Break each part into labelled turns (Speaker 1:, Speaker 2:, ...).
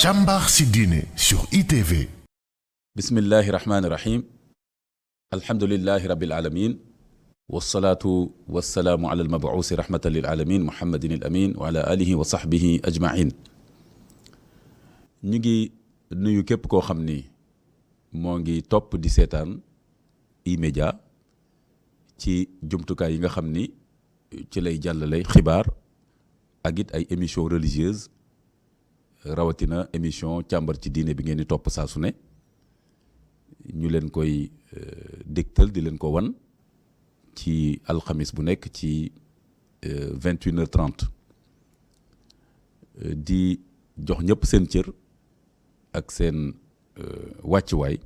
Speaker 1: Càmbar si diine sur ITV.
Speaker 2: bismillahi rahmaani rahim. alhamdulillahi rabbil alamin. wasalaatu wasalaamu ala almabuusi rahmatan lil alamin muhammadin al amin wa ala alihi wa sahbihi ajmain. ñu ngi nuyu képp koo xam ni moo ngi topp di seetaan E-Media ci jumtukaay yi nga xam ni ci lay jàllale xibaar ak it ay émissions religieuses rawatina émission càmbar ci diine bi ngeen di topp saa su ne ñu leen koy dégtal di leen ko wan ci alxamis bu nekk ci 21h30 di jox ñëpp seen cër ak seen wàccuwaay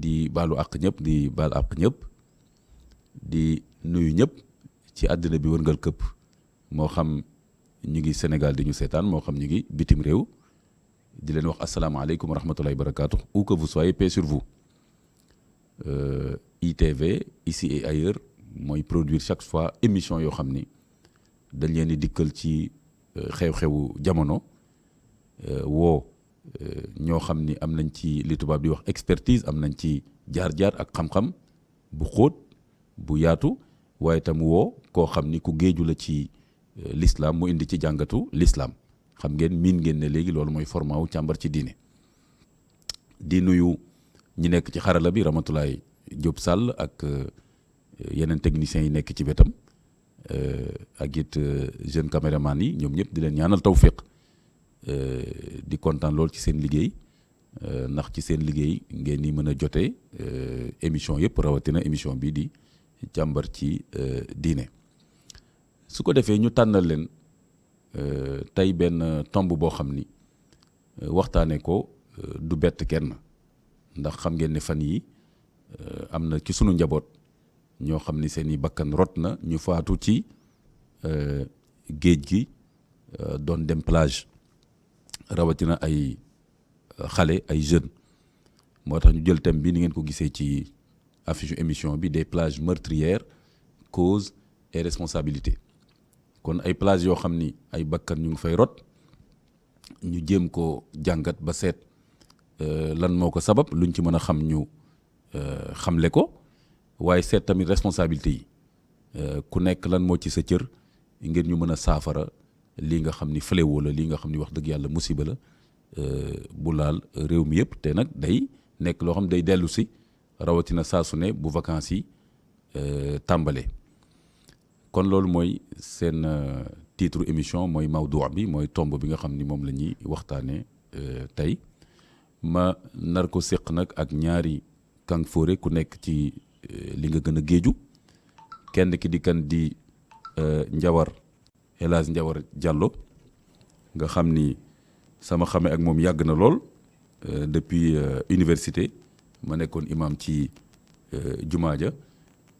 Speaker 2: di baalu àq ñëpp di baal àq ñëpp di nuyu ñëpp ci àddina bi wërngal këpp moo xam ñu ngi Sénégal di ñu seetaan moo xam ñu ngi bitim réew di leen wax asalaamaaleykum wa rahmatulahi barakaatu où que vous soyez, paix sur vous. ITV ici et ailleurs mooy produire chaque fois émission yoo xam ni dañ leen di dikkal ci xew-xewu jamono woo ñoo xam ni am nañ ci li tubaab di wax expertise, am nañ ci jaar-jaar ak xam-xam bu xóot bu yaatu waaye itam woo koo xam ni ku géeju la ci l'islam mu indi ci jàngatu l'islam. xam ngeen miin ngeen ne léegi loolu mooy format wu càmbar ci diine. di nuyu ñi nekk ci xarala bi Ramatoulaye Diop Sall ak yeneen techniciens yi nekk ci wetam ak it jeune caméraman yi ñoom ñëpp di leen ñaanal tawfiq di kontaan lool ci seen liggéey ndax ci seen liggéey ngeen ni mën a jotee émission yëpp rawatina émission bii di càmbar ci diine. su ko defee ñu tànnal leen tey benn tomb boo xam ni waxtaanee ko du bett kenn ndax xam ngeen ne fan yi am na ci sunu njaboot ñoo xam ni seen i bakkan rot na ñu faatu ci géej gi doon dem plage rawatina ay xale ay jeunes moo tax ñu jël thème bi ni ngeen ko gisee ci affiche émission bi des plages meurtrières causes et responsabilités. kon ay plage yoo xam ni ay bakkan ñu ngi fay rot ñu jéem ko jàngat ba seet lan moo ko sabab luñ ci mën a xam ñu xamle ko waaye seet tamit responsabilité yi ku nekk lan moo ci sa cër ngir ñu mën a saafara lii nga xam ni fléau la lii nga xam ni wax dëgg yàlla musiba la bu laal réew mi yëpp te nag day nekk loo xam day dellu si rawatina saa su ne bu vacances yi tàmbalee. kon loolu mooy seen titre émission mooy mawduu bi mooy tomb bi nga xam ni moom la ñuy waxtaanee tey ma nar ko séq nag ak ñaari kàng fóore ku nekk ci li nga gën a géeju kenn ki di kan di Njawar El Hadj Njawar Diallo nga xam ni sama xame ak moom yàgg na lool depuis université ma nekkoon imam ci jumaa ja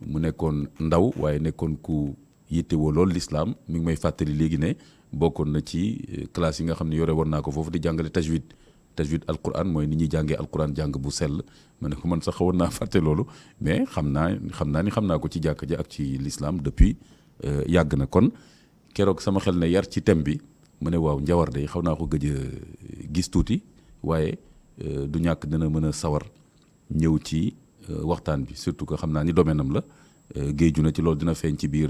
Speaker 2: mu nekkoon ndaw waaye nekkoon ku yittewoo lool l'islam mi ngi may fàttali léegi ne bokkoon na ci classe yi nga xam ne yore woon naa ko foofu di jàngale tajwid alquran mooy ni ñuy jàngee alquran jàng bu sell ma ne ko man sax xawoon naa fàtte loolu mais xam naa ko ci jàkk ja ak ci l'islam depuis yàgg na. kon keroog sama xel ne yar ci thème bi mu ne waaw Njawar day xaw naa ko gëj a gis tuuti waaye du ñàkk dina mën a sawar ñëw ci waxtaan bi surtout que xam naa ni domaine am la géeju na ci loolu dina feeñ ci biir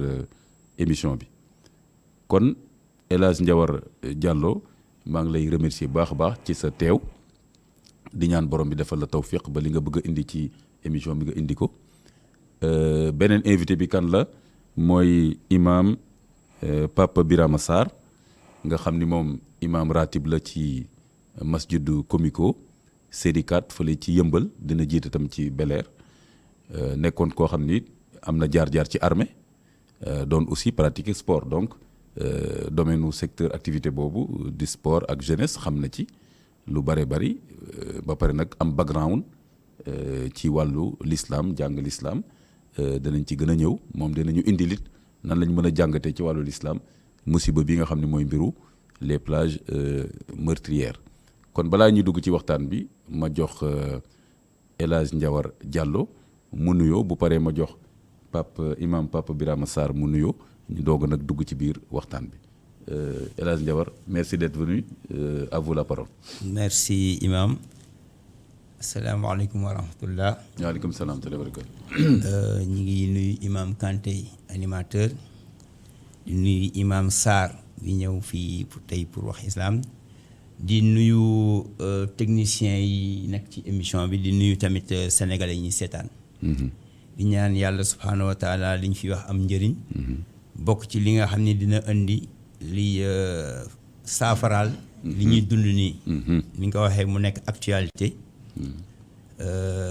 Speaker 2: émission bi. kon El Hadj Njawar Diallo maa ngi lay remercier baax a baax ci sa teew di ñaan borom bi defal la tawfiq ba li nga bëgg a indi ci émission bi nga indi ko. beneen invité bi kan la mooy imam Papa Birama Sarr nga xam ni moom imam ratib la ci masjidu Comico série 4 fële ci yëmbal dina jiite tam ci Bel Air nekkoon koo xam ni am na jaar-jaar ci armée doon aussi pratiquer sport donc domaine secteur activité boobu di sport ak jeunesse xam na ci lu bare bari ba pare nag am background ci wàllu l'islam jàng l'islam danañ ci gën a ñëw moom dinañu indi lit nan lañ mën a jàngatee ci wàllu l'islam musiba bi nga xam ne mooy mbiru les plages meurtrières. kon balaa ñuy dugg ci waxtaan bi ma jox El Hadj Ndiawar Diallo mu nuyoo bu paree ma jox imam Papa Birama Sarr mu nuyoo ñu doog nag dugg ci biir waxtaan bi El Hadj Ndiawar merci d'être venu à vous la parole.
Speaker 3: merci imam. asalaamaaleykum wa rahmatullah.
Speaker 2: waaleykum salaam wa barakatu.
Speaker 3: ñu ngi nuyu imam Kanté animateur di nuyu imam Sarr bi ñëw fii tey pour wax islam di nuyu techniciens yi nekk ci émission bi di nuyu tamit sénégalais yi ñuy seetaan. di ñaan yàlla subhaanahu wa taala li ñu fi wax am njëriñ. bokk ci li nga xam ne dina indi li saafaraal. li ñuy dund nii. ni nga ko waxee mu nekk actualité.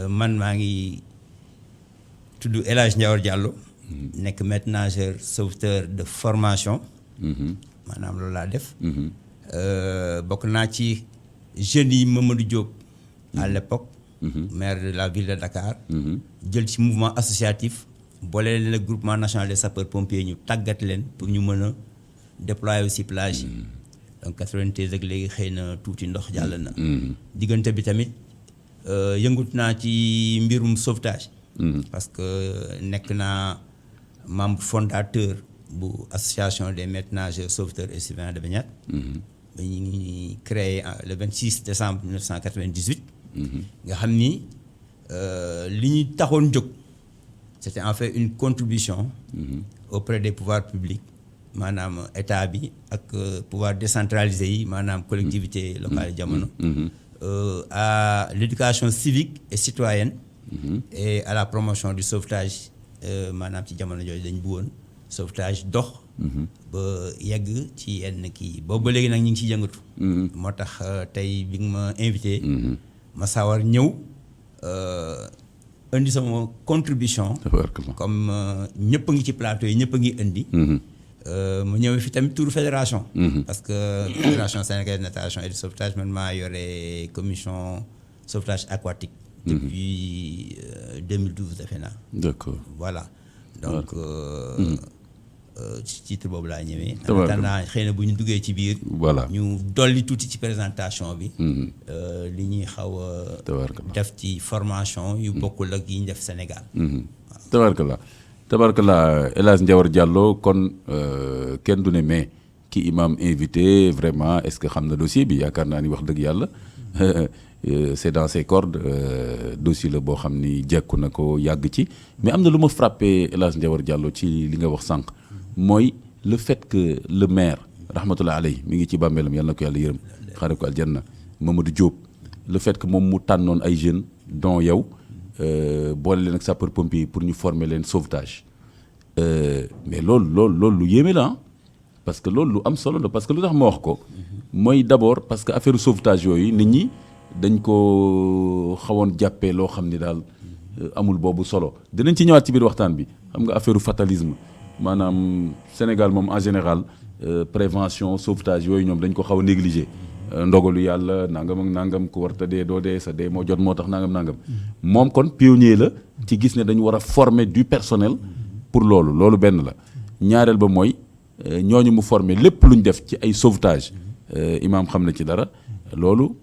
Speaker 3: man maa ngi tudd El Hadj Ndiawar Diallo. nekk maître nageur sauveteur de formation. maanaam loolu laa def. bokk naa ci jeunes yi Mamadou Diop. à l'époque. maire de la ville de Dakar. jël ci mouvement associatif. boole leen ak groupement national des sapeurs pompiers ñu tàggat leen pour ñu mën a déployer aussi plage yi. donc 93 ak léegi xëy na tuuti ndox jàll na. diggante bi tamit. yëngut naa ci mbirum sauvetage. parce que nekk naa membre fondateur bu association des maîtres nageurs sauveteurs et surveillants de baignade. ba ñu ngi créé le 26 décembre 1998. nga xam ni li ñu taxoon jóg c'était en fait une contribution. auprès des pouvoirs publics maanaam état bi ak pouvoir décentralisé yi maanaam collectivité locale jamono. à l'éducation civique et citoyenne. Et à la promotion du sauvetage maanaam ci jamono jooju dañ bëggoon sauvetage dox. ba yegg ci yenn kii boobu ba léegi nag ñu ngi ciy yëngatu. moo tax tey bi nga ma invité. ma sawar ñëw indi sama contribution. comme ñëpp a ngi ci plateau yi ñëpp a ngi indi. mu ñëwee fi tamit tour fédération. parce que fédération sénégalaise de natation et de sauvetage man maa yore commission sauvetage aquatique. depuis 2012 defe naa.
Speaker 2: d'accord
Speaker 3: voilà donc ci titre boobu laa ñëwee. tabarkalla xëy na bu ñu duggee ci biir.
Speaker 2: voilà
Speaker 3: ñu dolli tuuti ci présentation bi. li ñuy xaw a def ci formation yu bokkul ak yi ñu def Sénégal.
Speaker 2: tabarkalla El Hadj Ndiawar Diallo kon kenn du ne mais ki imam invité vraiment est-ce que xam na dossier bi yaakaar naa ni wax dëgg yàlla c'est dans ses cordes dossier la boo xam ni jekku na ko yàgg ci mais am na lu ma frappé El Hadj Ndiawar Diallo ci li nga wax sànq mooy le fait que le maire rahmatullah alayhi mi ngi ci bàmmeelam yàlla na ko yàlla yërëm xaare ko aljanna Mamadou Diop le fait que moom mu tànnoon ay jeunes dont yow boole leen ak sapeur pompier pour ñu former leen sauvetage mais loolu lu yéeme la parce que loolu lu am solo la parce que lu tax ma wax ko mooy d'abord parce que affaire sauvetage yooyu nit ñi dañ ko xawoon jàppee loo xam ni daal amul boobu solo dinañ ci ñëwaat ci biir waxtaan bi xam nga affaire fatalisme maanaam Sénégal moom en général prévention sauvetage yooyu ñoom dañ ko xaw a négliger ndogalu yàlla nangam ak nangam ku warta dee doo dee sa dee moo jot moo tax nangam moom kon pionnier la ci gis ne dañu war a former du personnel pour loolu benn la ñaareel ba mooy ñooñu mu former lépp lu ñu def ci ay sauvetage imaam xam na ci dara loolu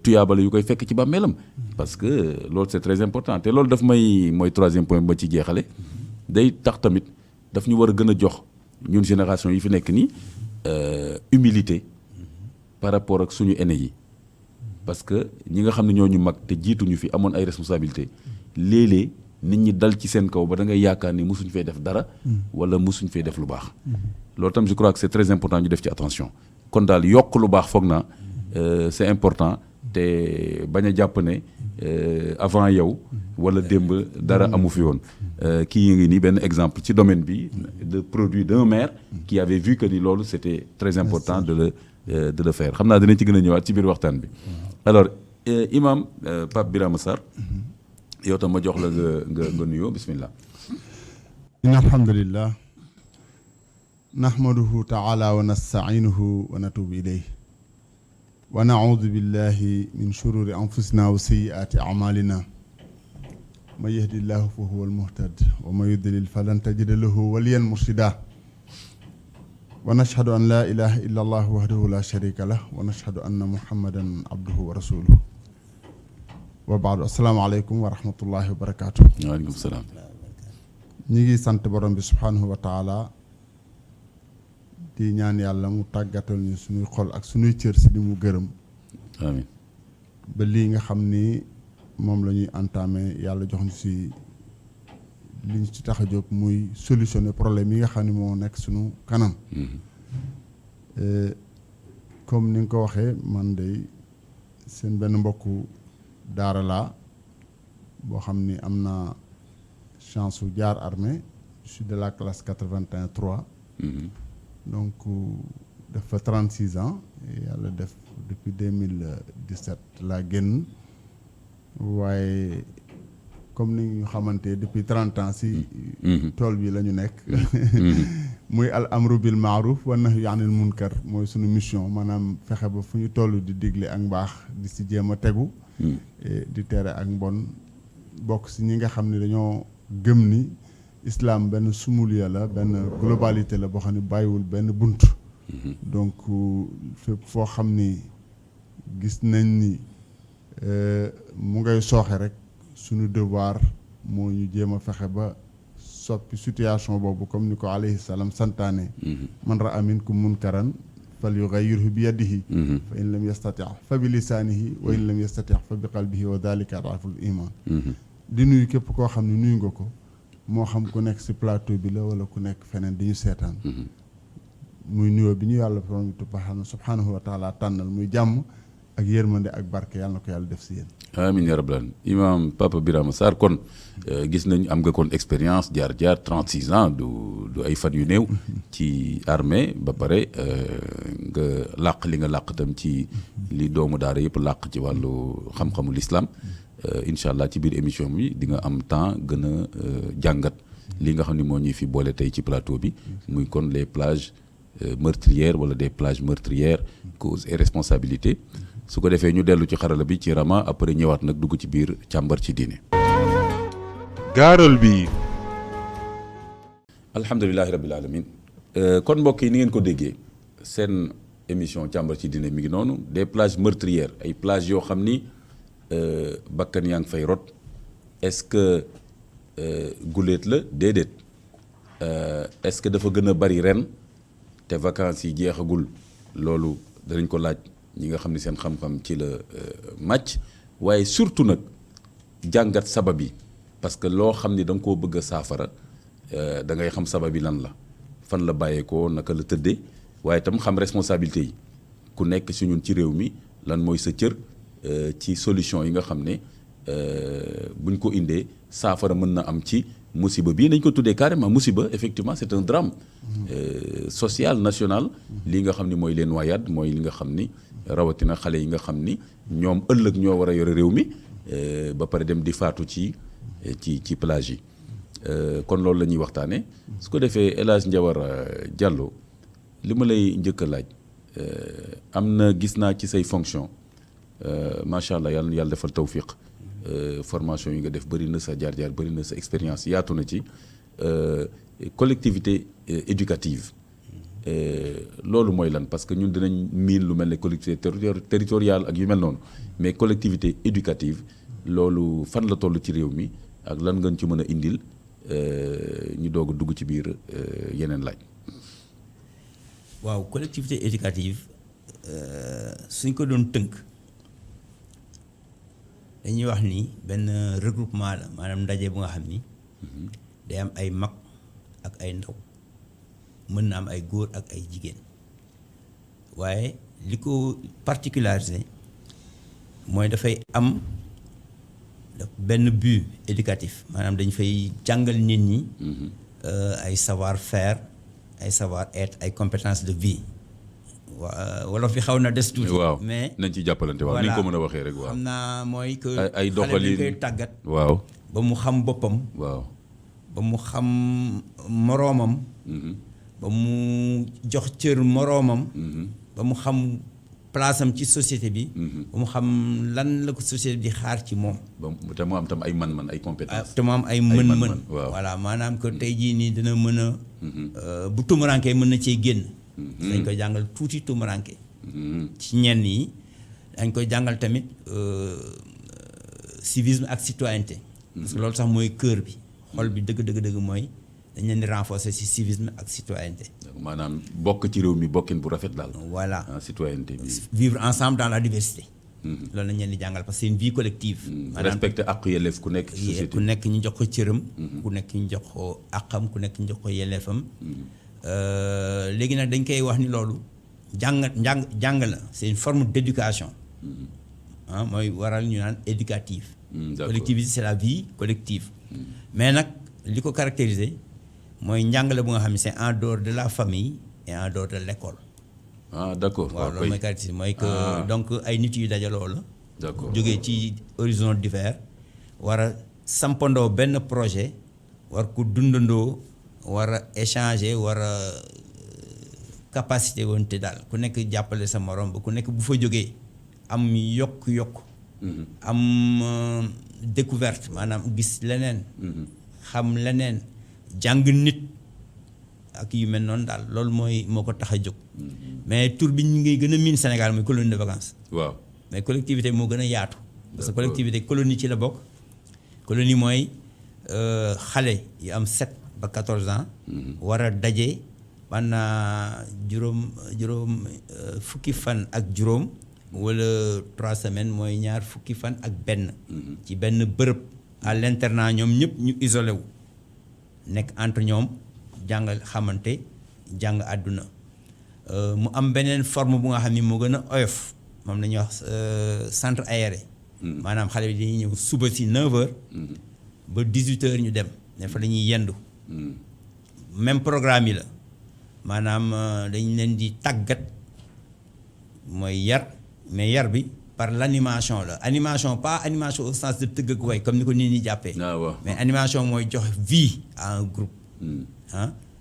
Speaker 2: tuyaabale yu koy fekk ci bàmmeelam parce que loolu c'est très important te loolu daf mooy troisième point ba ci jeexale day tax tamit daf ñu war a gën a jox ñun génération yi fi nekk nii humilité par rapport ak suñu aînés yi parce que ñi nga xam ne ñoo ñu mag te jiituñu fi amoon ay responsabilité léeg-léeg nit ñi dal ci seen kaw ba da ngay yaakaar ni musuñ fee def dara wala musuñ fee def lu baax loolu tam je crois que c'est très important ñu def ci attention kon daal yokk lu baax foog naa c'est important te bañ a jàpp ne avant yow wala démb dara amu fi woon kii ngi nii benn exemple ci domaine bi de produit d'un maire qui avait vu que ni loolu c'était très important de le faire xam naa dinañ ci gën a ñëwaat ci biir waxtaan bi alors imam Pape Birama Sarr yow tam ma jox la nga nuyoo bismillah
Speaker 4: inna alhamdulillah nahmaduhu taala wa nasta'inuhu wa natubu ilayhi wa na'udhu billahi min shururi anfusina wa sayyiati a'malina man yahdihillahu fa huwa al-muhtad wa man yudlil falan tajida lahu waliyan murshida wa nashhadu an la ilaha illa allah wahdahu la sharika lah wa nashhadu anna muhammadan abduhu wa rasuluhu wa baadu asalaamaaleykum wa rahmatullahi wa barakaatu.
Speaker 2: waaleykum salaam.
Speaker 4: ñi ngi sant borom bi subhaanahu wa taala di ñaan yàlla mu tàggatal ñu suñuy xol ak suñuy cër si li mu gërëm.
Speaker 2: amiin.
Speaker 4: ba lii nga xam ni moom la ñuy entamé yàlla jox ñu si li ñu ci tax a jóg muy solutionner problème yi nga xam ne moo nekk suñu kanam. comme ni nga ko waxee man de seen benn mbokku daara laa boo xam ni am na chance su jaar armée je suis de la classe 81-3. donc def fa 36 ans yàlla def depuis 2017 laa génn waaye comme ni ñu xamante depuis 30 ans si tool bi la ñu nekk muy al amru bil maaruf wa nahyu anil munkar mooy sunu mission maanaam fexe ba fu ñu toll di digle ak mbaax di si jéem a tegu di tere ak mbon bokk si ñi nga xam ne dañoo gëm ni islam benn sumuliya la benn globalité la boo xam ne bàyyiwul benn bunt donc fépp foo xam ni gis nañ ni mu ngay sooxe rek suñu devoir moo ñu jéem a fexe ba soppi situation boobu comme ni ko alayhi salaam santaane man ra'a minkum munkaran fal yughayyirhu bi yadihi fa in lam yastati' fa bi lisaanihi wa in lam yastati' fa bi qalbihi wa dhalika ad'aful iman di nuyu képp koo xam ne nuyu nga ko moo xam ku nekk si plateau bi la wala ku nekk feneen di ñu seetaan muy nuyoo bi ñu yàlla subhanahu wa taala tànnal muy jàmm ak yërmande ak barke yàlla na ko yàlla def si yéen.
Speaker 2: amiin yaa rabbal aalamiin Imam Papa Birama Sarr kon gis nañ am nga kon expérience jaar 36 ans du ay fan yu néew ci armée ba pare nga làq li nga làq tam ci li doomu daara yëpp làq ci wàllu xam-xamu l'islam incha allah ci biir émission bi di nga am temps gën a jàngat li nga xam ne moo ñuy fi boole tey ci plateau bi muy kon les plages meurtrières wala des plages meurtrières causes et responsabilités su ko defee ñu dellu ci xarala bi ci Rama après ñëwaat nag dugg ci biir càmbar ci diine.
Speaker 1: gaaral bi.
Speaker 2: alhamdulilahi rabbil alamin kon mbokk yi ni ngeen ko déggee seen émission càmbar ci diine mi ngi noonu des plages meurtrières ay plages yoo xam ni bakkan yaa ngi fay rot est-ce que guléet la déedéet est-ce que dafa gën a bari ren te vacances yi jeexagul loolu danañ ko laaj ñi nga xam ne seen xam-xam ci la màcc waaye surtout nag jàngat sabab yi parce que loo xam ni da nga koo bëgg a saafara da ngay xam sabab yi lan la fan la bàyyeekoo naka la tëddee waaye itam xam responsabilité yi ku nekk si ñun ci réew mi lan mooy sa cër ci solution yi nga xam ne buñ ko indee saafara mën na am ci musiba bii nañ ko tuddee carrément musiba effectivement c'est un drame social national lii nga xam ni mooy les noyades mooy li nga xam ni rawatina xale yi nga xam ni ñoom ëllëg ñoo war a yore réew mi ba pare dem di faatu ci plage yi kon loolu la ñuy waxtaanee su ko defee El Hadj Ndiawar Diallo li ma lay njëkk a laaj am na gis naa ci say fonction macha allah yàlla defal tawfiq formation yi nga def bëri na sa jaar-jaar bëri na sa expérience yaatu na ci collectivité éducative loolu mooy lan parce que ñun dinañ miin lu mel ne collectivité territoriale ak yu mel noonu mais collectivité éducative loolu fan la toll ci réew mi ak lan ngeen ci mën a indil ñu doog a dugg ci biir yeneen laaj.
Speaker 3: waaw collectivité éducative suñ ko doon tënk dañuy wax ni benn regroupement la maanaam ndaje bu nga xam ni day am ay mag ak ay ndaw mën na am ay góor ak ay jigéen waaye li ko particularisé mooy dafay am benn but éducatif maanaam dañ fay jàngal nit ñi ay savoir faire ay savoir être ay compétences de vie wolof fi xaw na des tuuti.
Speaker 2: waaw
Speaker 3: mais
Speaker 2: nañ ci jàppalante waaw ni nga ko mën a waxee rek waaw.
Speaker 3: xam naa mooy que
Speaker 2: ay doxalin
Speaker 3: xale bi koy tàggat.
Speaker 2: waaw
Speaker 3: ba mu xam boppam.
Speaker 2: waaw
Speaker 3: ba mu xam moroomam. ba mu jox cër moroomam. ba mu xam place am ci société bi. ba mu xam lan la ko société bi di xaar ci moom.
Speaker 2: te mu am tam ay man-man ay compétences.
Speaker 3: te mu am ay mën-mën.
Speaker 2: waaw
Speaker 3: voilà maanaam que tey jii nii dina mën a. bu tumurankee mën na cee génn. dañ koy jàngal tuuti tumuranke ci ñenn yi dañ koy jàngal tamit civisme ak citoyenneté. parce que loolu sax mooy cœur bi xol bi dëgg mooy dañ leen di renforcer ci civisme ak citoyenneté.
Speaker 2: maanaam bokk ci réew mi bokkin bu rafet daal.
Speaker 3: voilà
Speaker 2: citoyenneté bi.
Speaker 3: vivre ensemble dans la diversité. loolu lañ leen di jàngal parce que c'est une vie collective.
Speaker 2: respecter ak yelleef ku nekk ci société
Speaker 3: ku nekk ñu jox ko cëram. ku nekk ñu jox ko àqam ku nekk ñu jox ko yelleefam. léegi nag dañ koy wax ni loolu jàng la c'est une forme d'éducation. mooy waral ñu naan éducative. collectivité c'est la vie collective. mais nag li ko caractériser mooy njàngale bu nga xam ne c'est en dehors de la famille et en dehors de l'école.
Speaker 2: D'accord.
Speaker 3: waaw loolu mooy caractéristique mooy que donc ay nit yu dajaloo la.
Speaker 2: D'accord.
Speaker 3: jógee ci horizons divers war a sampandoo benn projet war ko dundandoo war a échanger war a capacité woonte daal ku nekk jàppale sa morom ba ku nekk bu fa jógee am yokk am découverte maanaam gis leneen. xam leneen jàng nit ak yu mel noonu daal loolu moo ko tax a jóg. mais tur bi ñu ngi gën a miin Sénégal mooy colonie de vacances.
Speaker 2: waaw
Speaker 3: mais collectivité moo gën a yaatu. parce que collectivité colonie ci la bokk. colonie mooy xale yu am 7 ba 14 ans. war a daje pendant juróom fukki fan ak juróom. wala 3 semaines mooy ñaar fukki fan ak benn. ci benn bërëb à l'internat ñoom ñëpp ñu isolé wu. nekk entre ñoom jàngal xamante jàng àdduna. mu am beneen forme bu nga xam ni moo gën a oyof moom la ñuy wax centre aéré. maanaam xale bi dañuy ñëw suba si 9h. ba 18h ñu dem ne fa la ñuy yendu. même programme yi la maanaam dañ leen di tàggat mooy yar mais yar bi par l'animation la animation pas animation au sens de tëgg ak way comme ni ko nit ñi jàppee. mais animation mooy jox vie à un groupe.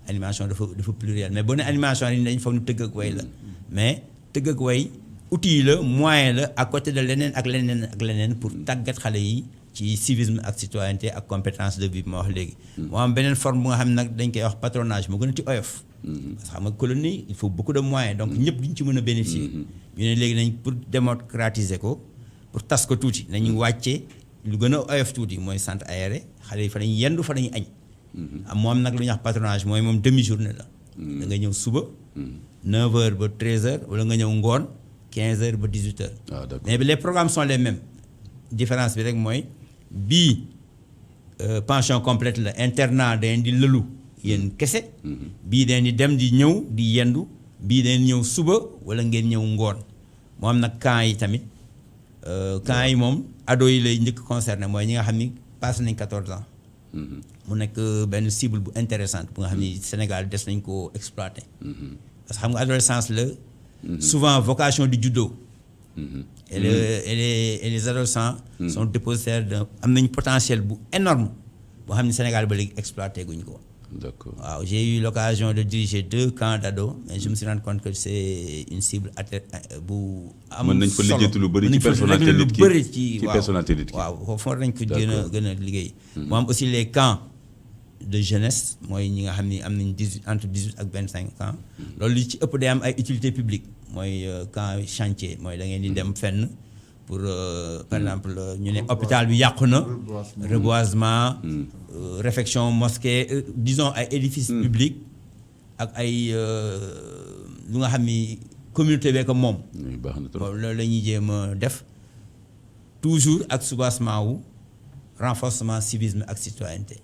Speaker 3: animation dafa pluriel mais boo nee animation yi dañ foog ni tëgg ak way la mais tëgg ak way outil la moyen la à côté de leneen ak leneen pour tàggat xale yi ci civisme ak citoyenneté ak compétence de vie bi ma wax léegi. moo am beneen forme bu nga xam ne nag dañ koy wax patronage mu gën a ci oyof. parce que xam nga colonie il faut beaucoup de moyens donc ñëpp duñ ci mën a bénéficier. ñu ne léegi nañ pour démocratiser ko pour tas ko tuuti nañu wàcce lu gën a oyof tuuti mooy centre aéré xale yi fa lañuy yendu fa lañuy añ. moom nag lu ñuy wax patronage mooy moom demi journée la. da nga ñëw suba. 9h ba 13h wala nga ñëw ngoon 15h ba 18h. mais les programmes sont les mêmes différence bi rek mooy bii pension complète la internat dañ di lëlu yéen kese. bii dañ di dem di ñëw di yendu bii dañ ñëw suba wala ngeen ñëw ngoon moo am nag camps yi tamit camps yi moom ado yi lay njëkk concerné mooy ñi nga xam ni passé nañ 14 ans. mu nekk benn cible bu intéressante bu nga xam ni Sénégal des nañ ko exploité. parce que xam nga adolescence la. souvent vocation di juddoo. et les adolescents. sont dépositaires de am nañ potentiel bu énorme boo xam ni Sénégal ba léegi exploité guñ ko.
Speaker 2: D'accord.
Speaker 3: waaw j'ai eu l'occasion de diriger 2 camps d'ados mais je me suis rendu compte que c'est une cible bu am solo
Speaker 2: mën nañ fa lijjanti lu bëri ci personnalité nit ki ci personnalité nit ki
Speaker 3: waaw foofu nañ ko gën a liggéey. mu am aussi les camps de jeunesse mooy ñi nga xam ni am nañ entre 18 ak 25 ans. loolu li ci ëpp day am ay utilité publique mooy camp chantier mooy da ngeen di dem fenn pour par exemple ñu ne hôpital bi yàqu na. reboisement. réfection mosquée disons ay édifices publics ak ay lu nga xam ni communauté bee ko moom.
Speaker 2: baax na trop
Speaker 3: loolu la ñuy jéem a def toujours ak soubassement wu renforcement civisme ak citoyenneté.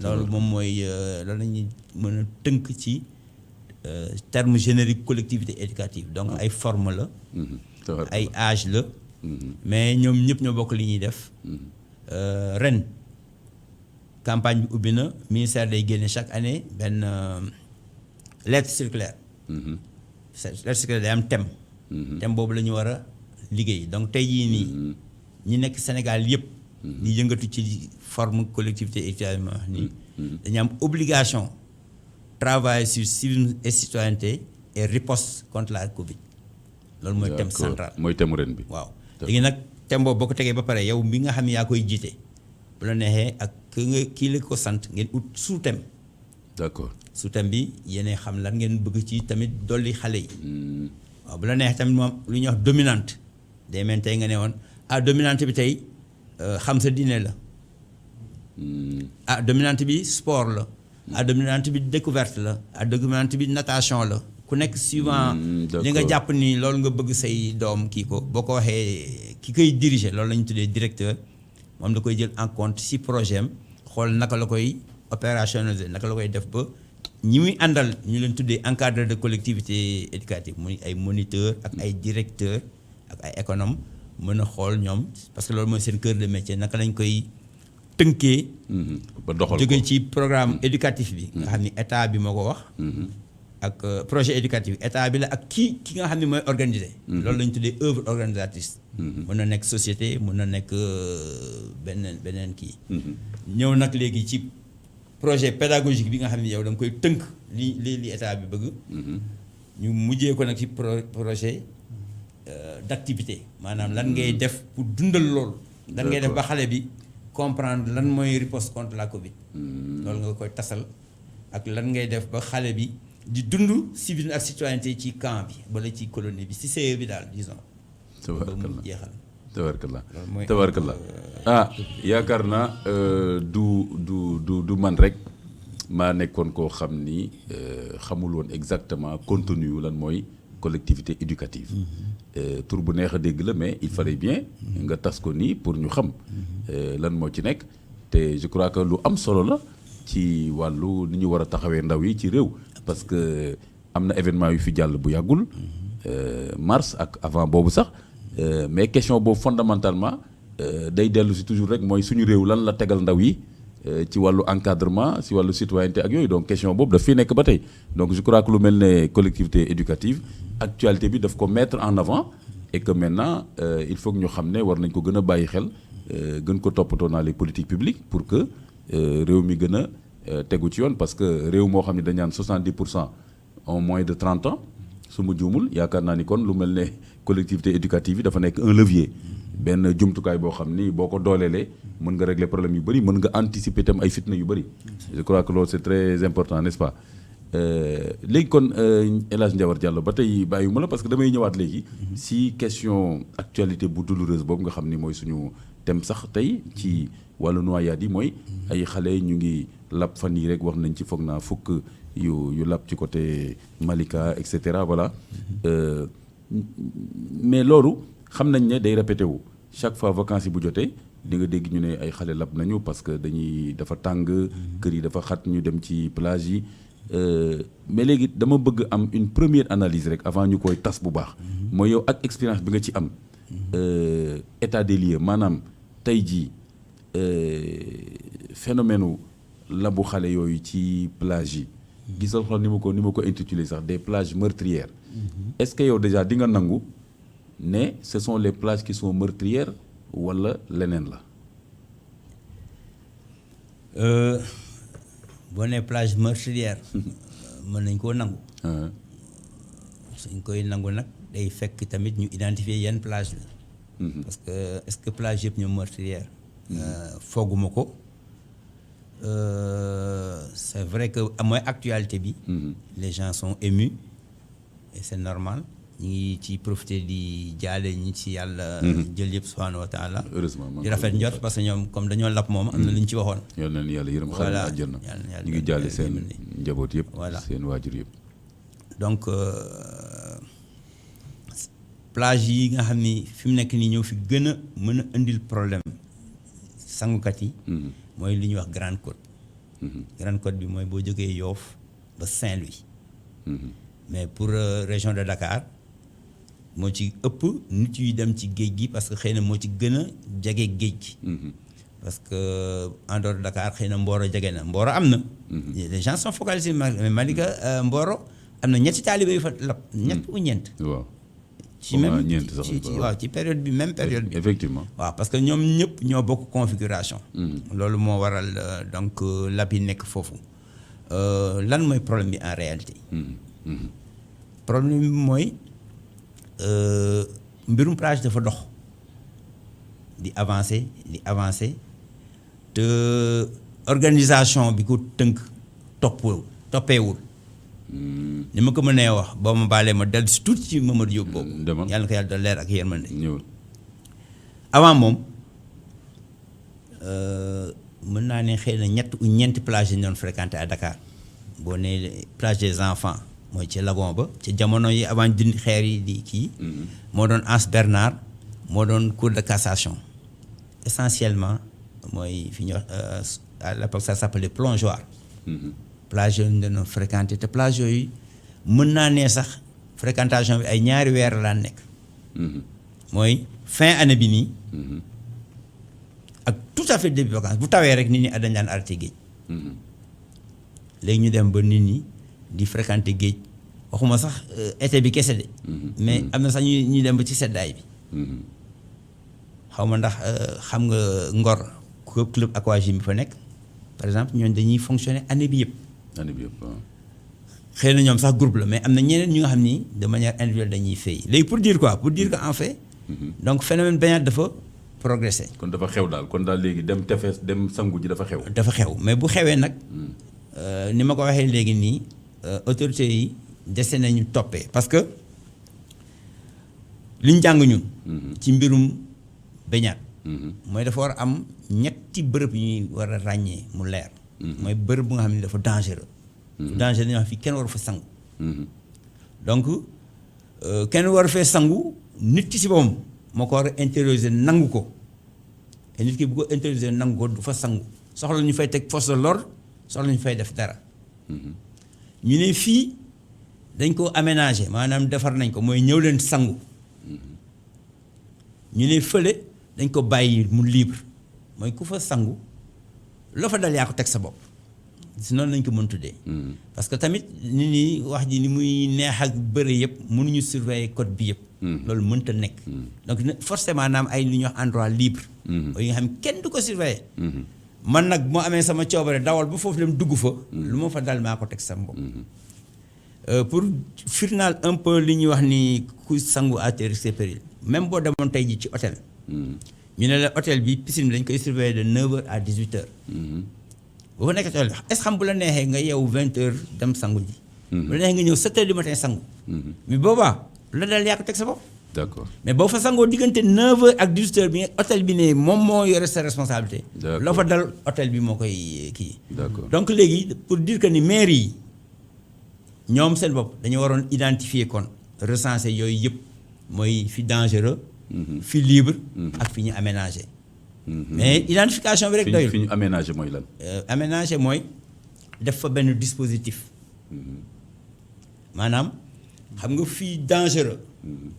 Speaker 3: loolu moom mooy loolu la ñuy mën a tënk ci terme générique collectivité éducative donc ay forme la. ay âge la. mais ñoom ñëpp ñoo bokk li ñuy def. ren campagne bi ubbi na ministère day génne chaque année benn lettre circulaire. lettre circulaire day am thème. thème boobu la ñu war a liggéey donc tey jii nii ñi nekk Sénégal yëpp. di yëngatu ci forme collectivité éducative ma wax nii. dañu am obligation travailler sur civisme et citoyenneté et riposte contre la Covid. loolu mooy thème central
Speaker 2: mooy thème ren bi.
Speaker 3: waaw léegi nag thème boobu boo ko tegee ba pare yow mi nga xam ne yaa koy jiite bu la neexee ak kii la ko sant ngeen ut sous thème.
Speaker 2: d'accord
Speaker 3: sous thème bi yéen xam lan ngeen bëgg ci tamit dolli xale yi. waaw bu la neexee tamit moom lu ñuy wax dominante day mel tey nga ne woon dominante bi tey xam sa diine la. dominante bi sport la. dominante bi découverte la. dominante bi natation la. ku nekk suivant li nga jàpp ni loolu nga bëgg say doom kii ko boo ko waxee ki koy diriger loolu la ñu tuddee directeur moom da koy jël en compte si projet am xool naka la koy opérationnaliser naka la koy def ba ñi muy àndal ñu leen tuddee encadreur de collectivité éducative muy ay moniteur ak ay directeur ak ay économe mën a xool ñoom parce que loolu mooy seen cœur de métier naka lañ koy tënkee.
Speaker 2: ba doxal ko
Speaker 3: jóge ci programme éducatif bi. nga xam ni état bi moo ko wax. ak projet éducatif état bi la ak ki nga xam ne mooy organiser. loolu la ñu tuddee œuvre organisatrice. mën na nekk société mën na nekk beneen kii. ñëw nag léegi ci projet pédagogique bi nga xam ne yow da nga koy tënk li état bi bëgg. ñu mujjee ko nag ci projet d'activité maanaam lan ngay def pour dundal loolu. lan ngay def ba xale bi comprendre lan mooy riposte contre la Covid. loolu nga koy tasal ak lan ngay def ba xale bi. di dund civisme ak citoyenneté ci camp bi wala ci colonie bi ci CE bi daal disons.
Speaker 2: tabarkallah
Speaker 3: jeexal.
Speaker 2: tabarkallah yaakaar naa du man rek maa nekkoon koo xam ni xamul woon exactement contenu lan mooy collectivité éducative. tur bu neex a dégg la mais il fallait bien nga tas ko nii pour ñu xam lan moo ci nekk te je crois que lu am solo la ci wàllu ni ñu war a taxawee ndaw yi ci réew. parce que am na événement yu fi jàll bu yàggul mars ak avant boobu sax mais question boobu fondamentalement day dellu si toujours rek mooy suñu réew lan la tegal ndaw yi ci wàllu encadrement ci wàllu citoyenneté ak yooyu donc question boobu daf fi nekk ba tey donc je crois que lu mel ne collectivité éducative actualité bi daf ko mettre en avant et que maintenant il faut que ñu xam ne war nañ ko gën a bàyyi xel gën ko toppatoo dans les politiques publiques pour que réew mi gën a tegu ci yoon parce que réew moo xam ne dañ naan 70% en moins de 30 ans su ma juumul yaakaar naa ni kon lu mel ne collectivité éducative yi dafa nekk un levier benn jumtukaay boo xam ni boo ko dooleelee mën nga régler problème yu bëri mën nga anticiper tam ay fitna yu bëri je crois que loolu c'est très important n'est-ce pas léegi kon El Hadj Ndiawar Diallo ba tey bàyyiwuma la parce que damay ñëwaat léegi si question actualité bu douloureuse boobu nga xam ni mooy suñu thème sax tey ci wàllu noyade yi mooy ay xale ñu ngi lab fan yi rek wax nañ ci foog naa fukk yu lab ci côté Malika et cetera voilà mais loolu xam nañ ne day répété wu chaque fois vacances yi bu jotee di nga dégg ñu ne ay xale lab nañu parce que dafa tàng kër yi dafa xat ñu dem ci plage yi mais léegi dama bëgg am une première analyse rek avant ñu koy tas bu baax mooy yow ak expérience bi nga ci am état des lieux maanaam tey jii phénomène labu xale yooyu ci plage yi gisal xool ni ma ko intitulé sax des plages meurtrières est-ce que yow déjà di nga nangu ne ce sont les plages qui sont meurtrières wala leneen la
Speaker 3: boo nee plage meurtrière mën nañ koo nangu suñ koy nangu nag day fekk tamit ñu identifier yenn plage la parce que est-ce que plage yëpp ñoom meurtrière fooguma ko c'est vrai que mooy actualité bi les gens sont émus et c'est normal ñu ngi ci profiter di jaale ñi ci yàlla jël yëpp subhanahu wa taala
Speaker 2: heureusement
Speaker 3: di rafet njort parce que ñoom comme dañoo lapp moom am na lu ñu ci waxoon
Speaker 2: yal na yàlla yërëm xale àjjana ñu ngi jaale seen njaboot yëpp
Speaker 3: voilà
Speaker 2: seen waajur yëpp
Speaker 3: donc plage yi nga xam ni fi mu nekk nii ñëw fi gën a mën a indil problème sangukat yi mooy li ñuy wax Grande Côte Grande Côte bi mooy boo jógee Yoff ba Saint-Louis mais pour région de Dakar moo ci ëpp nit yuy dem ci géej gi parce que xëy na moo ci gën a jege géej gi parce que en dehors de Dakar xëy na Mboro jege na Mboro am na les gens sont focalisés mais Malika Mboro am na ñetti taalibe yu fa lab ñett ou ñeent
Speaker 2: waaw
Speaker 3: ci même waaw ci période bi même période bi
Speaker 2: effectivement
Speaker 3: waaw parce que ñoom ñëpp ñoo bokk configuration loolu moo waral donc lab yi nekk foofu lan mooy problème bi en réalité problème bi mooy mbirum plage dafa dox di avancer te organisation bi ko tënk toppeewul ni ma ko mënee wax boo ma baalee ma dellu si tuuti ci Mamadou Diop boobu yàlla na ko yàlla doon leer ak yërmande avant moom mën naa ne xëy na ñett ou ñeenti plage yi ñu doon fréquenté à Dakar boo nee plage des enfants mooy ci lagon ba ci jamono yi avant dindi xeer yi di kii. moo doon Anse Bernard moo doon cour de cassation essentiellement mooy fi ñu wax à l'époque ça s'appelait plongeoir. plage yooyu ñu doon fréquenté te plage yooyu mën naa ne sax fréquentation bi ay ñaari weer laa nekk. mooy fin année bi nii. ak tout à fait début vacances bu tawee rek nit ñi dañ daan arrêté géej. léegi ñu dem ba nit ñi di fréquenter géej waxuma sax été bi kese de. mais am na sax ñuy dem ba ci seddaay bi. xaw ma ndax xam nga Ngor club aquagym bi fa nekk par exemple ñooñu dañuy fonctionner année bi yëpp.
Speaker 2: année bi yëpp waaw.
Speaker 3: xëy na ñoom sax groupe la mais am na ñeneen ñu nga xam ni de manière individuelle dañuy fay léegi pour dire quoi pour dire que en fait. donc phénomène baignade dafa progressé.
Speaker 2: kon dafa xew daal kon daal léegi dem tefes dem sangu ji dafa xew.
Speaker 3: dafa xew mais bu xewee nag ni ma ko waxee léegi nii autorités yi dese nañu toppee parce que li ñu jàng ñun. ci mbirum baignade. mooy dafa war a am ñetti bërëb yu ñuy war a ràññee mu leer. mooy bërëb bu nga xam ne dafa dangereux. danger dañuy wax fii kenn waru fa sangu. donc kenn waru fee sangu nit ki si boppam moo ko war a intérioriser nangu ko te nit ki bu ko intérioriser nangu ko du fa sangu soxla ñu fay teg force de l'ordre soxla ñu fay def dara. ñu ne fii dañ ko aménager maanaam defar nañ ko mooy ñëw leen sangu. ñu ne fële dañ ko bàyyi mu libre mooy ku fa sangu loo fa dal yaa ko teg sa bopp. si noonu lañ ko mën tuddee. parce que tamit nit ñi wax ji ni muy neex ak bëre yëpp mënuñu surveiller code bi yëpp. loolu mënta nekk. donc forcément naam ay lu ñuy wax endroit libre. yi nga xam kenn du ko surveiller. man nag moo amee sama coobare dawal ba foofu dem dugg fa. lu ma fa dal maa ko teg sama bopp. pour firnaal un peu li ñuy wax ni ku sangu à tes risques et périls même boo demoon tey ji ci hôtel. ñu ne la hôtel bi piscine bi dañ koy surveiller de 9h à 18h. boo fa nekk tool est-ce xam bu la neexee nga yeewu 20h dem sangu ji. bu la neexee nga ñëw 7h du matin sangu. mais boobaa la dal yaa ko teg sa bopp.
Speaker 2: d'accord
Speaker 3: mais boo fa sangoo diggante 9h ak 18h bi hôtel bi ne moom moo yore sa responsabilité.
Speaker 2: d'accord
Speaker 3: loo fa dal hôtel bi moo koy kii.
Speaker 2: d'accord
Speaker 3: donc léegi pour dire que ni maire yi ñoom seen bopp dañu waroon identifier kon recenser yooyu yëpp mooy fi dangereux. fi libre. ak fi ñu aménagé. mais identification bi rek doyul
Speaker 2: fi ñu aménagé mooy lan.
Speaker 3: aménagé mooy def fa benn dispositif. maanaam xam nga fii dangereux.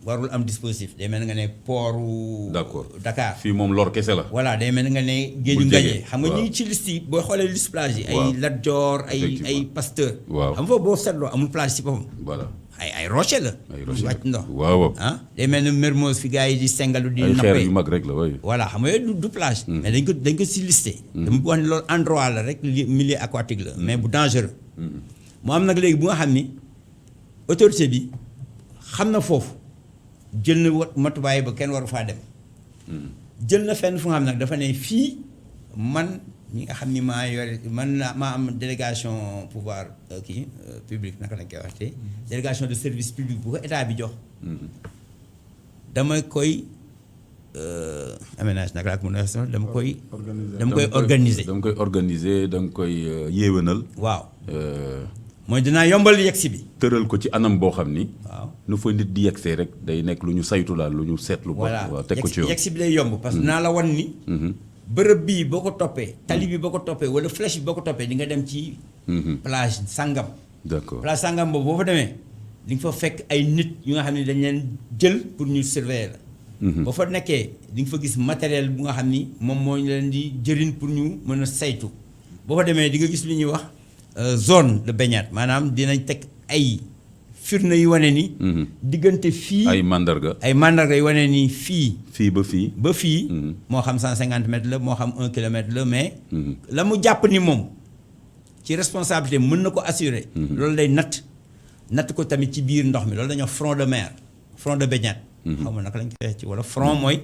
Speaker 3: warul am dispositif day mel nga ne pooru.
Speaker 2: d'accord
Speaker 3: Dakar
Speaker 2: fii moom lor kese la.
Speaker 3: voilà day mel nga ne géeju Ngaye xam nga ñu ngi ci liste yi boo xoolee liste plage yi. ay Lat Dior ay Pasteur.
Speaker 2: waaw
Speaker 3: xam nga boo seetloo amul plage ci boppam.
Speaker 2: voilà
Speaker 3: ay rocher la.
Speaker 2: ay rocher
Speaker 3: wàcc ndox.
Speaker 2: waaw
Speaker 3: ah day mel ne Mermoz fi gars yi di sengalu di.
Speaker 2: ay
Speaker 3: nappee
Speaker 2: xeer yu mag rek la waaye.
Speaker 3: voilà xam nga yooyu du plage. mais dañ ko si listé. dama wax ne loolu endroit la rek milieu aquatique la mais bu dangereux. mu am nag léegi bu nga xam ni autorité bi xam na foofu jël na matuwaay ba kenn waru faa dem. jël na fenn fu nga xam nag dafa ne fii man ñi nga xam ni maa yore maa am délégation pouvoir public naka lañ koy waxtee délégation de service public bu ko état bi jox. dama koy aménage naka laa ko mën a wax dama koy organiser.
Speaker 2: dama koy organiser da nga koy yéwénal.
Speaker 3: waaw. mooy dinaa yombal yegsi bi.
Speaker 2: tëral ko ci anam boo xam ni.
Speaker 3: waaw
Speaker 2: nu fa nit di yegsee rek day nekk lu ñu saytu daal lu ñu seetlu.
Speaker 3: voilà
Speaker 2: waaw teg ko ci yoon
Speaker 3: yegsi bi lay yomb. parce que naa la wan ni. bërëb bii boo ko toppee. tali bi boo ko toppee wala flèche bi boo ko toppee di nga dem ci. plage sangam.
Speaker 2: d'accord
Speaker 3: plage sangam boobu boo fa demee di nga fa fekk ay nit yu nga xam ne dañ leen jël pour ñu surveiller la. boo fa nekkee di nga fa gis matériel bu nga xam ni moom moo ñu leen di jëriñ pour ñu mën a saytu boo fa demee di nga gis lu ñuy wax. zone de baignade maanaam dinañ teg ay firnde yu wane ni. diggante fii
Speaker 2: ay mandarga
Speaker 3: yu wane ni fii.
Speaker 2: fii ba fii.
Speaker 3: ba fii. moo xam 150 mètres la moo xam 1 kilomètre la mais. la mu jàpp ni moom ci responsabilité mën na ko assurer. loolu lay natt ko tamit ci biir ndox mi loolu dañoo front de mer front de baignade. xaw ma naka lañ koy ci wala front mooy.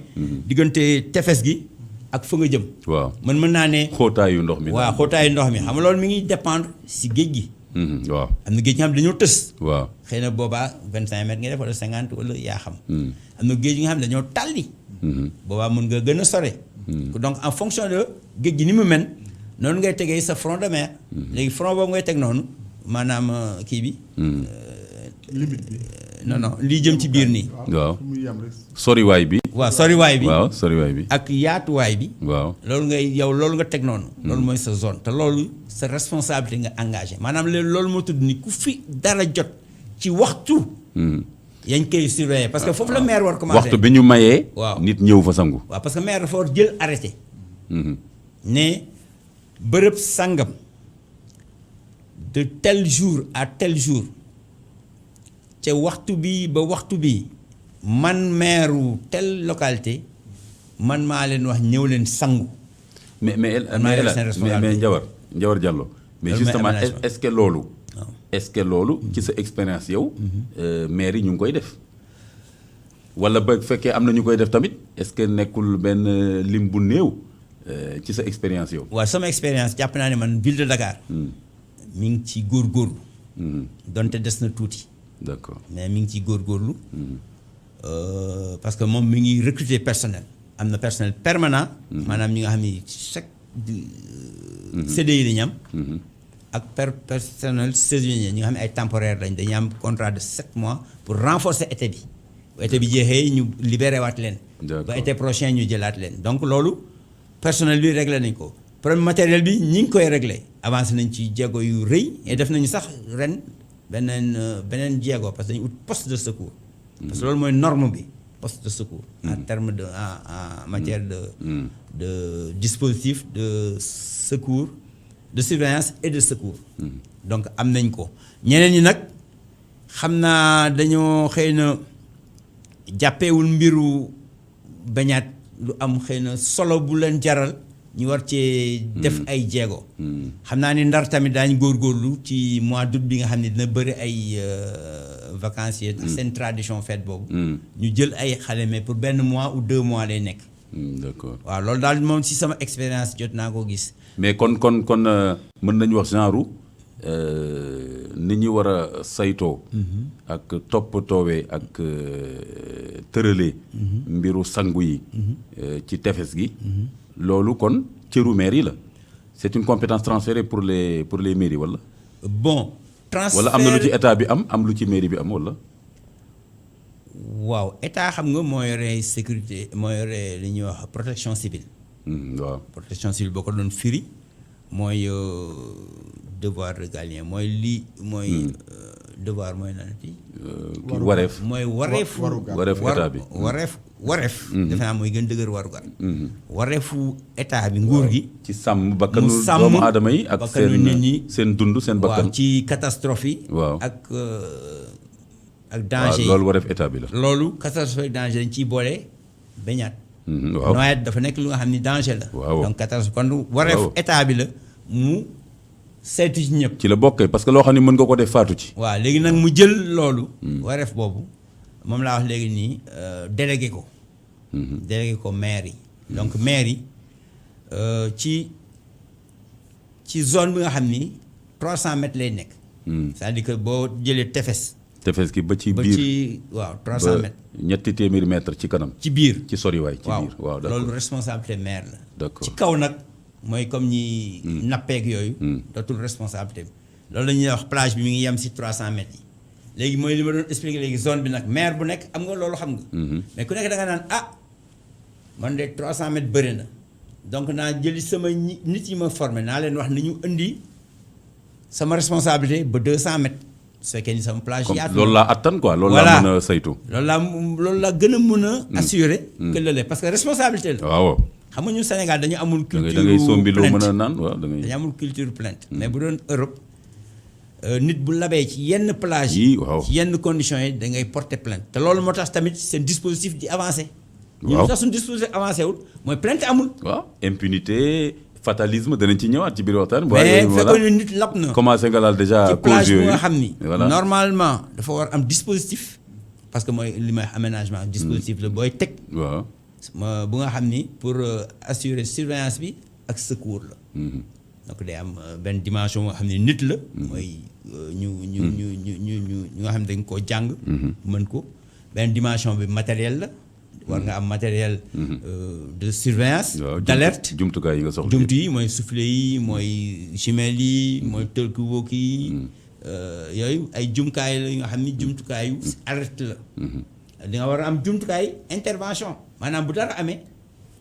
Speaker 3: diggante tefes gi. ak fa nga jëm.
Speaker 2: waaw
Speaker 3: mën naa ne.
Speaker 2: xóotaayu ndox mi.
Speaker 3: waaw xóotaayu ndox mi xam nga loolu mi ngi dépendre si géej gi.
Speaker 2: waaw
Speaker 3: am na géej nga xam dañoo tës.
Speaker 2: waaw
Speaker 3: xëy na boobaa 25 mètres nga def wala 50 wala yaa xam. am na géej nga xam dañoo tàlli. boobaa mën nga gën a sore. donc en fonction de géej gi ni mu mel noonu ngay tegee sa front de mer. léegi front boobu ngay teg noonu maanaam kii bi.
Speaker 4: limite bi.
Speaker 3: non lii jëm ci biir nii.
Speaker 2: waaw
Speaker 4: fu muy yem rek.
Speaker 2: soriwaay bi.
Speaker 3: waaw soriwaay bi.
Speaker 2: waaw soriwaay bi.
Speaker 3: ak yaatuwaay bi.
Speaker 2: waaw
Speaker 3: loolu nga teg noonu. loolu mooy sa zone te loolu sa responsabilité nga engagé maanaam loolu moo tudd ni ku fi dara jot ci waxtu. yañ koy surveiller parce que foofu la maire war commencer.
Speaker 2: waxtu bi ñu mayee.
Speaker 3: waaw
Speaker 2: nit ñëw fa sangu.
Speaker 3: waaw parce que maire dafa war jël arrêté. ne bërëb sangam de tel jour à tel jour ca waxtu bi ba waxtu bi man maireu telle localité man maa leen wax ñëw leen sangu.
Speaker 2: mais Ndiawar Diallo. mais justement est-ce que loolu. est-ce que loolu ci sa expérience yow. maire yi ñu ngi koy def. wala ba fekkee am na ñu koy def tamit est-ce que nekkul benn lim bu néew ci sa expérience yow.
Speaker 3: waaw sama expérience jàpp naa ne man ville de Dakar. mi ngi ci góorgóorlu. donte des na tuuti.
Speaker 2: d'accord
Speaker 3: mais mi ngi ci góorgóorlu. parce que moom mi ngi recruter personnel. am na personnel permanent. maanaam ñi nga xam ni chaque CDI dañu am. ak personnel saisonnier ñi nga xam ne ay temporaire lañ dañuy am contrat de 7 mois pour renforcer été bi. bu été bi jeexee ñu libéré waat leen. ba été prochain ñu jëlaat leen donc loolu personnel bi réglé nañ ko. problème matériel bi ñi ngi koy réglé avancé nañ ci jéego yu rëy et def nañu sax ren beneen jéego parce que dañu ut poste de secours. parce que loolu mooy norme bi poste de secours. en terme de en matière de dispositif de secours de surveillance et de secours. donc am nañ ko ñeneen ñi nag xam naa dañoo xëy na jàppeewul mbiru bañaat lu am xëy na solo bu leen jaral. ñu war cee def ay jéego. xam naa ni Ndar tamit daañu góorgóorlu ci mois d'août bi nga xam ne dina bëri ay vacanciers. seen tradition fête boobu. ñu jël ay xale mais pour benn mois ou 2 mois lay nekk.
Speaker 2: d'accord
Speaker 3: waaw loolu daal moom si sama expérience jot naa ko gis.
Speaker 2: mais kon mën nañu wax genre ni ñu war a saytoo. ak toppatoowee ak tëralee. mbiru sangu yi. ci tefes gi. loolu kon cëru maire yi la c'est une compétence transférée pour les mairies wala.
Speaker 3: bon transfert
Speaker 2: wala am na lu ci état bi am lu ci mairie bi am wala.
Speaker 3: waaw état xam nga moo yore sécurité moo yore li ñuy wax protection civile.
Speaker 2: waaw
Speaker 3: protection civile boo ko doon firi mooy devoir régalien mooy lii mooy. devoir mooy lan ci.
Speaker 2: wareef
Speaker 3: mooy wareefu.
Speaker 2: wareef état bi
Speaker 3: wareef. defe naa mooy gën dëgër warugar. wareefu état bi nguur gi.
Speaker 2: ci sàmm bakkanu doomu aadama yi ak
Speaker 3: bakkanu nit ñi
Speaker 2: seen dund seen bakkan.
Speaker 3: waaw ci catastrophe yi.
Speaker 2: waaw
Speaker 3: ak danger yi
Speaker 2: loolu wareef état bi la.
Speaker 3: loolu catastrophe ak danger dañ ciy boole beñaat.
Speaker 2: waaw
Speaker 3: noyade dafa nekk lu nga xam ni danger la.
Speaker 2: waaw
Speaker 3: donc catastrophe kon wareef état bi la mu. saytu ci ñëpp.
Speaker 2: ci la bokkee parce que loo xam ne mën nga ko def faatu ci.
Speaker 3: waaw léegi nag mu jël loolu. wareef boobu moom laa wax léegi nii délégué ko. délégué ko maire yi. donc maire yi ci zone bi nga xam ni 300 mètres lay nekk. c'est-à-dire que boo jëlee tefes.
Speaker 2: tefes gi ba ci biir
Speaker 3: ba ci waaw 300 mètres.
Speaker 2: ñetti téeméeri mètres ci kanam.
Speaker 3: ci biir
Speaker 2: ci soriwaay ci biir.
Speaker 3: waaw
Speaker 2: d'accord
Speaker 3: loolu responsabilité maire la.
Speaker 2: d'accord
Speaker 3: ci kaw nag. mooy comme ñi nappeek yooyu. dootul responsabilité bi. loolu la ñuy wax plage bi mi ngi yem si 300 mètres yi. léegi mooy li ma doon expliquer léegi zone bi nag maire bu nekk am nga loolu xam nga. mais ku nekk da nga naan man de 300 mètres bëri na. donc naa jëli sama nit yi ma formé naa leen wax ni ñu indi sama responsabilité ba 200 mètres. su fekkee ni sama plage yaatu
Speaker 2: loolu laa attan quoi. loolu laa mën a saytu.
Speaker 3: loolu laa gën a mën a. assurer que lële parce que responsabilité la.
Speaker 2: waaw.
Speaker 3: xam nga ñun Sénégal dañu amul culture
Speaker 2: da ngay sombi loo mën a naan waaw
Speaker 3: dañu amul culture plainte mais bu doon Europe nit bu labee ci yenn plage
Speaker 2: yi waaw
Speaker 3: ci yenn conditions yi da ngay porter plainte te loolu moo tax tamit seen dispositif di avancé.
Speaker 2: waaw
Speaker 3: ñun tax suñu dispositif avancé wul mooy plainte amul.
Speaker 2: waaw impunité fatalisme danañ ci ñëwaat ci biir waxtaan.
Speaker 3: mais fekkoon ne nit lap na.
Speaker 2: commencé nga laal déjà
Speaker 3: ci plage bu nga xam ni.
Speaker 2: voilà
Speaker 3: normalement dafa war am dispositif. parce que mooy li may aménagement dispositif la booy teg.
Speaker 2: waaw.
Speaker 3: bu nga xam ni pour assurer surveillance bi ak secours la. donc day am benn dimension nga xam ne nit la. mooy ñu nga xam ne dañ koo jàng. mën ko benn dimension bi matériel la war nga am matériel de surveillance d'alerte
Speaker 2: jumtukaay yi nga soxla
Speaker 3: jumtu yi mooy soufflet yi mooy jumelle yi mooy talkie-walkie yi yooyu ay jumtukaay la nga xam ni jumtukaayu alerte la di nga war a am jumtukaay intervention maanaam bu dara amee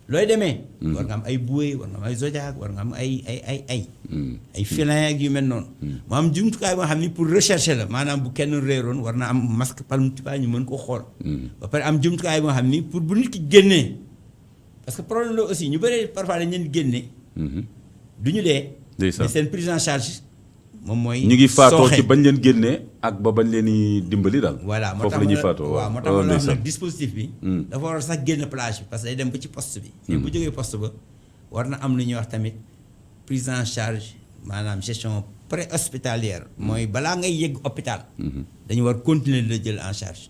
Speaker 3: looy demee war nga am ay bouée war nga am ay zodiac war nga am ay filin ak yu mel noonu mu am jumtukaay boo xam ni pour rechercher la maanaam bu kenn réeroon war na am masque palmipède ñu mën ko xool ba pare am jumtukaay boo xam ni pour bu nit ki génnee parce que problème la aussi ñu bëri parfois dañ leen génne du ñu dee mais seen prise en charge moom mooy
Speaker 2: ñu ngi faatoo ci bañ leen génnee ak ba bañ leen di dimbali daal
Speaker 3: voilà
Speaker 2: foofu la ñuy faatoo
Speaker 3: waaw moo tax ma wax nag dispositif bi dafa war a sax génn plage bi parce que day dem ba ci poste bi mais bu jógee poste ba war na am lu ñuy wax tamit prise en charge maanaam gestion pré-hospitalière mooy balaa ngay yegg hôpital dañu war continuer de la jël en charge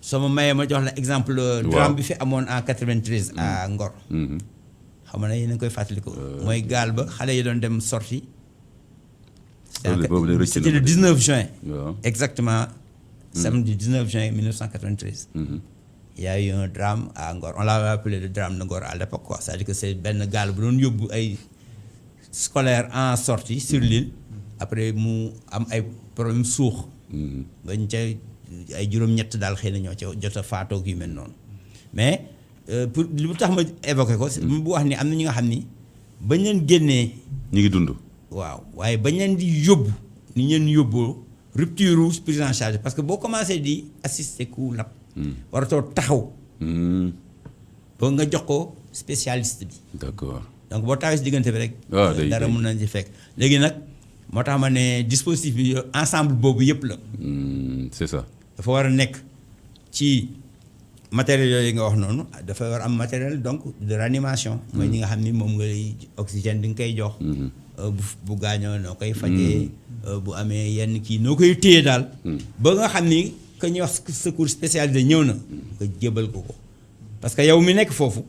Speaker 3: soo ma mayee ma jox la exemple drame bi fi amoon en 93 à Ngor xam nga ne yéen a ngi koy fàttaliku mooy gaal ba xale yi doon dem sortie c'était le 19 juin exactement samedi 19 juin 1993 il y a eu un drame à Ngor on l'avait appelé le drame de Ngor à l'époque quoi c'est-à-dire que c'est benn gaal bu doon yóbbu ay scolaire en sortie sur l'île après mu am ay problème suux bañ ca ay juróom-ñett daal xëy na ñoo ca jot a faatoog yu mel noonu mais pour lu tax ma évoqué ko bu wax ni am na ñi nga xam ni bañ leen génnee
Speaker 2: ñu ngi dund
Speaker 3: waaw waaye bañ leen di yóbbu ni ñeen yóbboo rupture prise en charge parce que boo commencé di assister ku lab waratoo taxaw boo nga jox ko spécialiste bi
Speaker 2: d'accord
Speaker 3: donc boo taxawee si diggante bi rek dara mun nañ ci fekk léegi nag moo tax ma ne dispositif bi ensemble boobu yëpp la
Speaker 2: c'est ça
Speaker 3: dafa war a nekk ci matériel yooyu nga wax noonu dafa war am matériel donc de réanimation mooy ñi nga xam ni moom ngay oxygène di nga koy jox bu gaañoo noo koy fajee bu amee yenn kii noo koy téye daal ba nga xam ni que ñuy wax secours spécialisé ñëw na nga jébal ko parce que yow mi nekk foofu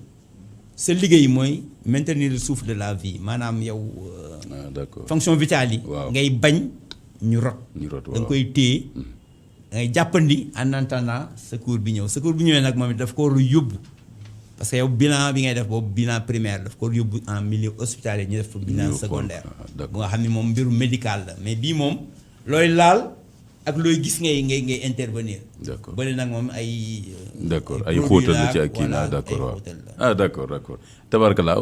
Speaker 3: sa liggéey mooy maintenir le souffle de la vie maanaam yow
Speaker 2: d'accord
Speaker 3: fonction vitale yi ngay bañ ñu rot da nga koy téye da ngay jàppandi en attendant secours bi ñëw secours bi ñëwee nag moom it daf ko war a yóbbu parce que yow bilan bi ngay def boobu bilan primaire daf ko yóbbu en milieu hospitalier ñu def fa bilan secondaire bu nga xam ne moom mbiru médical la mais bii moom looy laal ak looy gis ngay intervenir
Speaker 2: d'accord
Speaker 3: bëri nag moom ay
Speaker 2: d'accord ay xóotal la ci ak kii naa d'accord waaw d'accord tabarkalla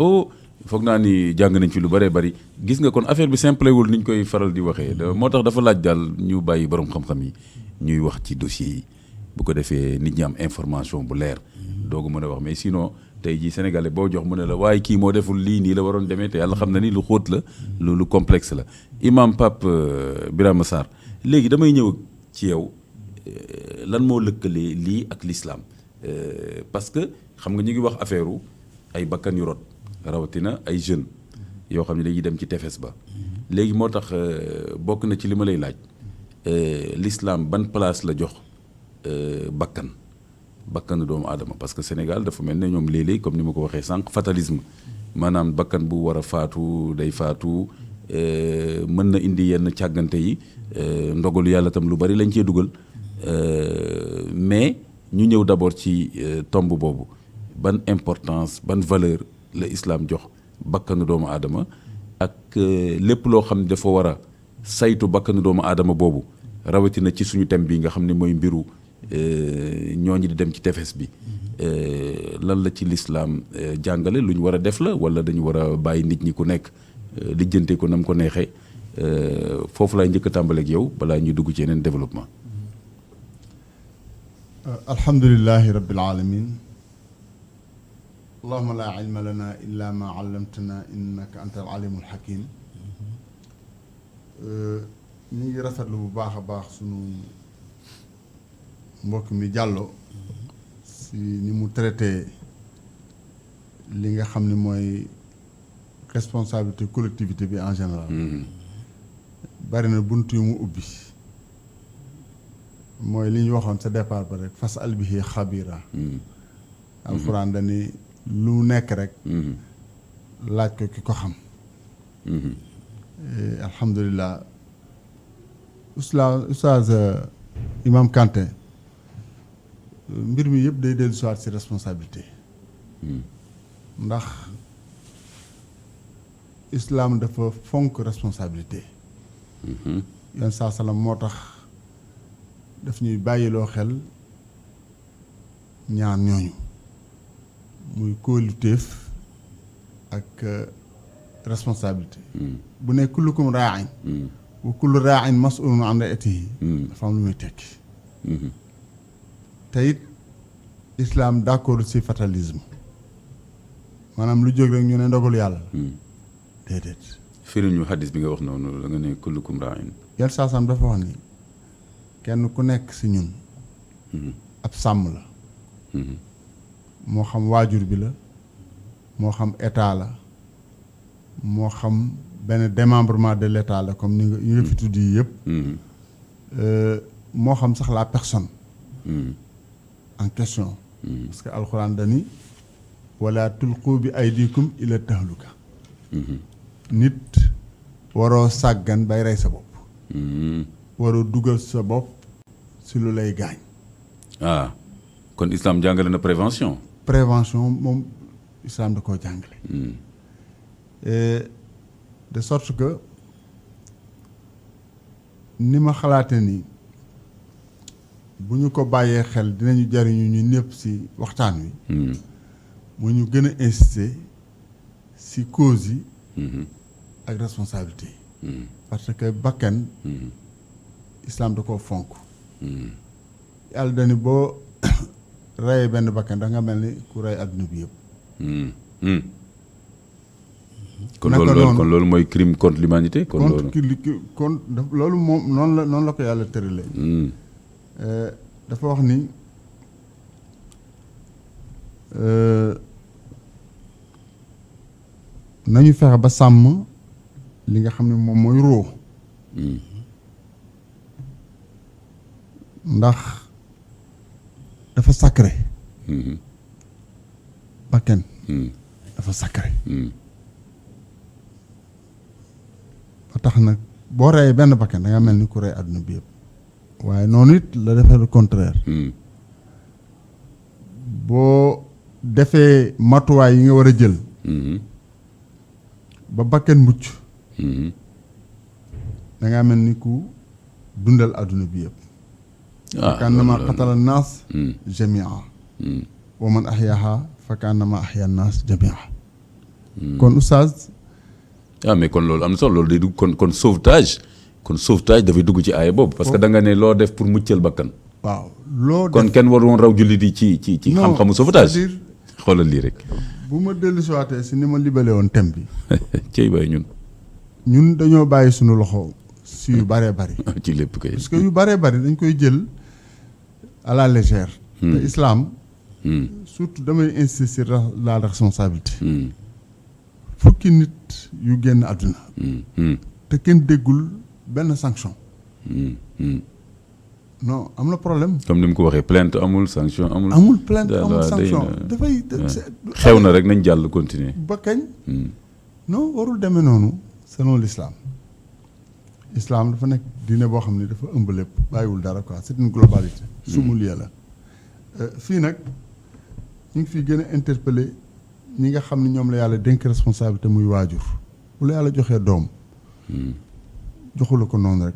Speaker 2: foog naa ni jàng nañ fi lu bëree bëri gis nga kon affaire bi simple wul ni ñu koy faral di waxee moo tax dafa laaj daal ñu bàyyi borom xam-xam yi ñuy wax ci dossier yi bu ko defee nit ñi am information bu leer doogu mën a wax mais sinon tey jii sénégalais boo jox mu ne la waaye kii moo deful lii nii la waroon demee te yàlla xam na ni lu xóot la lu complexe la imam Pape Birama Sarr léegi damay ñëw ci yow lan moo lëkkalee lii ak l'islam parce que xam nga ñu ngi wax affaire ay bakkan yu rot rawatina ay jeunes yoo xam ne dañuy dem ci tefes ba léegi moo tax bokk na ci li ma lay laaj l'islam ban place la jox bakkanu doomu aadama parce que Sénégal dafa mel ne ñoom léeg-léeg comme ni ma ko waxee sànq fatalisme maanaam bakkan bu war a faatu day faatu mën na indi yenn càggante yi ndogalu yàlla tam lu bari lañ cee dugal mais ñu ñëw d'abord ci tomb boobu ban importance ban valeur la islam jox bakkanu doomu aadama ak lépp loo xam ne dafa war a saytu bakkanu doomu aadama boobu rawatina ci suñu thème bi nga xam ne mooy mbiru ñooñu di dem ci tefes bi lan la ci l'islam jàngale lu ñu war a def la wala dañu war a bàyyi nit ñi ku nekk lijjante ko nam ko neexee foofu laay njëkk a tàmbaleeg yow balaa ñuy dugg ci yeneen développement.
Speaker 4: alhamdulillahi rabbil alamin allahumma la ilma lana illa ma allamtana innaka anta al alimul hakim ñu ngi rafetlu bu baax a baax sunu mbokk mi Diallo si ni mu traité li nga xam ni mooy responsabilité collectivité bi en général bari na bunt yu mu ubbi mooy li ñu waxoon sa départ ba rek fas albihi xabira alxuraan dani lu nekk rek laaj ko ki ko xam alhamdulilah Oustaz Imam Kanté mbir mi yëpp day dellu siwaat ci responsabilité ndax islam dafa fonk responsabilité yan saa salaam moo tax daf ñuy bàyyiloo xel ñaar ñooñu muy kóoluteef ak responsabilité bu ne kullukum raa'in wa kullu raa'in mas'ulun an ra'iyatihi dafa am lu muy tekki te it islam d'accord ci fatalisme maanaam lu jóg rek ñu ne ndogalu yàlla déedéet
Speaker 2: firi ñu xadis bi nga wax noonu la nga ne kullukum raa'in
Speaker 4: yan saasam dafa wax ni kenn ku nekk ci ñun ab sàmm la moo xam waajur bi la moo xam état la moo xam benn démembrement de l'état la comme ni nga fi tudd yi yëpp moo xam sax la personne en question parce que alxuraan dani wala tulqu bi aydikum ila tahluka nit waroo sàggan bay rey sa bopp waroo dugal sa bopp si lu lay gaañ
Speaker 2: kon islam jàngale na prévention
Speaker 4: moom islam da koo jàngale de sorte que ni ma xalaate ni bu ñu ko bàyyee xel dinañu jariñu ñu ñëpp ci waxtaan wi mu ñu gën a insister ci cause yi ak responsabilité yi parce que bakkan islam da koo fonk yàlla dani boo reyee benn bakkan da nga mel ni ku rey adduna bi yëpp
Speaker 2: kon loolu mooy crime contre l'humanité kon
Speaker 4: loolu moom noonu la ko yàlla tëralee dafa wax ni nañu fexe ba sàmm li nga xam ne moom mooy roo ndax dafa sacré bakkan dafa sacré ba tax nag boo reyee benn bakkan da nga mel ni ku rey àdduna bi yëpp waaye noonu it la defee le contraire boo defee matuwaay yi nga war a jël ba bakkan mucc da ngaa mel ni ku dundal àdduna bi yëpp fakannama qatala naas jamia wa man ahyaha fakannama ahya naas jamia kon oustaz
Speaker 2: mais kon loolu am na solo loolu day dugg kon sauvetage dafay dugg ci aaya boobu parce que da nga ne loo def pour muccal bakkan
Speaker 4: waaw loo
Speaker 2: kon kenn war woon raw jullit yi ci xam-xamu sauvetage xoolal lii rek
Speaker 4: bu ma dellu siwaatee si ni ma libale woon thème bi
Speaker 2: cey bay ñun
Speaker 4: dañoo bàyyi suñu loxo si yu bëree bëri
Speaker 2: ci lépp kay
Speaker 4: parce que yu bëree bëri dañ koy jël à la légère te islam surtout damay insister sur la responsabilité fukki nit yu génn àdduna te kenn déggul benn sanction non am na problème
Speaker 2: comme ni mu ko waxee plainte amul sanction
Speaker 4: amul plainte amul sanction dafay
Speaker 2: xew na rek nañ jàll continuer
Speaker 4: ba kañ non warul demee noonu selon l'islam islam dafa nekk diine boo xam ne dafa ëmb lépp bàyyiwul dara quoi c'est une globalité sumuliya la fii nag ñu ngi fiy gën a interpeller ñi nga xam ne ñoom la yàlla dénk responsabilité muy waajur bu la yàlla joxee doom joxula ko noonu rek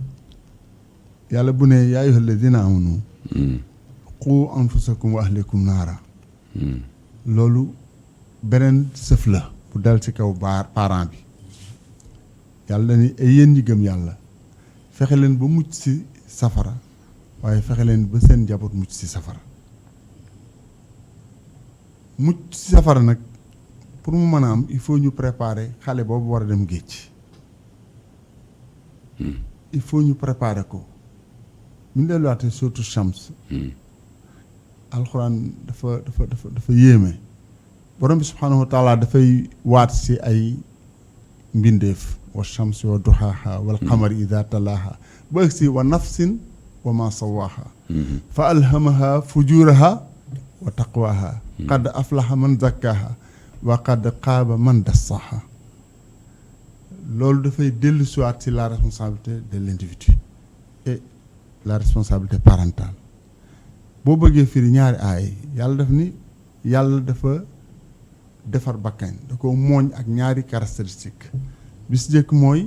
Speaker 4: yàlla bu ne yaa ayyuhal ladina amanu qu anfusakum wa ahlikum naara loolu beneen sëf la bu dal ci kaw parent bi yàlla ni ay yéen ñi gëm yàlla fexe leen ba mucc ci safara waaye fexe leen ba seen njaboot mucc ci safara mucc ci safara nag pour mu mën a am il faut ñu préparer xale boobu war a dem géej il faut ñu préparer ko bu ñu delluwaatee surtout Shams alxuraan dafa yéeme borom bi subhaanahu wa taala dafay waat si ay mbindeef wa shamsi wa duhaaha wal qamari ida talaaha ba ëgg si wa nafsin wa ma sawaaha fa alhamaha fujuraha wa taqwaha qad aflaha man zakkaha wa qad qaaba man dassaha loolu dafay dellu siwaat si la responsabilité de l'individu et la responsabilité parentale boo bëggee firi ñaari aay yàlla daf ni yàlla dafa defar bakkan da ko mooñ ak ñaari caractéristique bi si njëkk mooy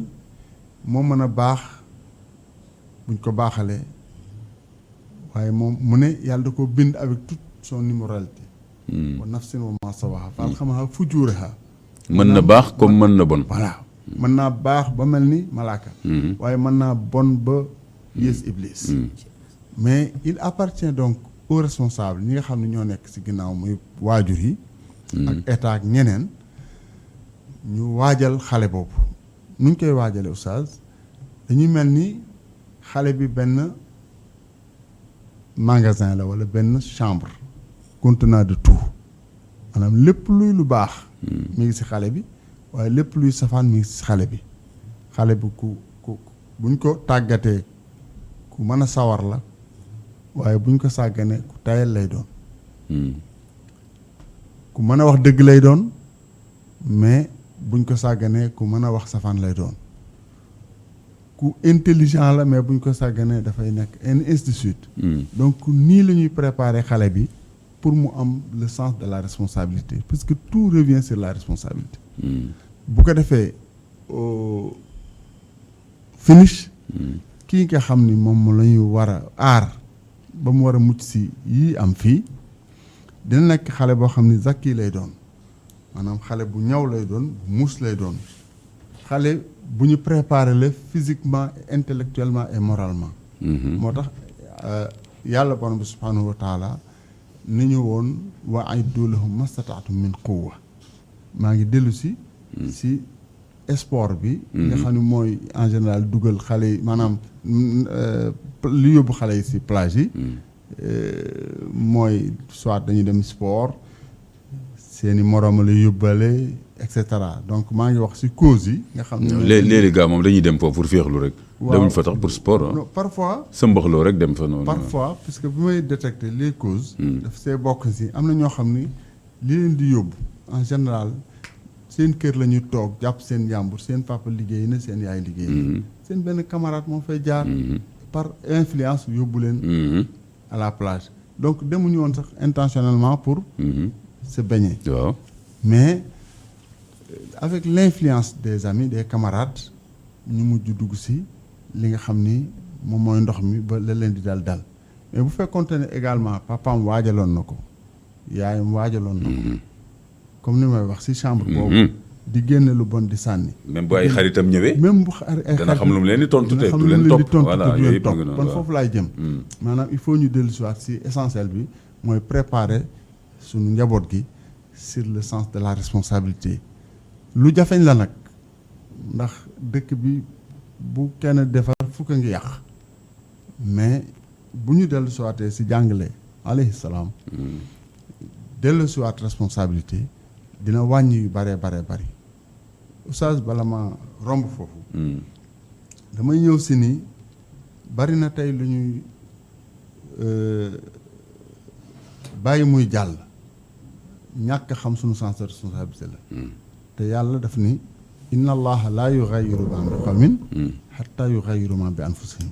Speaker 4: moo mën a baax buñ ko baaxalee waaye moom mu ne yàlla da ko bind avec toute son immoralité wa nafsin wa ma sawaha fa alhamaha fujuraha
Speaker 2: mën na baax comme mën na bon.
Speaker 4: voilà mën naa baax ba mel ni malaaka waaye mën naa bon ba yées iblis mais il appartient donc aux responsables ñi nga xam ne ñoo nekk ci ginnaaw muy waajur yi ak état ak ñeneen ñu waajal xale boobu nuñ koy waajale oustaz dañuy mel ni xale bi benn magasin la walla benn chambre contenant de tout maanaam lépp luy lu baax mi ngi ci xale bi waaye lépp luy safaan mi ngi ci xale bi ku buñ ko tàggatee ku mën a sawar la waaye buñ ko sàgganee ku tayal lay doon ku mën a wax dëgg lay doon mais buñ ko sàgganee ku mën a wax safaan lay doon ku intelligent la mais buñ ko sàgganee dafay nekk ainsi de suite donc nii la ñuy préparer xale bi pour mu am le sens de la responsabilité parce que tout revient sur la responsabilité bu ko defee finish kii nga xam ni moom la ñu war a aar ba mu war a mucc si yii am fii dina nekk xale boo xam ni zakki lay doon maanaam xale bu ñaw lay doon bu muus lay doon xale bu ñu préparer la physiquement intellectuellement et moralement moo tax yàlla borom bi subhanahu wa taala ni ñu woon wa aiddu lahum mastata'tum min quwwa maa ngi dellu si sport bi nga xam ne mooy en général dugal xale yi maanaam li yóbbu xale yi si plage yi mooy soit dañuy dem sport seeni moroom la yóbbale et cetera donc maa ngi wax si cause yi nga xam ne
Speaker 2: léegi gars moom dañuy dem foofu pour féexlu rek demuñ fa tax pour sport
Speaker 4: non parfois
Speaker 2: sa mbaxloo rek dem fa noonu
Speaker 4: parfois parce que bu may détecter les causes daf see bokk si am na ñoo xam ni li leen di yóbbu en général seen kër la ñuy toog jàpp seen yàmbur seen papa liggéey na seen yaay liggéey na seen benn camarade moo fay jaar par influence yóbbu leen à la plage donc demuñu woon sax intentionnellement pour se baigner
Speaker 2: waaw
Speaker 4: mais avec l'influence des amis des camarades ñu mujj dugg si li nga xam ni moom mooy ndox mi ba la leen di dal mais bu fekkoonte ne également papaam waajaloon na ko yaayam waajaloon na ko comme ni may wax ci chambre boobu di génne lu bon di sànni
Speaker 2: même bu ay xaritam ñëwee
Speaker 4: même bu ay
Speaker 2: dana xam lu mu leen di tontu te du leen topp voilà yooyu yëpp nga
Speaker 4: kon foofu laay jëm maanaam il faut ñu dellu si waat ci essentiel bi mooy préparer suñu njaboot gi sur le sens de la responsabilité lu jafeñ la nag ndax dëkk bi bu kenn defar fukk a ngi yàq mais bu ñu dellu si waatee ci jàngale alayhi salaam dellu si waat responsabilité dina wàññi yu bare bari oustaz bala ma romb foofu damay ñëw si ni bari na tey lu ñuy bàyyi muy jàll ñàkk xam suñu sens de responsabilité la te yàlla daf ni inna allaha la yughayyiru ma bi qawmin hatta yughayyiru ma bi anfusihim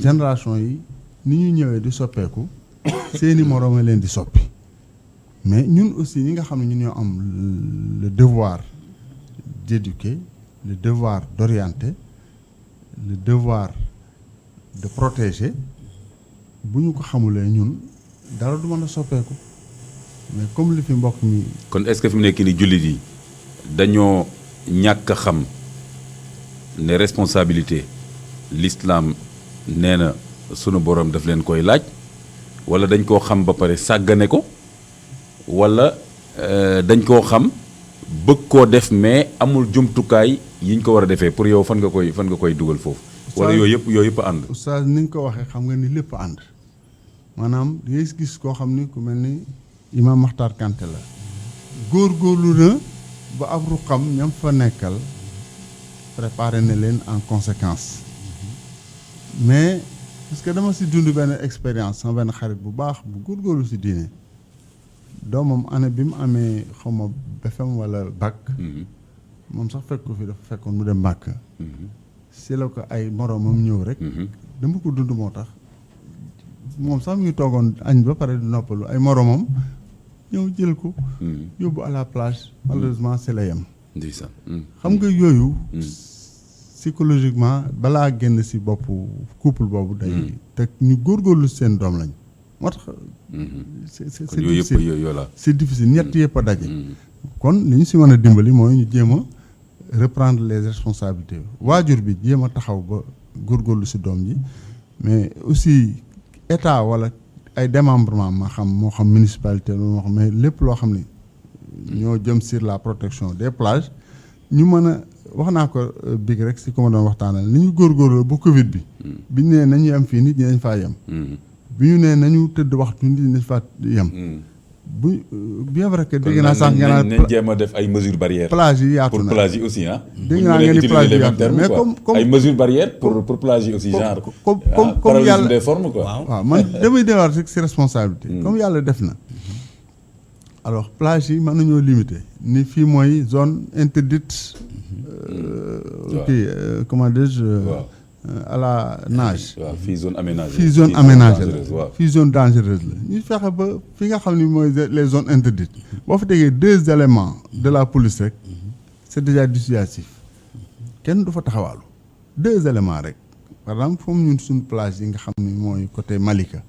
Speaker 4: génération yi ni ñu ñëwee di soppeeku seeni moroom leen di soppi mais ñun aussi ñi nga xam ne ñun ñoo am le devoir d'éduquer le devoir d'orienter le devoir de protéger bu ñu ko xamulee ñun dara du mën a soppeeku mais comme li fi mbokk mi
Speaker 2: kon est-ce que fi mu nekk ni jullit yi dañoo ñàkk a xam ne responsabilité l'islam nee na sunu borom daf leen koy laaj wala dañ koo xam ba pare sàggane ko wala dañ koo xam bëgg koo def mais amul jumtukaay yiñ ko war a defee pour yow fan nga koy dugal foofu wala yooyu yëpp ànd
Speaker 4: oustaz ni nga ko waxee xam nga ni lépp ànd maanaam da ngay gis koo xam ni ku mel ni Imam Makhtar Kanté la góorgóorlu na ba ab ruqam ñam fa nekkal préparé na leen en conséquence mais parce que dama si dund benn expérience sama benn xarit bu baax bu góorgóorlu si diine doomam année bi mu amee xaw ma BFEM wala bac moom sax fekk ko fi dafa fekkoon mu dem Màkka si la ko ay moroomam ñëw rek dama ko dund moo tax moom sax mu ngi toogoon añ ba pare di noppalu ay moromam ñëw jël ko yóbbu à la plage malheureusement c'est la yem
Speaker 2: ndeysaan
Speaker 4: xam nga yooyu psychologiquement balaa génn si boppu couple boobu day te ñu góorgóorlu seen doom lañ moo tax c'est
Speaker 2: kon yooyu yëpp
Speaker 4: difficile
Speaker 2: yooyu la
Speaker 4: c'est difficile ñett yëpp a daje kon li ñu si mën a dimbali mooy ñu jéem a reprendre les responsabilités waajur bi jéem a taxaw ba góorgóorlu si doom ji mais aussi état wala ay démembrement ma xam moo xam municipalité moo xam mais lépp loo xam ne ñoo jëm sur la protection des plages ñu mën a wax naa ko big rek si ko ma doon waxtaanal ni ñu góorgóorlu bu Covid bi bi ñu nee nañu yem fii nit ñi dañ faa yem bi ñu nee nañu tëdd waxtu nit ñi dañ faa yem bu bien vrai que dégg naa sax nga naan
Speaker 2: nañ jéem a def ay mesures barrières
Speaker 4: plage yi yaatu
Speaker 2: pour
Speaker 4: na
Speaker 2: plage yi aussi ah
Speaker 4: dégg naa ngeen ni plage yi yaatu na mais comme
Speaker 2: ay mesures barrières pour plage yi aussi genre
Speaker 4: comme yàlla
Speaker 2: des formes quoi
Speaker 4: waaw man damay déwaat rek si responsabilité comme yàlla def na alors plage yi mën nañoo limiter ni fii mooy zone interdite comment dis-je à la nage
Speaker 2: waaw fii zone aménagée
Speaker 4: fii zone aménagée la
Speaker 2: waaw
Speaker 4: fii zone dangereuse la ñu fexe ba fi nga xam ni mooy les zones interdites boo fa tegee 2 éléments de la police rek c'est déjà dissuasif kenn du fa taxawaalu 2 éléments rek par exemple foofu ñun suñu plage yi nga xam ni mooy côté Malika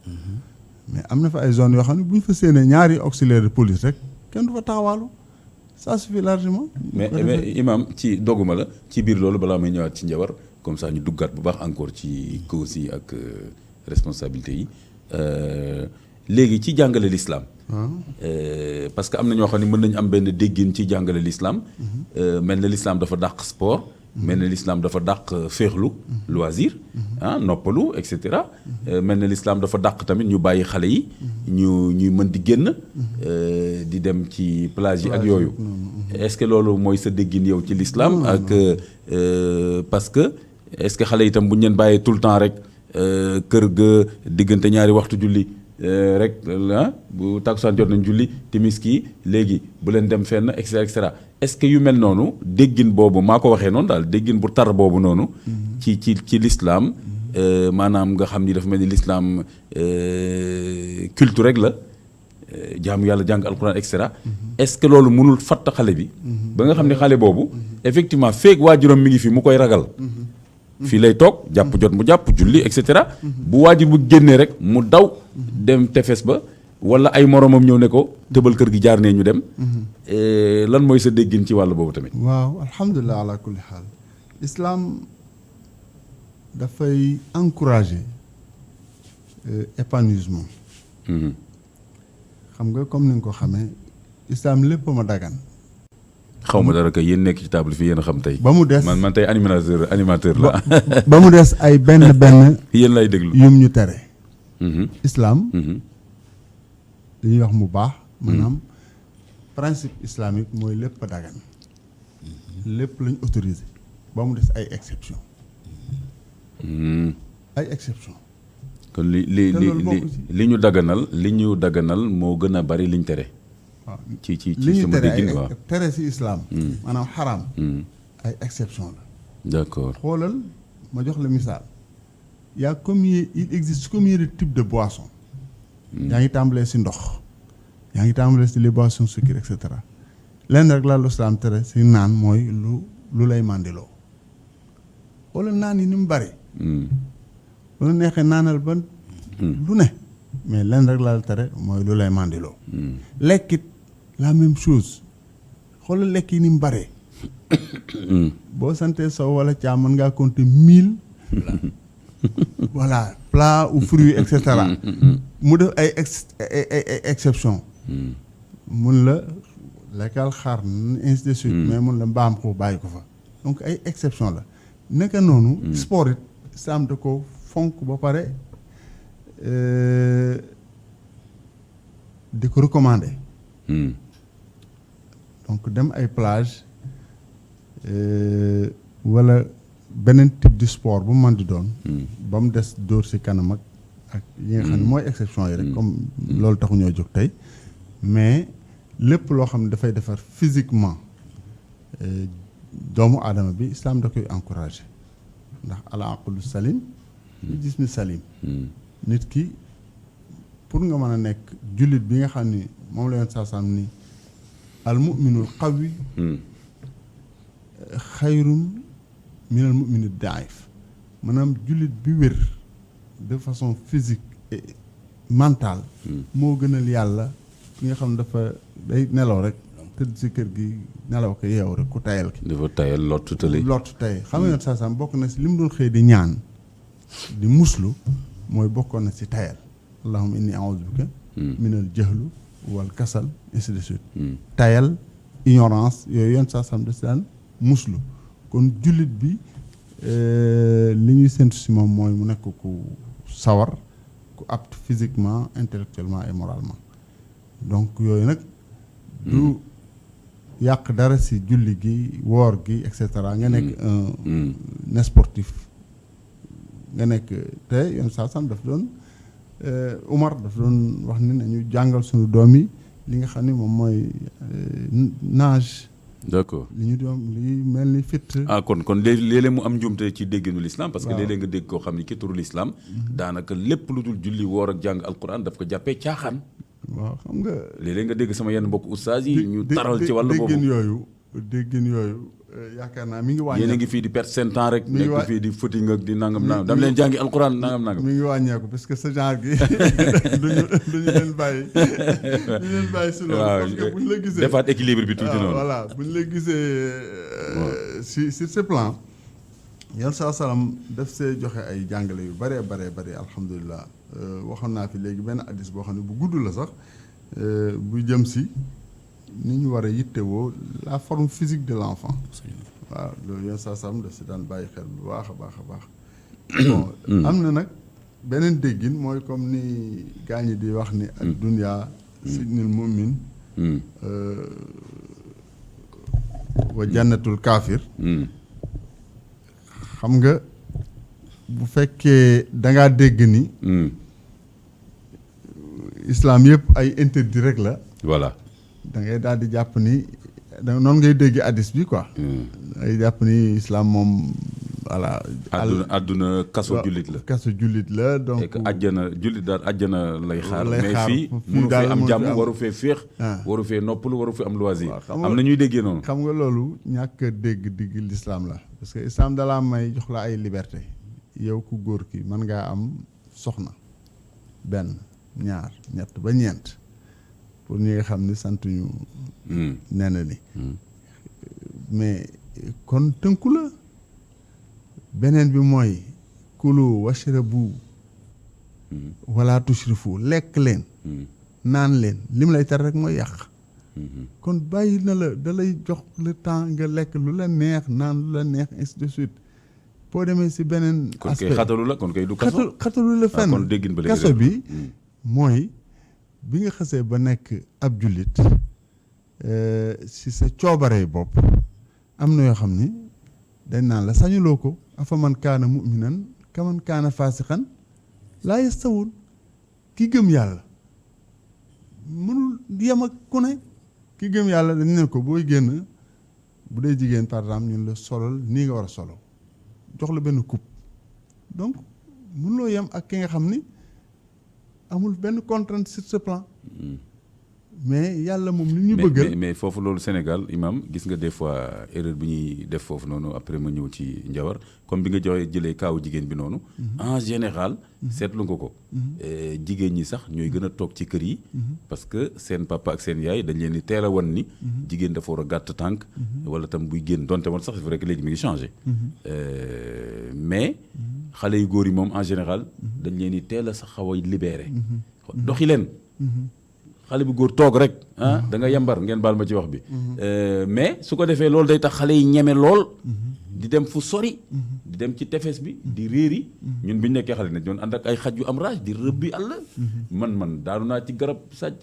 Speaker 4: mais am na fa ay zones yoo xam ne bu ñu fa séenee ñaari auxiliaire de police rek kenn du fa taxawaalu ça suffit largement.
Speaker 2: mais imam ci doguma la ci biir loolu balaa may ñëwaat ci Njawar comme ça ñu duggaat bu baax encore ci causes yi ak responsabilités yi léegi ci jàngale l'islam parce que am na ñoo xam ne mën nañu am benn déggin ci jàngale l'islam mel na l'islam dafa dàq sport mel na l'islam dafa dàq féexlu loisir ah noppalu et cetera mel na l'islam dafa dàq tamit ñu bàyyi xale yi ñuy mën di génn di dem ci plage yi ak yooyu est-ce que loolu mooy sa déggin yow ci l'islam ak parce que est-ce que xale yi itam bu ñu leen bàyyee tout le temps rek kër ga diggante ñaari waxtu julli rek ah bu takkusaan jot nañ julli timis kii léegi bu leen dem fenn et cetera et cetera est-ce que yu mel noonu déggin boobu maa ko waxee noonu daal déggin bu tar boobu noonu ci l'islam maanaam nga xam ni dafa mel ni l'islam culte rek la jaamu yàlla jàng alquran et cetera est-ce que loolu mënul fatt xale bi ba nga xam ne xale boobu effectivement feeg waajuram mi ngi fi mu koy ragal fii lay toog jàpp jot mu jàpp julli et cetera bu waajur bu génnee rek mu daw dem tefes ba wala ay moromam ñëw ne ko tëbal kër gi jaar nee ñu dem lan mooy sa déggin ci wàll boobu tamit.
Speaker 4: waaw alhamdulilah ala kulli xaal islam dafay encourager épanouissement. xam nga comme ni nga ko xamee islam lépp ma dagan.
Speaker 2: xaw ma dara kay yéen nekk ci table fii yéen a xam tey.
Speaker 4: ba mu des
Speaker 2: man tey animateur la.
Speaker 4: ba mu des ay benn
Speaker 2: yéen lay déglu
Speaker 4: yum ñu tere. islam. li ñuy wax mu baax. maanaam principe islamique mooy lépp a dagan. lépp lañ autorisé ba mu des ay exception ay exception
Speaker 2: kon li ñu daganal moo gën a bari liñ tere.
Speaker 4: waaw
Speaker 2: ci
Speaker 4: li ñu
Speaker 2: sama déggin
Speaker 4: tere tere si islam. maanaam xaraam. ay exception la.
Speaker 2: d'accord
Speaker 4: xoolal ma jox la misaal. il existe combien de types de boissons. yaa ngi tàmbalee si ndox. yaa ngi tàmbalee si les boissons sucrées et cetera. lenn rek la islam tere si naan mooy lu lay mandiloo. wala naan yi ni mu bari. lu neexee naanal ba. lu ne. mais lenn rek la tere mooy lu lay mandiloo. lekkit la même chose. xoolal lekk yi ni mu baree. boo santee sow wala caa mën ngaa compter 1000. voilà plat ou fruits et cetera. mu def ay exception mun la lekkal xar ainsi de suite. mais mun la mbaam ko bàyyi ko fa. donc ay exception la. naka noonu. sport it islam da ko fonk ba pare di ko recommander. donc dem ay plage wala beneen type de sport bu mu mën di doon. ba mu des dóor si kanam ak yi nga xam ne mooy exception yi rek. comme loolu taxu ñoo jóg tey. mais lépp loo xam ne dafay defar physiquement doomu aadama bi islam da koy encourager ndax al aqlu salim. jismi salim. nit ki pour nga mën a nekk jullit bi nga xam ni moom la yoon saasam ni al muminul qawi xayrun minal muminid daif maanaam jullit bi wér de façon physique et mentale moo gënal yàlla ki nga xam ne dafa day nelaw rek tëdd si kër gi nelaw ko yeew rek ku tayal ki
Speaker 2: dafa tayal lottu tële
Speaker 4: lottu tay xam nga yoon saasam bokk na si li mu doon xëy di ñaan di muslu mooy bokkoon na si tayal allahumma inni a'udhu bika minal jahlu wal kasal ainsi de suite tayal ignorance yooyu yoon saasam da si daan muslu kon jullit bi li ñuy séntu si moom mooy mu nekk ku sawar ku apte physiquement intellectuellement et moralement donc yooyu nag du yàq dara si julli gi woor gi et cetera nga nekk un sportif nga nekk te yoon saa sam daf doon Umar daf doon wax ni nañu jàngal suñu doom yi li nga xam ne moom mooy nage
Speaker 2: d'accord
Speaker 4: li ñu doon li mel ni fit
Speaker 2: kon léeg-léeg mu am njuumte ci dégginu l'islam parce que léeg-léeg nga dégg koo xam ni ki turu l'islam daanaka lépp lu dul julli woor ak jàng alquran daf ko jàppee caaxaan
Speaker 4: waaw xam nga
Speaker 2: léeg-léeg nga dégg sama yenn mbokk oustaz yi ñu taral ci wàllu boobu
Speaker 4: déggin yooyu yaakaar naa mi ngi wàññeeku
Speaker 2: yéen a ngi fii di perte seen temps rek nekk fii di footing ak di nangam dam leen jàngi alquran nangam
Speaker 4: mi ngi wàññeeku parce que ce genre gi duñu leen bàyyi si loolu parce que buñ la gisee
Speaker 2: defaat équilibre bi tuuti noonu
Speaker 4: voilà buñ la gisee sur ce plan yan saa salaam daf see joxe ay jàngale yu bëree alhamdulilah waxoon naa fi léegi benn addis boo xam ne bu gudd la sax bu jëm si ni ñu war a yittewoo la forme physique de l'enfant waaw loolu yan saa salaam daf si daan bàyyi xel bu baax a baax bon am na nag beneen déggin mooy comme ni gaañi di wax ni ak dunya sijnul mu'min wa jannatul kaafir xam nga bu fekkee dangaa dégg ni islam yëpp ay interdit rek la
Speaker 2: voilà
Speaker 4: da ngay daal di jàpp ni noonu ngay dégg hadis bi quoi da ngay jàpp ni islam moom voilà
Speaker 2: àdduna kaso jullit la
Speaker 4: donc
Speaker 2: et que àjjana lay xaar mais fii mënu fee am jàmm waru fee féex waru fee noppalu waru fee am loisir am na ñuy déggee noonu
Speaker 4: xam nga loolu ñàkk dégg digg l'islam la parce que islam dalaa may jox la ay liberté yow ku góor ki mën ngaa am soxna benn ñaar ñett ba ñeent pour ñi nga xam ni santuñu nen ni mais kon tënku la beneen bi mooy kulu washrabu wala tushrifu lekk leen naan leen lim lay tar rek mooy yàq kon bàyyi na la da lay jox le temps nga lekk lu la neex naan lu la neex ainsi de suite boo demee si beneen
Speaker 2: kon kay xatalu la kon kay du kaso
Speaker 4: xatalu la fenn
Speaker 2: kon déggin ba
Speaker 4: kaso bi mooy bi nga xasee ba nekk ab jullit si sa coobaree bopp am na yoo xam ni dañ naan la sañuloo ko afa man kaana mu'minan ka man kaana faasiqan laa yastawun ki gëm yàlla mënul yem ak ku ne ki gëm yàlla dañ ne ko booy génn bu dee jigéen par exemple ñun la solal nii nga war a solo jox la benn coupe donc mënuloo yem ak ki nga xam ni amul benn contrainte sur ce plan mais yàlla moom li ñu bëggal
Speaker 2: mais foofu loolu Sénégal imam gis nga des fois erreur bi ñuy def foofu noonu après ma ñëw ci njawar comme bi nga jëlee kaawu jigéen bi noonu en général seetlu nga ko jigéen ñi sax ñooy gën a toog ci kër yi parce que seen papa ak seen yaay dañ leen di teel a wan ni jigéen dafa war a gàtt tànk wala tam buy génn donte woon sax c'est vrai que léegi mi ngi changé mais xale yu góor yi moom en général dañ leen di teel a sax xaw a libéré doxi leen xale bu góor toog rek da nga yambar ngeen baal ma ci wax bi mais su ko defee loolu day tax xale yi ñeme lool di dem fu sori di dem ci tefes bi di réeri ñun bi ñu nekkee xale ne doon ànd ak ay xaj yu am rage di rëbbi àll man daanu naa ci garab sàcc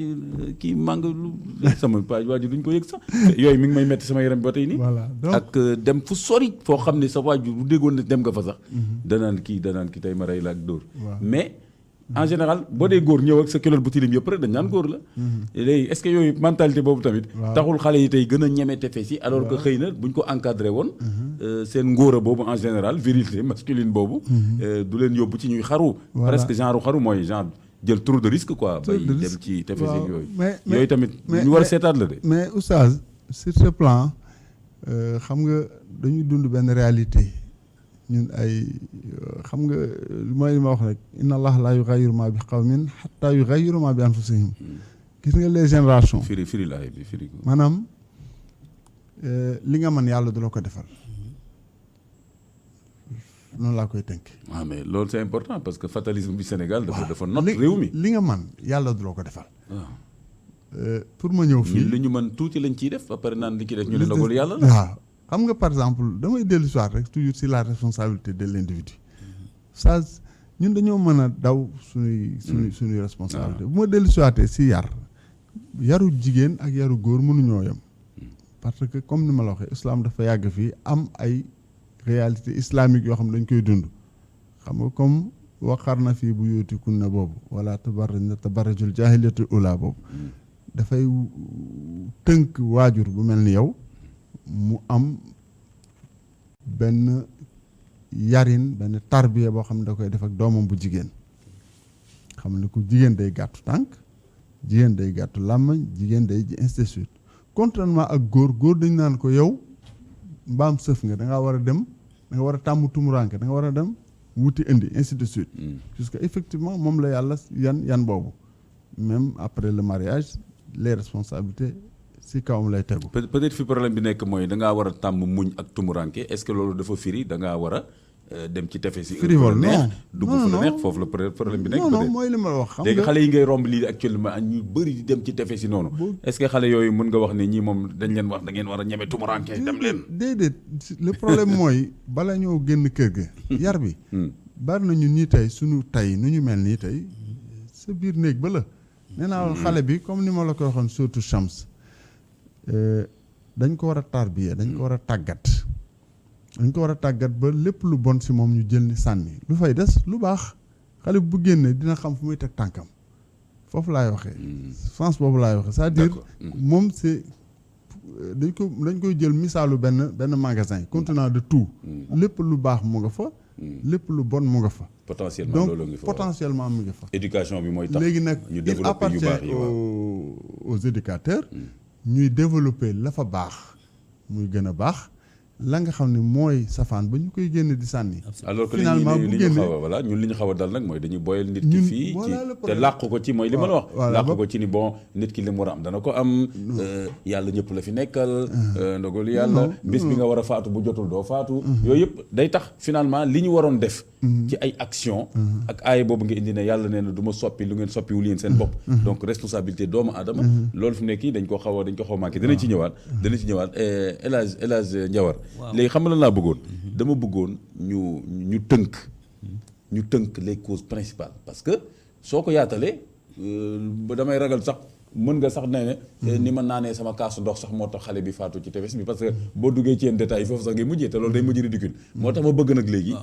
Speaker 2: kii màng lu sama page waajur duñ ko yëg sax yooyu mi ngi may metti sama yaram bi ba tey nii ak dem fu sori foo xam ne sa waajur bu déggoon ne dem nga fa sax danaan kii tey ma rey la ak dóor mais en général boo dee góor ñëw ak sa kilote bu tilim yëpp rek dañ naan góor la léegi est-ce que yooyu mentalité boobu tamit taxul xale yi tey gën a ñeme tefes yi alors que xëy na buñ ko encadré woon seen ngóora boobu en général virilité masculine boobu du leen yóbbu ci ñuy xaru presque genre xaru mooy genre jël trop de risque quoi.
Speaker 4: Trop de
Speaker 2: bay
Speaker 4: risque,
Speaker 2: dem ci tefes
Speaker 4: waaw.
Speaker 2: yeeg yooyu.
Speaker 4: mais
Speaker 2: yooyu tamit
Speaker 4: mais-
Speaker 2: ñu war a
Speaker 4: mais-
Speaker 2: seetaat la de.
Speaker 4: mais oustaz sur ce plan xam nga dañuy dund benn réalité ñun ay xam nga mooy li ma wax rek inna allah la yughayyiru ma bi qawmin hatta yughayyiru ma bi anfusihim gis nga les générations
Speaker 2: firi laay bi firi ko.
Speaker 4: maanaam li nga mën yàlla du la ko defal noonu laa koy tënk.
Speaker 2: waaw mais loolu c'est important parce que fatalisme bi Sénégal dafa not
Speaker 4: li
Speaker 2: réew mi.
Speaker 4: li nga mën yàlla du la ko defal.
Speaker 2: waaw
Speaker 4: pour ma ñëw fii
Speaker 2: ñun li ñu mën tuuti lañ ciy def ba pare naan li ci def ñu ne ndogalu yàlla la.
Speaker 4: waaw xam nga par exemple damay dellu si waat rek toujours si la responsabilité de l'individu ça ñun dañoo mën a daw suñuy responsabilité bu ma dellu si waatee si yaru jigéen ak yaru góor mënuñoo yem parce que comme ni ma la waxee islam dafa yàgg fii am ay réalité islamique yoo xam ne dañ koy dund xam nga comme waqar na fii bu yóoti kun na boobu wala tabarrajna tabarrajul jaahiliyatul ula boobu dafay tënk waajur bu mel ni yow mu am benn yarin benn tarbiya boo xam ne da koy def ak doomam bu jigéen xam ne ku jigéen day gàttu tànk jigéen day gàttu làmmañ jigéen day ainsi de suite contrairement ak góor dañ naan ko yow mbaam sëf nga da ngaa war a dem da nga war a tàmm tumuranke da nga war a dem wuti indi ainsi de suite puisque effectivement moom la yàlla yan boobu même après le mariage les responsabilités si kawam lay tegu.
Speaker 2: peut-être fi problème bi nekk mooy da ngaa war a tàmm muñ ak tumuranke est-ce que loolu dafa firi da ngaa war a dem ci tefes yi.
Speaker 4: frivole non
Speaker 2: dugg fu la neex foofu la problème bi nekk.
Speaker 4: non mooy li ma la wax. xam nga
Speaker 2: léegi xale yi ngay romb lii actuellement ñu bëri di dem ci tefes yi noonu. est-ce que xale yooyu mën nga wax ne ñii moom dañ leen wax da ngeen war a ñeme tumuranke dem leen.
Speaker 4: déedéet le problème mooy bala ñoo génn kër ga. yar bi. bari na ñun ñii tey suñu tey nu ñu mel nii tey sa biir néeg ba la. nee naa xale bi comme ni ma la ko waxoon surtout Shams dañ ko war a tarbiya dañ ko war a tàggat. dañ ko war a tàggat ba lépp lu bon si moom ñu jël ni sànni lu fay des lu baax xale bu génnee dina xam fu muy teg tànkam foofu laay waxee. sens boobu laay waxee c'est-à-dire moom c'est dañ koy jël misaalu benn magasin contenant de tout. lépp lu baax mu nga fa. lépp lu bon mu nga fa.
Speaker 2: potentiellement loolu nga fa
Speaker 4: potentiellement mu nga fa.
Speaker 2: éducation bi mooy tax
Speaker 4: léegi nag
Speaker 2: ñu
Speaker 4: il
Speaker 2: développer yu baax
Speaker 4: appartient
Speaker 2: yi
Speaker 4: aux éducateurs. ñuy développer la fa baax muy gën a baax. la nga xam ne mooy safaan ba ñu koy génne di sànni.
Speaker 2: alors que
Speaker 4: finalement bu génne
Speaker 2: voilà ñun li ñu xaw a dal nag mooy dañuy boyal nit ki fii ci te làq ko ci mooy li ma la wax làq ko ci ni bon nit ki li mu war a am dana ko am yàlla ñëpp la fi nekkal ndogalu yàlla bis bi nga war a faatu bu jotul doo faatu yooyu yëpp day tax finalement li ñu waroon def ci ay action ak aaya boobu nga indi ne yàlla nee na du ma soppi lu ngeen soppiwul yéen seen bopp donc responsabilité doomu aadama loolu fi nekk yi dañ ko xaw a manqué dana ci ñëwaat El Hadj Ndiawar léegi xam nga lan laa bëggoon dama bëggoon ñu tënk les causes principales parce que soo ko yaatalee damay ragal sax mën nga sax ne ni ma naanee sama kaasu ndox sax moo tax xale bi faatu ci tefes bi parce que boo duggee ci yenn détails foofu sax ngay mujjee te loolu day mujj ridicule moo tax ma bëgg nag léegi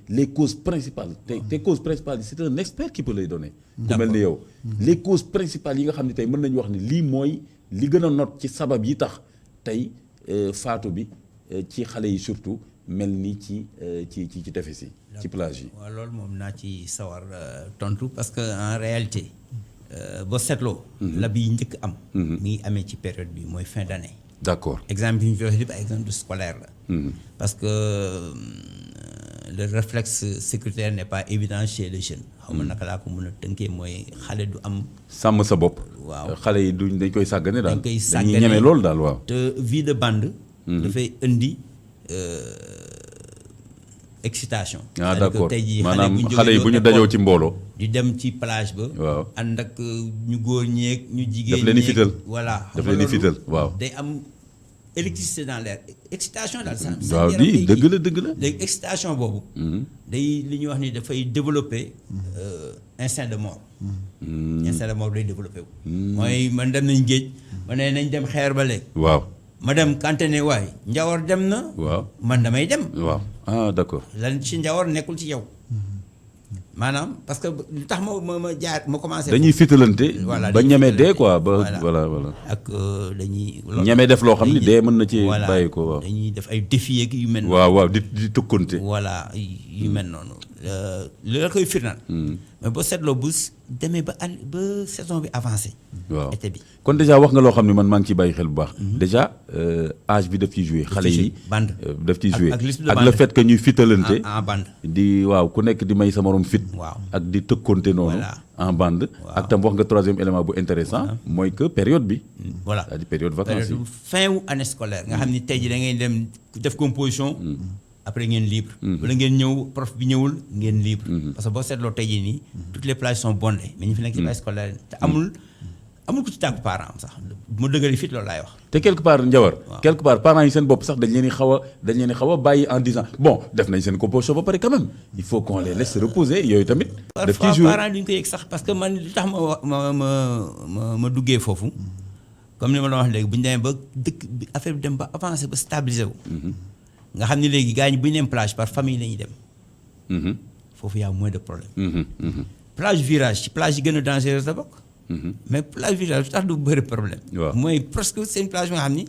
Speaker 2: les causes principales te causes principales yi c'est un expert qui peut lay donner ku mel ni yow les causes principales yi nga xam ne tey mën nañu wax ni lii mooy li gën a not ci sabab yi tax tey faatu bi ci xale yi surtout mel ni ci tefes yi ci plage yi.
Speaker 3: waaw loolu moom naa ci sawar tontu parce que en réalité boo seetloo. la bi njëkk am. mi ngi amee ci période bi mooy fin d'année.
Speaker 2: d'accord
Speaker 3: exemple bi ñu fi wax yëpp ay exemple scolaire la. parce que le réflexe sécuritaire n'est pas évident chez les jeunes. xaw ma naka laa ko mën a tënkee mooy xale du am.
Speaker 2: sàmm sa bopp.
Speaker 3: waaw
Speaker 2: xale yi dañ koy sàggane daal.
Speaker 3: dañ koy sàggane
Speaker 2: dañuy ñeme loolu daal waaw.
Speaker 3: te vie de bande. dafay indi excitation.
Speaker 2: ah d'accord
Speaker 3: tey jii
Speaker 2: maanaam xale yi bu ñu dajoo ci mbooloo.
Speaker 3: di dem ci plage ba.
Speaker 2: waaw
Speaker 3: ànd ak ñu góor ñeeg ñu jigéen ñeeg.
Speaker 2: daf leen di fital
Speaker 3: voilà
Speaker 2: daf leen di fital waaw.
Speaker 3: day am électricité dans l'air excitation daal.
Speaker 2: waaw di dëgg la.
Speaker 3: léegi excitation boobu. day li ñuy wax ni dafay développer instinct de mort. instinct de mort day développer wu. mooy man dem nañ géej. ma ne nañ dem xeer ba léegi.
Speaker 2: waaw.
Speaker 3: ma dem kante ne waay Njawar dem na.
Speaker 2: waaw
Speaker 3: man damay dem.
Speaker 2: waaw ah d'accord.
Speaker 3: lan ci Njawar nekkul ci yow. maanaam parce que lu tax ma jaar ma commencé.
Speaker 2: dañuy fitalante.
Speaker 3: voilà
Speaker 2: ba ñeme dee quoi ba voilà.
Speaker 3: ak dañuy.
Speaker 2: ñeme def loo xam ni dee mën na ci bàyyi ko waaw.
Speaker 3: dañuy def ay défis yu mel noonu.
Speaker 2: waaw di tëkkonte.
Speaker 3: voilà yu mel noonu. li la koy firnal. mais boo seetloo bu demee ba saison bi avancé.
Speaker 2: waaw
Speaker 3: été bi.
Speaker 2: kon déjà wax nga loo xam ne man maa ngi ciy bàyyi xel bu baax. déjà âge bi daf ciy joué. xale yi
Speaker 3: bande
Speaker 2: daf ciy joué
Speaker 3: ak liste de
Speaker 2: ak
Speaker 3: bande.
Speaker 2: le fait que ñuy fitalante.
Speaker 3: en bande.
Speaker 2: di waaw ku nekk di may sa morom fit.
Speaker 3: waaw
Speaker 2: ak di tëkkonte noonu.
Speaker 3: Voilà.
Speaker 2: en bande. ak tam wax nga troisième élément bu intéressant mooy que période bi.
Speaker 3: voilà
Speaker 2: c'est-à-dire période vacances yi.
Speaker 3: fin wu année scolaire nga xam ni tey jii da ngay dem def composition. après ngeen libre. wala ngeen ñëw prof bi ñëwul ngeen libre. parce que boo seetloo tey jii nii. toutes les plages sont bondées mais ñu fi nekk ci plage scolaire te amul ku ci tàggu parent am sax bu ma dëgëri fit loolu laay wax.
Speaker 2: te quelque part Ndiawar. quelque part parents yi seen bopp sax dañ leen di xaw a bàyyi en disant bon def nañ seen composition ba pare quand même il faut qu'on les laisse reposer yooyu tamit. daf ciy joué
Speaker 3: parfois parents duñ ko yëg sax parce que man li tax ma duggee foofu. comme ni ma la wax léegi bu ñu demee ba dëkk bi affaire bi dem ba avancé ba stabilisé wu. nga xam ni léegi gars ñi bu ñu dem plage par famille la ñuy dem. foofu y a moins de problème. plage virage ci plage yi gën a dangereuse la bokk. mais plage virage lu tax du bëri problème.
Speaker 2: waaw
Speaker 3: mooy presque c'est une plage bi nga xam ni.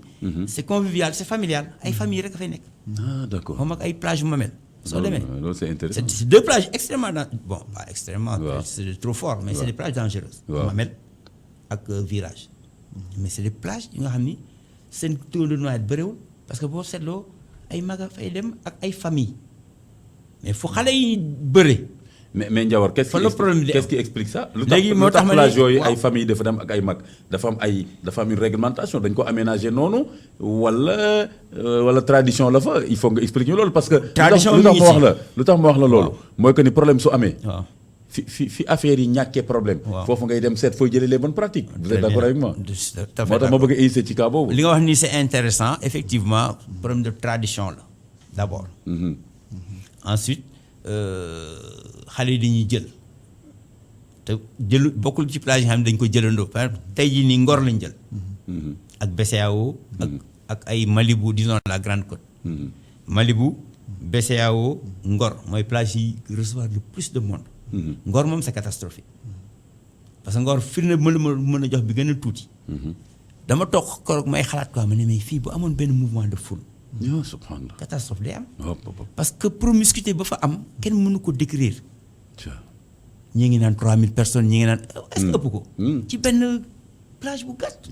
Speaker 3: c'est convivial c'est familial ay famille rek a fay nekk.
Speaker 2: ah d'accord
Speaker 3: moom ak ay plage Mamel. soo demee
Speaker 2: loolu c'est intéressant.
Speaker 3: c'est deux plages extrêmement bon pas extrêmement.
Speaker 2: waaw
Speaker 3: c'est trop fort mais c'est des plages dangereuses.
Speaker 2: waaw
Speaker 3: Mamel ak virage. mais c'est des plages yu nga xam ni seen taux de noyade bëriwul parce que boo seetloo ay mag a fay dem ak ay famille mais fu xale yi bëre.
Speaker 2: mais Ndiawar qu'est-ce qui explique ça.
Speaker 3: léegi moo tax ma
Speaker 2: plage yooyu ay famille dafa dem ak ay mag dafa am une réglementation dañ ko aménager noonu wala tradition la fa il faut nga expliquer loolu parce que.
Speaker 3: tradition
Speaker 2: lu tax ma wax la loolu. mooy que ni problème su amee. waaw fi affaire yi ñàkkee problème. foofu ngay dem seet fooy jëlee les bonnes pratiques. vous êtes d'accord avec moi. moo tax ma bëgg a insister ci cas boobu.
Speaker 3: li nga wax ni c'est intéressant effectivement problème de tradition la d'abord. ensuite xale yi dañuy jël te bokkul ci plage yi nga xam ne dañ ko jëlandoo par exemple tey jii nii Ngor lañ jël. ak BCEAO. ak ay Malibu disons la Grande Côte. Malibu BCEAO Ngor mooy plage yi recevoir le plus de monde. Ngor moom c'est catastrophique parce que Ngor firnde mën a jox bi gën a tuuti. dama toog koroog may xalaat quoi ma ne mais fii bu amoon benn mouvement de foule.
Speaker 2: subhanallah
Speaker 3: catastrophe day am. parce que promiscuité ba fa am kenn mënu ko décrire. ñii ngi naan 3000 personnes ñii ngi naan. est-ce que ëpp ko. ci benn plage bu gàtt.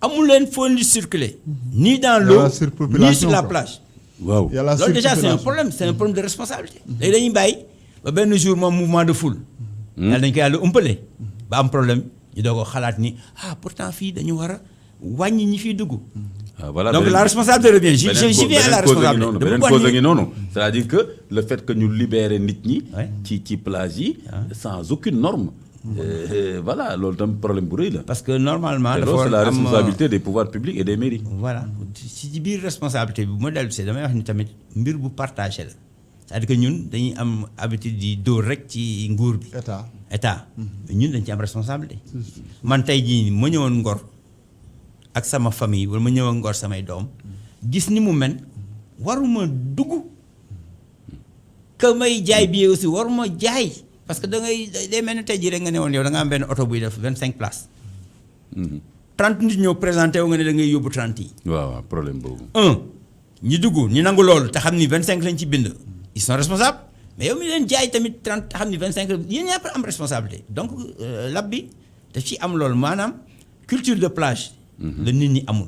Speaker 3: amul leen foo ni circuler. ni dans l'eau ni sur la plage.
Speaker 2: waaw
Speaker 3: loolu déjà c'est un problème de responsabilité. léegi dañuy bàyyi ba benn jour moom mouvement de foule. yàlla dañ ko yàlla ëmpale. ba am problème ñu doog ko xalaat ni pourtant fii dañu war a wàññi ñi fiy dugg.
Speaker 2: voilà
Speaker 3: donc la responsabilité revient j'y viens à la responsabilité
Speaker 2: beneen cause a ngi noonu c'est-à-dire que le fait que ñu libérer nit ñi. ci plage yi. sans aucune norme. voilà loolu tam problème bu rëy la.
Speaker 3: parce que normalement dafa
Speaker 2: c'est la responsabilité des pouvoirs publics et des mairies.
Speaker 3: voilà ci biir responsabilité bi bu ma dellu see damay wax ni tamit mbir bu partagé la c'est-à-dire que ñun dañuy am habitude di dóor rek ci nguur bi. état ñun dañ ci am responsabilité. man tey jii ma ñëwoon Ngor ak sama famille wala ma ñëwoon Ngor samay doom gis ni mu mel waruma dugg que may jaay billet aussi waruma jaay. parce que da ngay day mel ni tey jii rek nga ne woon yow da nga am benn oto buy def 25 places. 30 nit ñëw présenté wu nga ne da ngay yóbbu 30 yi.
Speaker 2: waaw problème boobu.
Speaker 3: ñi dugg ñi nangu loolu te xam ni 25 lañ ci bind. ils sont responsables mais yow mi leen jaay tamit 30 te xam ni 25 yéen ñëpp am responsabilité donc lab bi daf ci am loolu maanaam culture de plage. la nit ñi amul.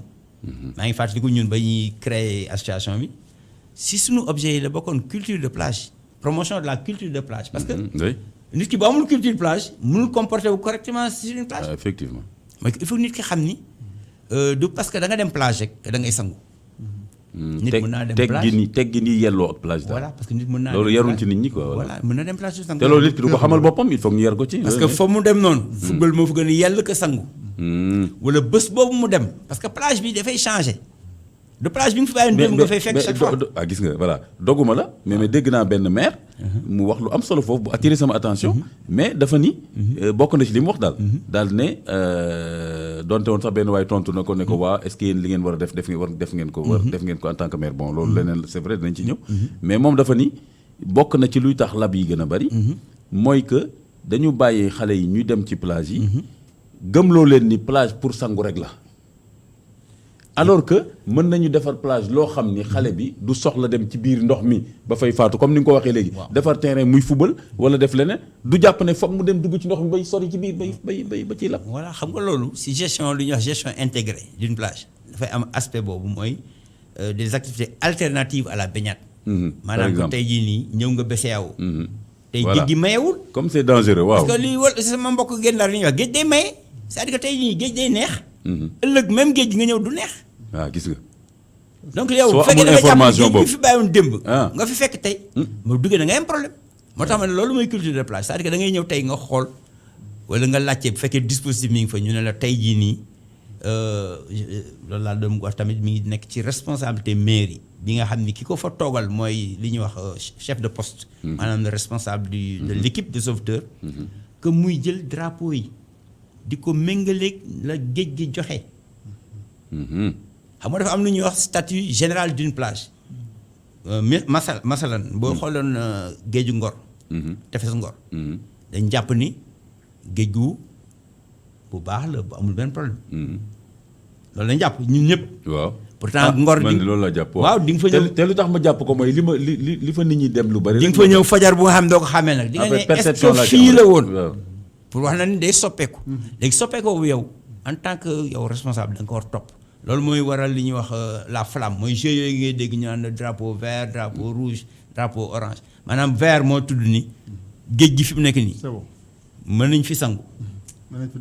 Speaker 3: maa ngi fàttaliku ñun ba ñuy créer association bi si suñu objet yi la bokkoon culture de plage promotion de la culture de plage. parce que nit ki bu amul culture plage mënul comporter wu correctement sur une plage.
Speaker 2: effectivement.
Speaker 3: mais il faut nit ki xam ni du parce que da nga dem plage rek da ngay sangu. nit mën naa dem plage
Speaker 2: teggi ni yelloo ak plage daal.
Speaker 3: voilà parce que nit mën naa
Speaker 2: loolu yarul ci nit ñi quoi.
Speaker 3: voilà mën na dem plage du sangu.
Speaker 2: te loolu nit ki du ko xamal boppam il faut ñu yar ko ci.
Speaker 3: parce que fa mu dem noonu. football moo fa gën a yell que sangu. wala bés boobu mu dem parce que plage bi dafay changer. de plage bi nga fi bàyyi démb nga fay fekk chaque fois.
Speaker 2: gis nga voilà doguma la mais dégg naa benn maire. mu wax lu am solo foofu bu attiré sama attention. mais dafa ni. bokk na ci li mu wax daal. daal ne donte woon sax benn waay tontu na ko ne ko waa est-ce que yéen li ngeen war a def ngeen ko en tant que maire bon loolu leneen c'est vrai dinañ ci ñëw. mais moom dafa ni bokk na ci luy tax lab yi gën a bari. mooy que dañu bàyyi xale yi ñuy dem ci plage yi. gëmloo leen ni plage pour sangu rek la. alors que mën nañu defar plage loo xam ni xale bi du soxla dem ci biir ndox mi ba fay faatu comme ni nga ko waxee léegi. defar terrain muy fubal wala def leneen du jàpp ne foog mu dem dugg ci ndox mi bay sori ci biir bay ba ciy lab.
Speaker 3: voilà xam nga loolu si gestion lu ñuy wax gestion intégrée d'une plage dafay am aspect boobu mooy des activités alternatives à la baignade. maanaam ko tey jii nii ñëw nga BCEAO. tey géej gi mayewul.
Speaker 2: comme c'est dangereux waaw.
Speaker 3: parce que lii wala sama mbokk génn daal li ñuy wax géej day maye c'est-à-dire que tey jii géej day neex. ëllëg même géej gi nga ñëw du neex.
Speaker 2: waaw gis nga.
Speaker 3: donc yow bu fekkee da nga jàpp géej gi fi bàyyiwoon démb. nga fi fekk tey. moo duggee da ngay am problème. moo tax ma ne loolu mooy culture de plage c'est-à-dire que da ngay ñëw tey nga xool wala nga laajte bu fekkee dispositif mi ngi fa ñu ne la tey jii nii loolu laa doon wax tamit mi ngi nekk ci responsabilité mairie bi nga xam ni ki ko fa toogal mooy li ñuy wax chef de poste. maanaam le responsable de l'équipe de sauveteurs. que muy jël drapeau yi di ko méngaleeg la géej gi joxe. xam nga dafa am lu ñuy wax statut général d'une plage. masalan boo xooloon géeju Ngor. tefes Ngor. dañ jàpp ni géej gu bu baax la bu amul benn problème. loolu lañ jàpp ñun ñëpp.
Speaker 2: waaw
Speaker 3: pourtant Ngor
Speaker 2: man loolu la jàpp.
Speaker 3: waaw di nga fa ñëw
Speaker 2: te lu tax ma jàpp ko mooy li fa nit ñi dem lu bari.
Speaker 3: di nga fa ñëw fajar bu nga xam doo ko xamee nag. di nga ne est-ce que fii la woon. pour wax na ni day soppeeku. léegi soppeekoo bu yow en tant que yow responsable da nga ko war topp. loolu mooy waral li ñuy wax la flamme mooy jeux yooyu ngay dégg ñu naan drapeau vert drapeau rouge drapeau orange maanaam vert moo tudd ni géej gi fi mu nekk nii. mën nañ fi sangu.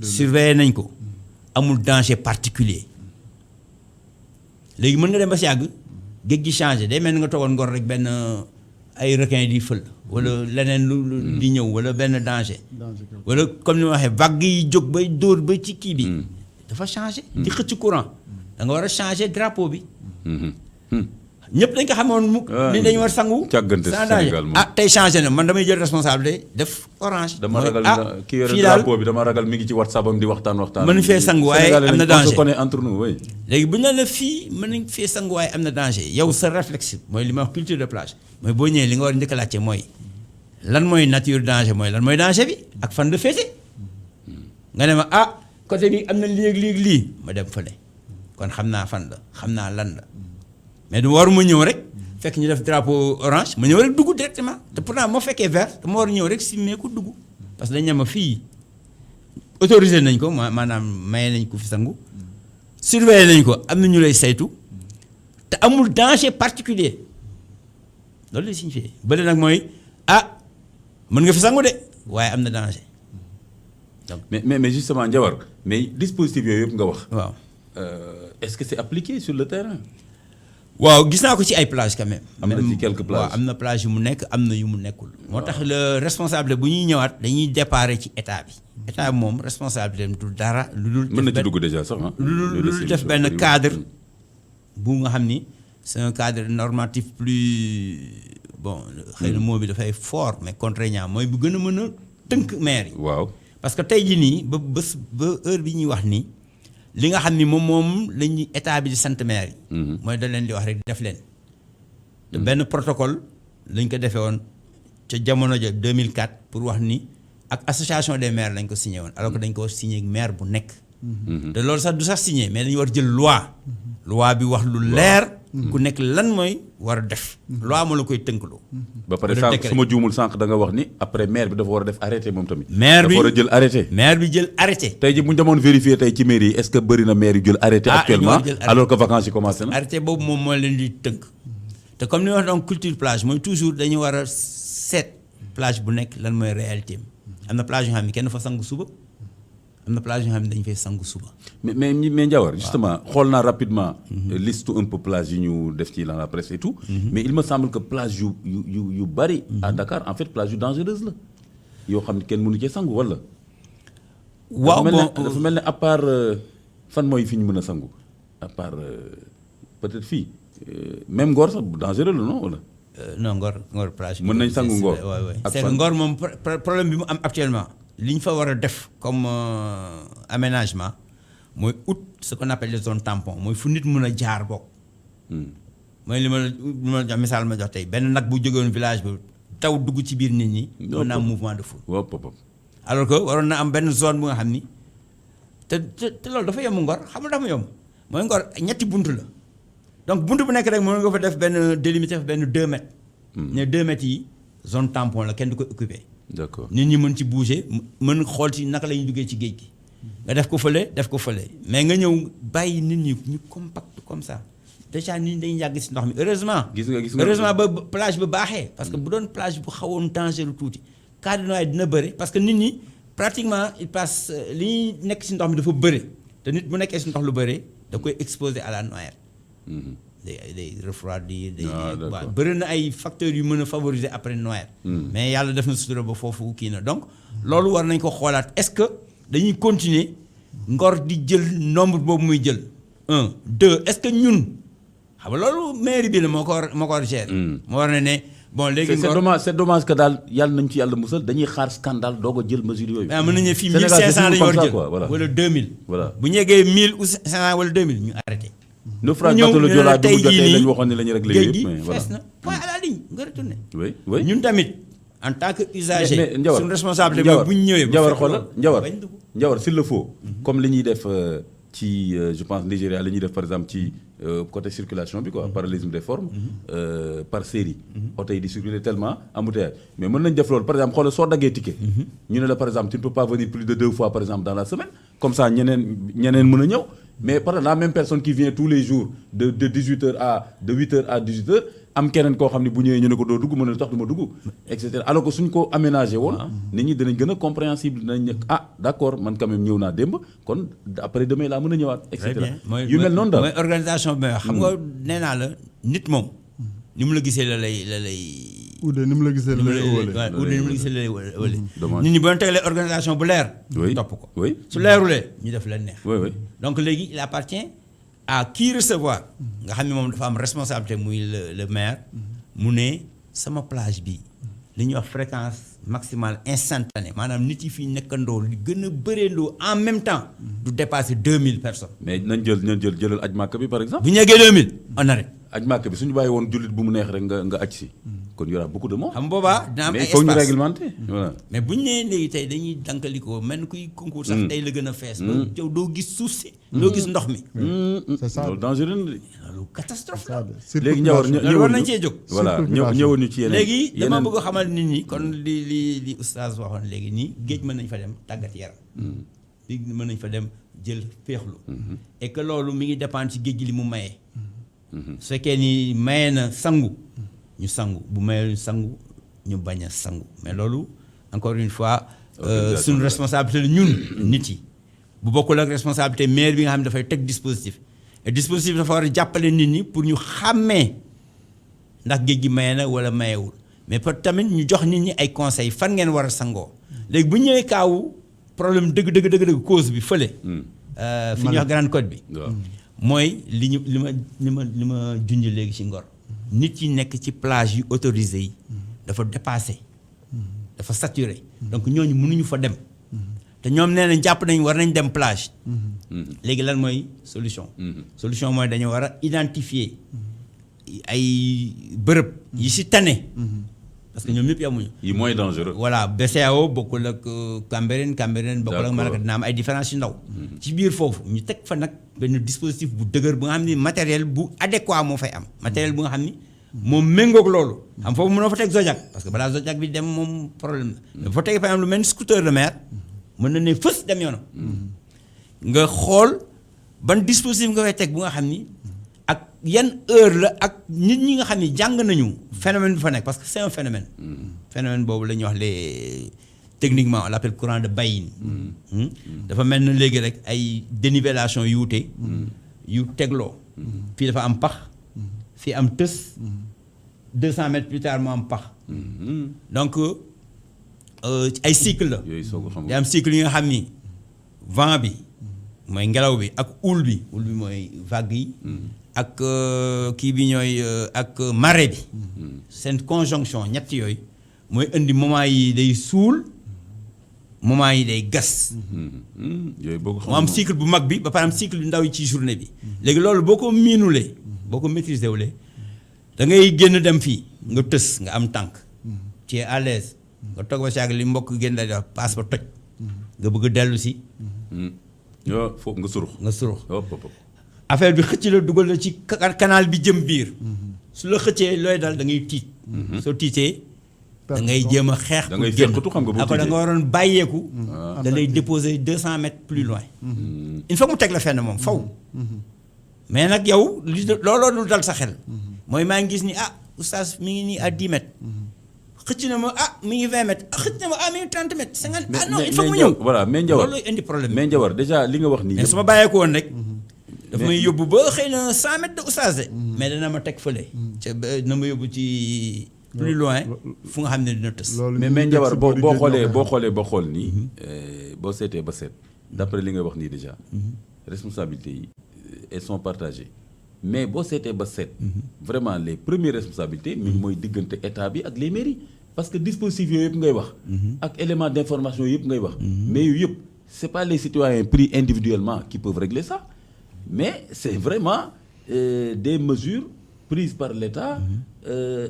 Speaker 3: surveiller nañ ko. amul danger particulier léegi mën nga dem ba si yàgg géej gi changé day mel ni nga toogoon Ngor rek benn ay requin di fël wala leneen lu di ñëw wala benn danger wala comme ni ma waxee vague yi jóg bay dóor ba ci kii bi dafa changé di xëcc courant da nga war a changé drapeau bi ñëpp dañ ko xamoon mu ni dañu war sangu
Speaker 2: càggante Sénégal moom
Speaker 3: tey changé na man damay jël responsabilité def orange
Speaker 2: dama ragal ki yore drapeau bi dama ragal mi ngi ci WhatsApp am di waxtaan
Speaker 3: mën nañ fee sangu waaye am na danger
Speaker 2: on se connaît entre nous oui
Speaker 3: léegi bu ñu la fii mën nañ fee sangu waaye am na danger yow sa réflexe mooy li ma wax culture de plage mooy boo ñëwee li nga war a njëkk a laajte mooy lan mooy nature danger mooy lan mooy danger bi ak fan la féete nga ne ma côté bi am na lii ma dem fële kon xam naa fan la xam naa lan la mais du war ma ñëw rek fekk ñu def drapeau orange ma ñëw rek dugg directement te pourtant moo fekkee vert dama war a ñëw rek simmee ko dugg parce que dañ ne ma fii autorisé nañ ko maanaam maye nañ ko fi sangu surveillé nañ ko am na ñu lay saytu te amul danger particulier loolu lay signifié bële nag mooy mën nga fi sangu de waaye am na danger donc
Speaker 2: mais justement Ndiawar mais dispositif yooyu yëpp nga wax.
Speaker 3: waaw
Speaker 2: est-ce que c'est appliqué sur le terrain.
Speaker 3: waaw gis naa ko ci ay plage quand même.
Speaker 2: am na ci quelques plages
Speaker 3: waaw am na plage yu mu nekk am na yu mu nekkul. moo tax le responsable bu ñuy ñëwaat dañuy déparé ci état bi. état bi moom responsabilité am du dara. lu dul
Speaker 2: mën na ci dugg déjà sax
Speaker 3: lu dul def benn cadre bu nga xam ni c'est un cadre normatif plus bon xëy na mot bi dafay fort mais contraignant mooy bu gën a mën a tënk maire yi.
Speaker 2: waaw
Speaker 3: parce que tey jii nii ba heure bi ñuy wax nii. li nga xam ni moom la ñuy état bi di sant maire yi. mooy da leen di wax rek def leen. te benn protocole lañ ko defee woon ca jamono ja 2004 pour wax ni ak association des maires lañ ko signé woon alors que dañ ko signé ak maire bu nekk. te loolu sax du sax signé mais dañu war jël loi. loi bi wax lu leer. ku nekk lan mooy war a def. loi moo la koy tënkaloo.
Speaker 2: ba pare sànq su ma juumul sànq da nga wax ni après maire bi dafa war a def arrêté moom tamit.
Speaker 3: maire bi
Speaker 2: dafa war a jël arrêté.
Speaker 3: maire bi jël arrêté.
Speaker 2: tey jii bu ñu demoon vérifier tey ci mairie yi est-ce que bëri na maire yu jël arrêté. actuellement alors que vacances yi commencé na.
Speaker 3: arrêté boobu moom moo leen di tënk. te comme ni wax donc culture plage mooy toujours dañu war a seet plage bu nekk lan mooy réalité am na plage yoo xam ne kenn fa sangu suba. am na plage yoo xam ne dañu fay sangu suba.
Speaker 2: mais Ndiawar justement xool naa rapidement. liste un peu plage yi ñu def ci dans la presse et tout. mais il me semble que plage yu bari. à Dakar en fait plage yu dangereuse la. yoo xam ne kenn mënu cee sangu wala.
Speaker 3: waaw bon
Speaker 2: dafa mel ne à part fan mooy fi ñu mën a sangu à part peut-être fii même Ngor sax bu dangereux la non wala.
Speaker 3: non Ngor plage.
Speaker 2: mën nañ sangu Ngor
Speaker 3: ak c'est que Ngor moom problème bi mu am actuellement. li ñu fa war a def comme aménagement mooy ut ce qu'on appelle les zones tampons mooy fu nit mun a jaar bokk. mooy li ma jox misaal ma jox tey benn nag bu jógewoon village bi taw dugg ci biir nit ñi. mën na am mouvement de foule. alors que waroon na am benn zone bu nga xam ni te loolu dafa yomb Ngor xam nga dafa yomb mooy Ngor ñetti buntu la donc buntu bu nekk rek mën nga fa def benn délimité benn 2 mètres. ne 2 mètres yi zone tampon la kenn du ko occupé.
Speaker 2: d'accord
Speaker 3: nit ñi mën ci bouger mën xool ci naka la ñuy duggee ci géej gi. nga def ko fële mais nga ñëw bàyyi nit ñi ñu compact comme ça déjà nit ñi dañuy yàgg si ndox mi heureusement.
Speaker 2: gis nga
Speaker 3: heureusement ba plage ba baaxee. parce que bu doon plage bu xawoon dangereux tuuti cas de noyade dina bëri parce que nit ñi pratiquement il passe li ñuy nekk si ndox mi dafa bëri te nit bu nekkee si ndox lu bëri da koy exposé à la noyade. day refroidir waaw bëri na ay facteurs yu mën a favoriser après noyade. mais yàlla def na sutura ba foofu kii na donc loolu war nañ ko xoolaat est-ce que dañuy continuer Ngor di jël nombre boobu muy jël 1 2 est-ce que ñun xam nga loolu mairie bi la moo ko war gérer. moo war ne bon léegi Ngor
Speaker 2: c'est dommage que daal yàlla nañ ci yàlla musal dañuy xaar scandale doog a jël mesure yooyu.
Speaker 3: mën nañu ne fii 1500 la ñu war jël wala 2000.
Speaker 2: voilà
Speaker 3: bu ñu yeggee 1000 ou 500 wala 2000 ñu arrêté.
Speaker 2: naufrage bateau le Joola bi mu jotee lañ waxoon ne la ñu réglé
Speaker 3: géej
Speaker 2: yëpp
Speaker 3: gi
Speaker 2: mais voilà
Speaker 3: fees na point à la ligne nga retourné.
Speaker 2: oui
Speaker 3: ñun tamit en tant que usager.
Speaker 2: mais Ndiawar
Speaker 3: suñu responsabilité mooy bu ñu ñëwee.
Speaker 2: Ndiawar xoolal Ndiawar s'il le faut. comme li ñuy def ci je pense Nigéria li ñuy def par exemple ci côté circulation bi quoi parallélisme des formes. par série. oto yi di circuler tellement embouteillage mais mën nañ def loolu par exemple xoolal soo daggee ticket. ñu ne la par exemple tu ne peux pas venir plus de 2 fois par exemple dans la semaine comme ça ñeneen mën a ñëw. mais par exemple la même personne qui vient tous les jours de 18h de 8h à 18h am keneen koo xam ne bu ñëwee ñu ne ko doo dugg mën na tax du ma dugg et cetera alors que suñ ko aménagé woon. nit ñi dinañ gën a compréhensible dinañ ne d'accord man quand même ñëw naa démb kon après demain laa mën a ñëwaat. et cetera yu mel noonu daal
Speaker 3: mooy organisation bi may wax xam nga nee naa la nit moom ni mu la gisee la lay.
Speaker 4: Oudé ni mu la gisee la lay ëwale.
Speaker 3: waaw Oudé ni mu la gisee la lay ëwale.
Speaker 2: dommage
Speaker 3: nit ñi boo leen tegalee organisation bu leer. topp ko su leerulee ñu def leen neex. donc léegi il appartient à qui recevoir. nga xam ne moom dafa am responsabilité muy le maire. mu ne sama plage bi li ñuy wax fréquence maximale instantanée maanaam nit yi fii nekkandoo li gën a bëreendoo en même temps. du dépasser 2000 personnes.
Speaker 2: mais nañ jëlal aj màkk bi par exemple.
Speaker 3: bu ñu yeggee 2000 on arrête.
Speaker 2: aj màkk bi suñu bàyyi woon jullit bu mu neex rek nga aj si. kon y aura beaucoup de monde.
Speaker 3: xam boobaa dina am ay espace
Speaker 2: mais il faut ñu réglementer. voilà
Speaker 3: mais bu ñu nee léegi tey dañuy dankalikoo mel ni kuy concours sax tey la gën a fees. ba yow doo gis suuf si. doo gis ndox mi.
Speaker 4: c'est ça
Speaker 2: loolu dangereux na
Speaker 3: loolu catastrophe la.
Speaker 2: léegi Ndiawar
Speaker 3: loolu war nañ cee jóg.
Speaker 2: voilà ñëwoon ñu ci yeneen
Speaker 3: léegi dama bëgg a xamal nit ñi kon li oustaz waxoon léegi nii géej mën nañ fa dem tàggat yaram. léegi mën nañ fa dem jël féexlu. et que loolu mi ngi dépendre ci géej gi li mu maye. su fekkee ni maye na sangu. ñu sangu bu mayee ñu sangu ñu bañ a sangu mais loolu encore une fois suñu responsabilité la ñun nit yi bu bokkul ak responsabilité maire bi nga xam ne dafay teg dispositif et dispositif dafa war a jàppale nit ñi pour ñu xàmmee ndax géej gi maye na wala mayewul mais peut tamit ñu jox nit ñi ay conseils fan ngeen war a sangoo léegi bu ñëwee kaawu problème dëgg cause bi fële fi ñuy wax Grande Côte bi mooy li ma junj léegi ci Ngor nit yi nekk ci plage yu autorisé yi dafa dépassé dafa saturé donc ñooñu mënuñu fa dem te ñoom nee nañ jàpp nañ war nañ dem plage léegi lan mooy solution solution mooy dañu war a identifier ay bërëb yi ci tane parce que ñoom ñëpp yamuñu
Speaker 2: yi moins dangereux
Speaker 3: voilà BCEAO bokkul ak Cambérène bokkul ak Malaka dina am ay différence yu ndaw ci biir foofu ñu teg fa nag benn dispositif bu dëgër bu nga xam ni matériel bu adéquat moo fay am matériel bu nga xam ni moom méngoog loolu xam foofu mënoo fa teg Zodiac parce que balaa Zodiac bi dem moom problème la fa teg par exemple lu mel ni scooter de mer mën na ne fës dem yoonam nga xool ban dispositif nga fay teg bu nga xam ni ak yan heure la ak nit ñi nga xam ni jàng nañu phénomène bi fa nekk parce que c'est un phénomène phénomène boobu la ñuy wax les techniquement on l'appelle courant de Bayes dafa mel na léegi rek ay dénivellation yu wute yu tegloo fii dafa am pax fii am tës 200 mètres plus tard mu am pax donc ay cycle la day am cycle yi nga xam ni vent bi mooy ngelaw bi ak houle bi mooy vague yi ak kii bi ñooy ak marée bi seen conjonction ñett yooyu mooy indi moment yi day suul moment yi day gas mu am cycle bu mag bi ba pare am cycle bu ndaw yi ci journée bi léegi loolu boo ko miinulee boo ko maîtriser wulee da ngay génn dem fii nga tës nga am tànk tu es à l'aise nga toog ba saag li mbokk génn da def passe ba toj nga bëgg dellu si
Speaker 2: foofu nga surux
Speaker 3: affaire bi xëcc la dugal la ci canal bi jëm biir su la xëccee looy dal da ngay tiit soo tiitee da ngay jéem a xeex
Speaker 2: da ngay
Speaker 3: pour génn
Speaker 2: fekkatu xam nga boo
Speaker 3: après da nga waroon bàyyeeku da lay déposer 200 mètres plus loin il faut mu teg la fenn moom faw mais nag yow looloo dul dal sa xel mooy maa ngi gis ni oustaz mi ngi nii à 10 mètres xëcc na ma mi ngi 20 mètres xëcc na ma mi ngi 30 mètres 50 non il faut mu ñëw
Speaker 2: voilà mais Ndiawar
Speaker 3: loolu indi problème
Speaker 2: mais Ndiawar déjà li nga wax nii
Speaker 3: mais su ma bàyyeeku woon rek daf may yóbbu ba xëy na 100 mètres de oustaz de mais dana ma teg fële na ma yóbbu ci plus loin fu nga xam ne dina tës
Speaker 2: mais Ndiawar boo xoolee ba xool nii boo seetee ba seet d'après li nga wax nii déjà responsabilités yi elles sont partagées mais boo seetee ba seet vraiment les premières responsabilités mi mooy diggante état bi ak les mairies parce que dispositifs yooyu yëpp ngay wax ak éléments d'information yëpp ngay wax mais yooyu yëpp c'est pas les citoyens pris individuellement qui peuvent régler ça mais c'est vraiment des mesures prises par l'État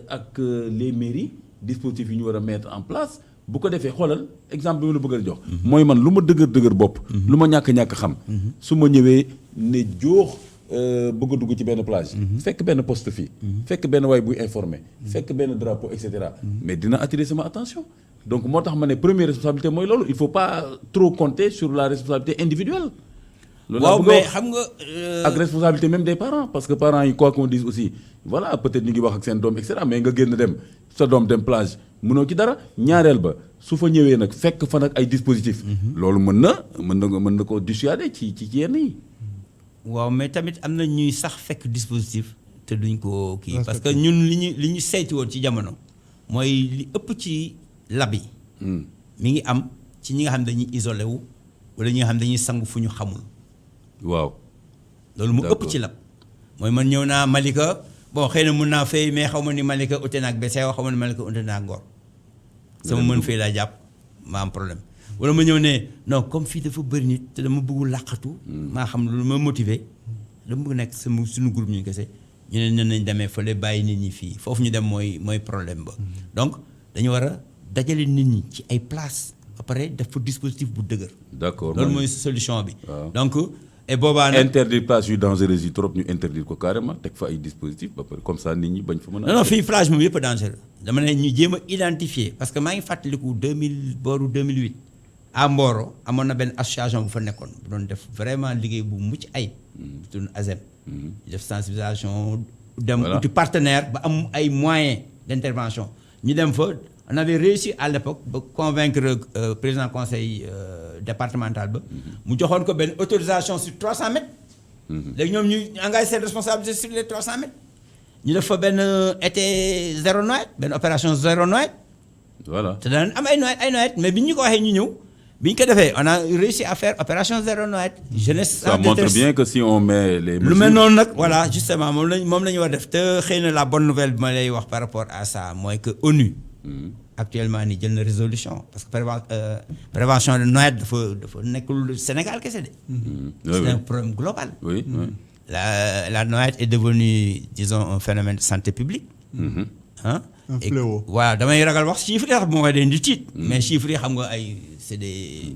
Speaker 2: ak les mairies dispositifs yi ñu war a mettre en place bu ko defee xoolal exemple bi ma la bëgg a jox mooy man lu ma dëgër bopp lu ma ñàkk xam su ma ñëwee ne joox bëgg a dugg ci benn plage fekk benn poste fii fekk benn waay buy informé fekk benn drapeau et cetera mais dina attirer sama attention donc moo tax ma ne première responsabilité mooy loolu il faut pas trop compter sur la responsabilité individuelle
Speaker 3: waaw mais xam nga
Speaker 2: ak responsabilité même des parents parce que parents yi quoi qu'on dise aussi voilà peut-être ñu ngi wax ak seen doom et cetera mais nga génn dem sa doom dem plage mënoo ci dara ñaareel ba su fa ñëwee nag fekk fa nag ay dispositifs loolu mën na ko dissuader ci yenn yi
Speaker 3: waaw mais tamit am na ñuy sax fekk dispositif te duñ ko kii parce que ñun li ñu saytu woon ci jamono mooy li ëpp ci lab yi mi ngi am ci ñi nga xam dañuy isolé wu wala ñi nga xam dañuy sangu fu ñu xamul
Speaker 2: waaw
Speaker 3: loolu mu ëpp ci lab mooy man ñëw naa Malika bon xëy na mun naa fay mais xaw ma ni Malika ute naag Bessèye xaw ma ni Malika ute naag Ngor sama mën fay laa jàpp ma am problème wala ma ñëw ne non comme fii dafa bëri nit te dama bëggul làqatu maa xam lu ma motiver dama bëgg nekk suñu groupe ñu kese ñu ne nañ demee fële bàyyi nit ñi fii foofu ñu dem mooy problème ba donc dañu war a dajale nit ñi ci ay place ba pare def fa dispositif bu dëgër
Speaker 2: d'accord
Speaker 3: loolu mooy solution bi
Speaker 2: waaw.
Speaker 3: donc et boobaa nag
Speaker 2: interdire place yu dangereuses yi trop ñu interdire ko carrément teg fa ay dispositifs ba pare comme ça nit ñi bañ fa mën a
Speaker 3: non fii plage moom yëpp dangereux dama ne ñu jéem a identifier parce que maa ngi fàttaliku 2008 à Mboro amoon na benn association bu fa nekkoon bu doon def vraiment liggéey bu mucc ay tudd ASEM def sensibilisation dem uti partenaire ba am ay moyens d'intervention ñu dem fa on avait réussi à l'époque ba convaincre président conseil départemental ba mu joxoon ko benn autorisation sur 300 mètres léegi ñoom ñu engagé seen responsabilité sur les 300 mètres ñu def fa benn été zéro noyade benn opération zéro noyade
Speaker 2: voilà
Speaker 3: te daan am ay noyade mais bi ñu ko waxee ñu ñëw bi ñu ko defee on a réussi à faire opération zéro noyade jeunesse
Speaker 2: ça montre bien que si on met les mesures
Speaker 3: lu mel noonu nag voilà justement moom la ñu war def te xëy na la bonne nouvelle bi ma lay wax par rapport à ça mooy que ONU actuellement nii jël na résolution parce que prévention de noyade dafa nekkul Sénégal kese de c'est un problème global
Speaker 2: oui.
Speaker 3: La noyade est devenue disons un phénomène de santé publique ah
Speaker 4: un fléau
Speaker 3: waaw damay ragal wax chiffres yi xam moo koy den di tiit mais chiffres yi xam nga c'est des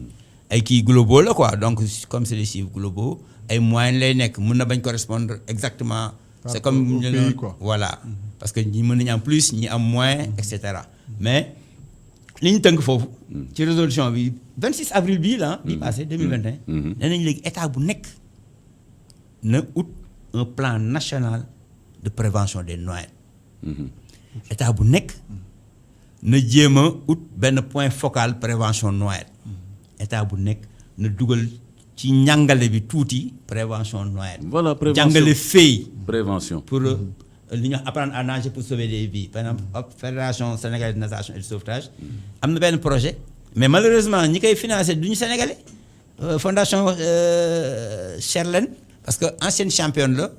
Speaker 3: ay kii globaux la quoi donc comme c'est des chiffres globaux ay moyens lay nekk mën na bañ correspondre exactement c'est comme
Speaker 4: pays, quoi.
Speaker 3: voilà parce que ñi mën nañu am plus ñi am moins et cetera mais li ñu tënk foofu ci résolution bi 26 avril bii la bii passé 2021 nee nañ léegi état bu nekk na ut un plan national de prévention des noyades état bu nekk na jéem a ut benn point focal prévention noyade état bu nekk na dugal ci njàngale bi tuuti prévention noyade
Speaker 2: voilà prévention
Speaker 3: jàngale fay
Speaker 2: prévention
Speaker 3: pour li ñuy wax apprendre à nager pour sauver des vies par exemple fédération sénégalaise de natation et de sauvetage am na benn projet mais malheureusement ñi koy financé du ñu sénégalais fondation Cherlen parce que ancienne championne la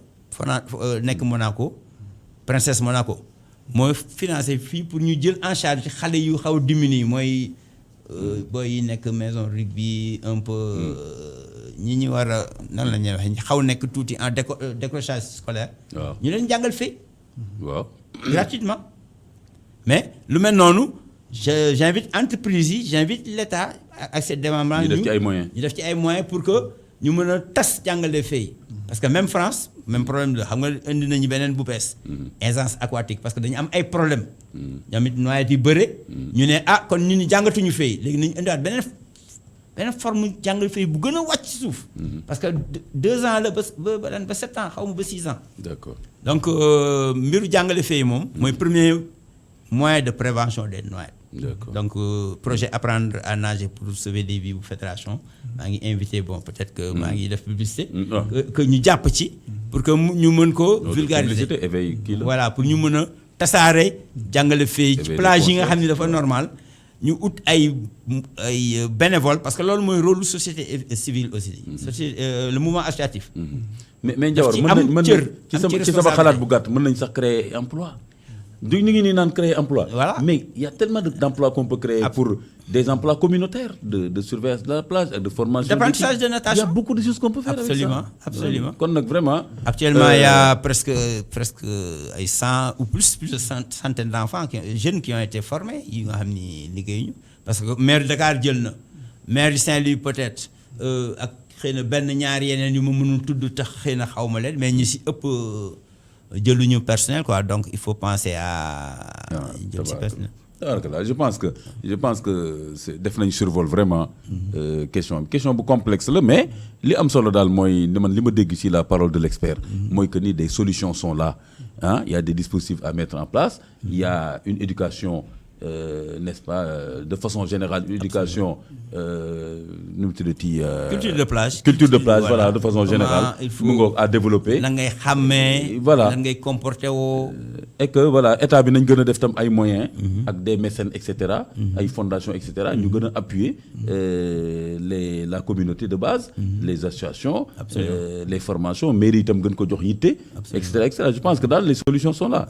Speaker 3: nekk Monaco princesse Monaco mooy financé fii pour ñu jël en charge xale yu xaw a diminué mooy booy yi nekk maison rugby un peu ñi ñu war a nan la ñuy waxee xaw nekk tuuti en décrochage scolaire.
Speaker 2: waaw
Speaker 3: ñu leen jàngal fii.
Speaker 2: waaw
Speaker 3: gratuitement. mais lu mel noonu j'invite entreprise yi j'invite l'État ak ces démembrements
Speaker 2: ñu def ci ay moyens
Speaker 3: ñu def ci ay moyens pour que ñu mën a tas jàngale fii parce que même France même problème la xam nga indi nañu beneen bu bees. aisance aquatique parce que dañu am ay problème ñoom it noyade yi bëre. ñu ne kon ñu ni jàngatuñu fay léegi nañu indiwaat beneen forme jàngal fay bu gën a wàcc ci suuf. parce que 2 ans la ba 7 ans xaw ma ba 6 ans.
Speaker 2: d'accord
Speaker 3: donc mbiru jàngale fay moom. mooy premier moyen de prévention des noyades.
Speaker 2: D'accord.
Speaker 3: Donc projet apprendre à nager pour sauver des vies bu fédération maa ngi invité peut-être que maa ngi def publicité. que ñu jàpp ci. pour que ñu mën ko vulgariser
Speaker 2: publicité éveil kii la.
Speaker 3: voilà pour ñu mën a tasaare jàngale fay ci plage yi nga xam ne dafa normal. ñu ut ay bénévole parce que loolu mooy rôle société civile aussi. Le mouvement associatif.
Speaker 2: mais Ndiawar mën nañ ci sama xalaat bu gàtt mën nañ sax créer emploi. ñu ngi nii naan créer emploi.
Speaker 3: Voilà.
Speaker 2: Mais il y a tellement d'emplois qu'on peut créer pour des emplois communautaires de surveillance de la plage et de formation.
Speaker 3: D'apprentissage de natation.
Speaker 2: Il y a beaucoup de choses qu'on peut faire
Speaker 3: Absolument,
Speaker 2: avec ça.
Speaker 3: absolument.
Speaker 2: Kon nag vraiment.
Speaker 3: Actuellement, il y a presque ay 100 ou plus de centaines d'enfants jeunes qui ont été formés yi nga xam ni liggéeyuñu parce que maire de Dakar jël na maire de Saint-Louis peut-être ak xëy na benn ñaar yeneen yu ma mënul tudd tax xëy na xaw ma leen mais ñu si ëpp jëluñu personnel quoi donc il faut penser à jël si personnel.
Speaker 2: Là, je pense que c'est def nañ survol vraiment question bu complexe la mais li am solo daal mooy man li ma dégg ci la parole de l'expert mooy que ni des solutions sont là il y a des dispositifs à mettre en place il y a une éducation n'est-ce pas de façon générale une éducation nu mu tuddati culture de plage voilà de façon générale mu ngoog à développer
Speaker 3: la ngay xàmmee
Speaker 2: voilà
Speaker 3: la ngay comporter woo
Speaker 2: et que voilà état bi nañ gën a def tam ay moyens ak des mécènes et cetera ay fondations et cetera ñu gën a appuyer la communauté de base les associations les formations mairie itam gën ko jox yitte et cetera je pense que daal les solutions sont là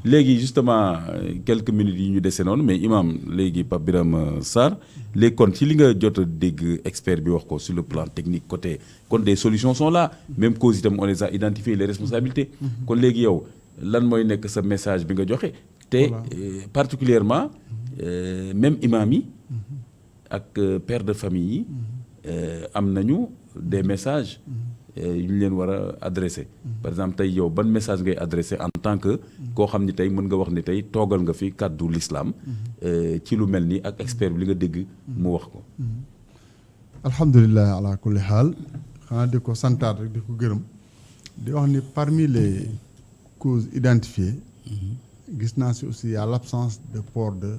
Speaker 2: léegi justement quelques minutes yi ñu dese noonu mais imam léegi Pape Birame Sarr léegi kon ci li nga jot a dégg expert bi wax ko sur le plan technique côté kon des solutions sont là même cause itam on les a identifié les responsabilités kon léegi yow lan mooy nekk sa message bi nga joxe te particulièrement même imam yi ak pères de famille yi am nañu des messages yu ñu leen war a adressé par exemple tey yow ban message ngay adressé en tant que koo xam ni tey mën nga wax ni tey toogal nga fi kàddu l'islam ci lu mel ni ak expert bi li nga dégg mu wax ko
Speaker 4: alhamdulilah ala kulli xaal xanaa di ko santaat rek di ko gërëm di wax ni parmi les causes identifiées gis naa si aussi y a l'absence de port de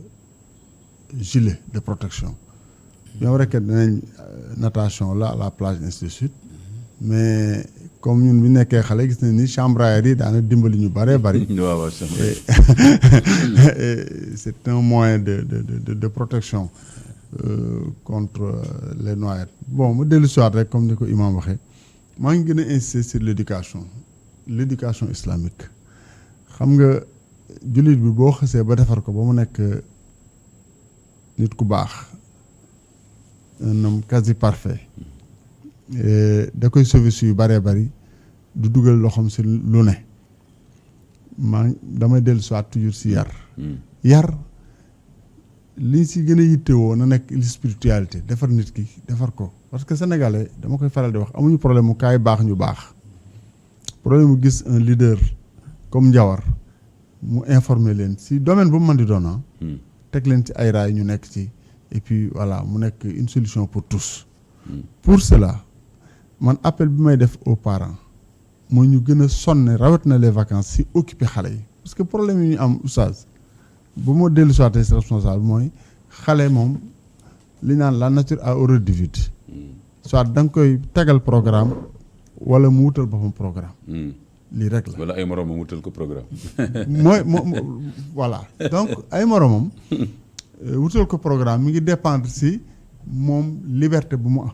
Speaker 4: gilet de protection bien vrai que dinañ natation la à la plage ainsi de suite mais comme ñun bi nekkee xale gis nañ ni chambre à air yi daana dimbali ñu bëree bëri c'est un moyen de protection contre les noyades bon ma dellu siwaat rek comme ni ko imam waxee maa ngi gën a insister sur l'éducation islamique xam nga jullit bi boo xasee ba defar ko ba mu nekk nit ku baax un homme quasi parfait da koy sauver yu bëree bëri du dugal loxoom si lu ne damay dellu soit toujours si yar li si gën a yittewoo na nekk spiritualité defar nit ki defar ko parce que sénégalais dama koy faral di wax amuñu problème mu kaay baax ñu baax problème mu gis un leader comme Ndiawar mu informer leen si domaine bu mu mën di doon teg leen ci ay raay ñu nekk ci et puis voilà mu nekk une solution pour tous pour cela man appel bi may def aux parents mooy ñu gën a sonne rawat na les vacances si occuper xale yi parce que problème yi ñu am oustaz bu ma dellu soité si responsable mooy xale moom li naan la nature a horreur du vide soit da nga koy tegal programme wala mu wutal boppam programme lii rek la
Speaker 2: wala ay moromam wutal ko programme
Speaker 4: mooy voilà donc ay moromam wutal ko programme mi ngi dépendre si moom liberté bu mu am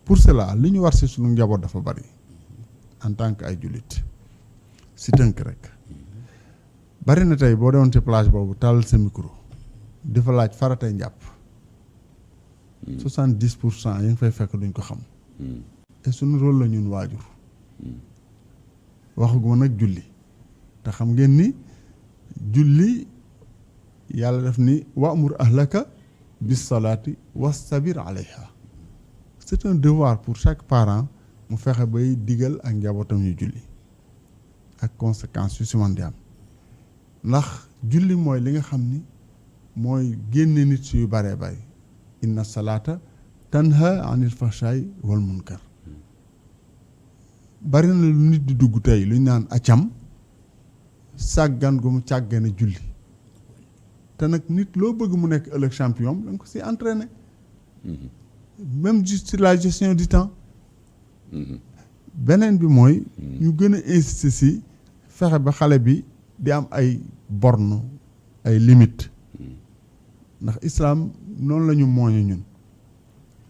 Speaker 4: pour cela li ñu war si sunu njaboot dafa bari en tant que ay jullit si tënk rek bari na tey boo demoon ci plage boobu tàllal sa micro di fa laaj faratay njàpp 70% yi nga fay fekk duñ ko xam te sunu rôle la ñun waajur waxaguma nag julli te xam ngeen ni julli yàlla def ni wa'mur ahlaka bis salaati wastabir alayha c'est un devoir pour chaque parent mu fexe bay digal ak njabootam yu julli ak conséquences yu si man di am ndax julli mooy li nga xam ni mooy génne nit si yu bëree bëri inna salaata tanha anil fahshaay wal munkar bari na lu nit di dugg tey lu ñu naan acam sàggan gu mu càggane julli te nag nit loo bëgg mu nekk ëllëg champion da nga ko si entraîner même juste sur la gestion du temps beneen bi mooy ñu gën a insister si fexe ba xale bi di am ay borne ay limites ndax islam noonu la ñu mooñu ñun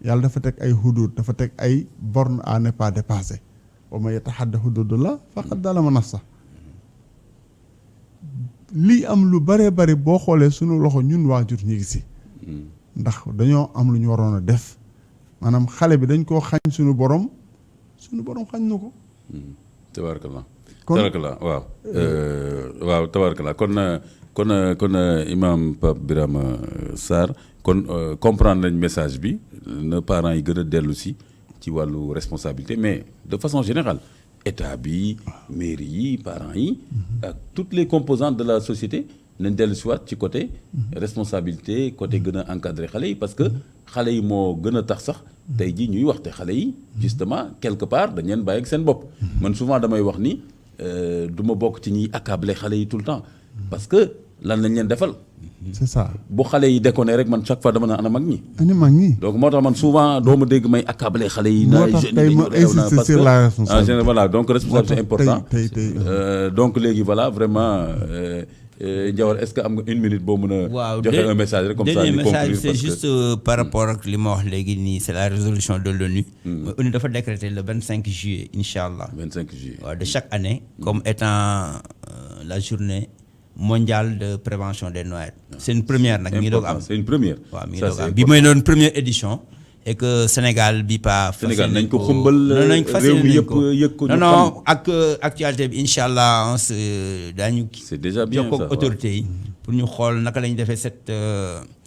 Speaker 4: yàlla dafa teg ay hudud dafa teg ay borne à ne pas dépasser wa man yatahadda hududallah faqad zalama nafsa lii am lu bëree bëri boo xoolee sunu loxo ñun waajur ñu ngi si ndax dañoo am lu ñu waroon a def maanaam xale bi dañ koo xañ sunu borom xañ na ko
Speaker 2: tabarakallah waaw tabarakallah kon imam Pape Birama Sarr kon comprendre nañ message bi na parents yi gën a dellu si ci wàllu responsabilité mais de façon générale état bi mairie yi parents yi ak toutes les composantes de la société nañ dellu si waat ci côté responsabilité côté gën a encadrer xale yi parce que xale yi moo gën a tax sax tey jii ñuy wax te xale yi justement quelque part dañ leen bàyyi ak seen bopp man souvent damay wax ni du ma bokk ci ñiy accabler xale yi tout le temps parce que lan lañ leen defal
Speaker 4: c'est ça
Speaker 2: bu xale yi déconné rek man chaque fois dama naan ana mag ñi donc moo tax man souvent doo ma dégg may accabler xale yi
Speaker 4: moo tax tey ma insister sur la responsabilité
Speaker 2: voilà donc responsabilité c'est important donc léegi voilà vraiment Ndiawar est-ce que am nga une minute boo mën a joxe un message rek comme ça
Speaker 3: dernier message c'est juste par rapport ak li ma wax léegi nii c'est la résolution de l'ONU ONU dafa décréter le 25 juillet inchallah
Speaker 2: 25 juillet
Speaker 3: waaw de chaque année comme étant la journée mondiale de prévention des noyades c'est une première nag mi ngi doog am
Speaker 2: c'est une première
Speaker 3: waaw mi ngi doog am bi mooy doon première édition et que Sénégal bi pas
Speaker 2: Sénégal nañ ko xumbal réew mi yëpp yëg ko
Speaker 3: non ak actualité bi inchallah daañu
Speaker 2: c'est déjà bien
Speaker 3: jokkoo ak autorités yi pour ñu xool naka la ñu defee cette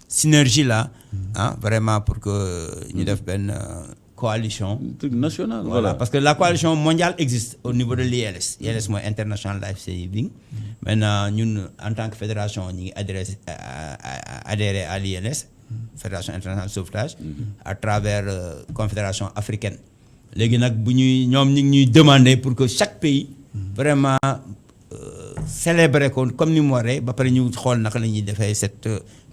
Speaker 3: synergie là vraiment pour que ñu def benn coalition
Speaker 2: nationale
Speaker 3: voilà parce que la coalition mondiale existe au niveau de l'ILS ILS mooy International Life Saving maintenant ñun en tant que fédération ñu ngi adhéré à l'ILS fédération internationale de sauvetage à travers confédération africaine léegi nag bu ñuy ñoom ñu ngi ñuy demander pour que chaque pays vraiment célébrer ko comme ni mu waree ba pare ñu xool naka la ñuy defee cette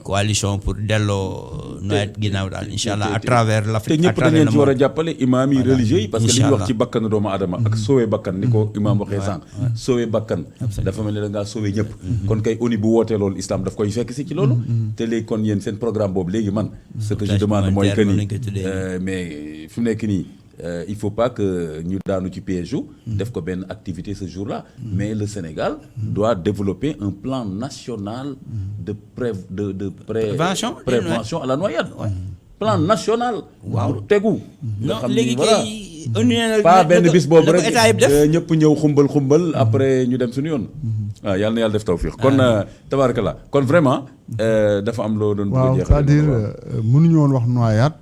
Speaker 3: coalition pour delloo nawet ginnaaw daal incha allah à travers l'Afrique
Speaker 2: te ñëpp dañ leen ci war a jàppale imaam yi religieux yi parce que li ñu wax ci bakkanu doomu aadama ak sauver bakkan ni ko imaam waxee sànq sauver bakkan dafa mel ne da ngaa sauver ñëpp kon kay ONU bu wootee loolu islam daf koy fekk si ci loolu te léegi kon yéen seen programme boobu léegi man ce que je demande mooy que ni mais fi mu nekk nii il faut pas que ñu daanu ci piège def ko benn activité ce jour-là mais le Sénégal doit développer un plan national de prévention à la noyade plan national waaw tegu nga xam ni voilà pas benn bis boobu rek ñëpp ñëw xumbal après ñu dem suñu yoon waaw yàlla na yàlla def tawfiq kon tabarakallah kon vraiment dafa am loo doon bëgg a jeexal
Speaker 4: c'est-à-dire mënuñu woon wax noyade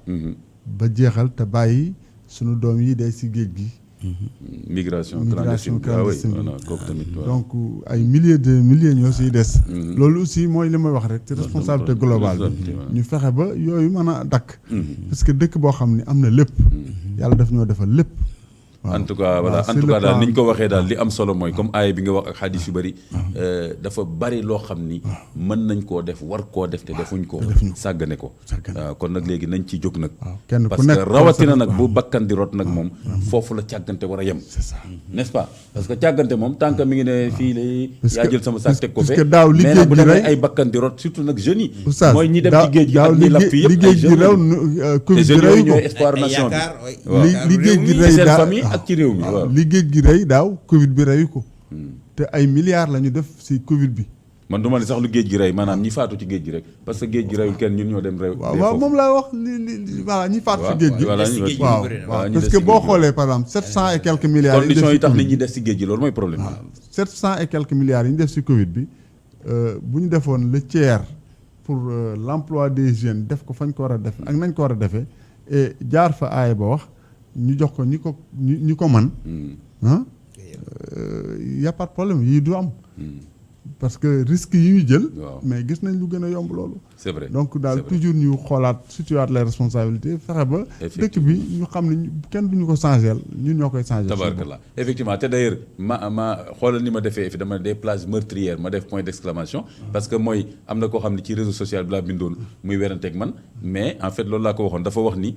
Speaker 4: ba jeexal te bàyyi sunu doom yi day si géej gi
Speaker 2: migration clandestine kooku tamit
Speaker 4: donc ay milliers ñoo siy des loolu aussi mooy li may wax rek ci responsabilité globale bi ñu fexe ba yooyu mën a dakk parce que dëkk boo xam ne am na lépp yàlla daf ñoo defal lépp
Speaker 2: en tout cas voilà en tout cas daal ni ñu ko waxee daal li am solo mooy comme aaya bi nga wax ak xadis yu bëri dafa bari loo xam ni mën nañ koo def war koo def te defuñ ko sàggane ko waaw kon nag léegi nañ ci jóg nag parce que rawatina nag bu bakkan di rot nag moom foofu la càggante war a yem n'est-ce pas parce que càggante moom tant que mi ngi ne fii lay yaa jël sama sac teg ko fee mais nag bu demee ay bakkan di rot surtout nag jeunes yi mooy ñi dem ci géej gi ak ñi lapp fii yëpp ay jeunes yi ñooy espoir nation bi
Speaker 4: liggéey gi rey
Speaker 2: seen famille ak ci réew mi waaw
Speaker 4: liggéey gi rey daaw Covid bi reyu ko te ay milliards la ñu def si Covid bi
Speaker 2: man du ma ne sax lu géej gi rey maanaam ñi faatu ci géej gi rek parce que géej gi reyul kenn ñun ñoo dem rew
Speaker 4: waaw moom laa wax li voilà ñi faatu ci géej gi waaw parce que boo xoolee par exemple 700 et quelques milliards
Speaker 2: conditions yi tax nit ñi des ci géej gi loolu mooy problème
Speaker 4: 700 et quelques milliards yi ñu def si Covid bi bu ñu defoon le tiers pour l'emploi des jeunes def ko fañ ko war a def ak nañ ko war a defee et jaar fa aaya ba wax ñu jox ko ñi ko man y a pas de problème yii du am parce que risque yi ñu jël mais gis nañ lu gën a yomb loolu
Speaker 2: c'est vrai
Speaker 4: donc daal toujours ñu xoolaat situer les responsabilités fexe ba dëkk bi ñu xam ne kenn duñu ko changé ñun ñoo koy changé
Speaker 2: tabarkallah effectivement te d'ailleurs ma xoolal ni ma defee fi dama des plages meurtrières ma def point d'exclamation parce que mooy am na koo xam ne ci réseau social bi laa bindoon muy weranteeg man mais en fait loolu laa ko waxoon dafa wax ni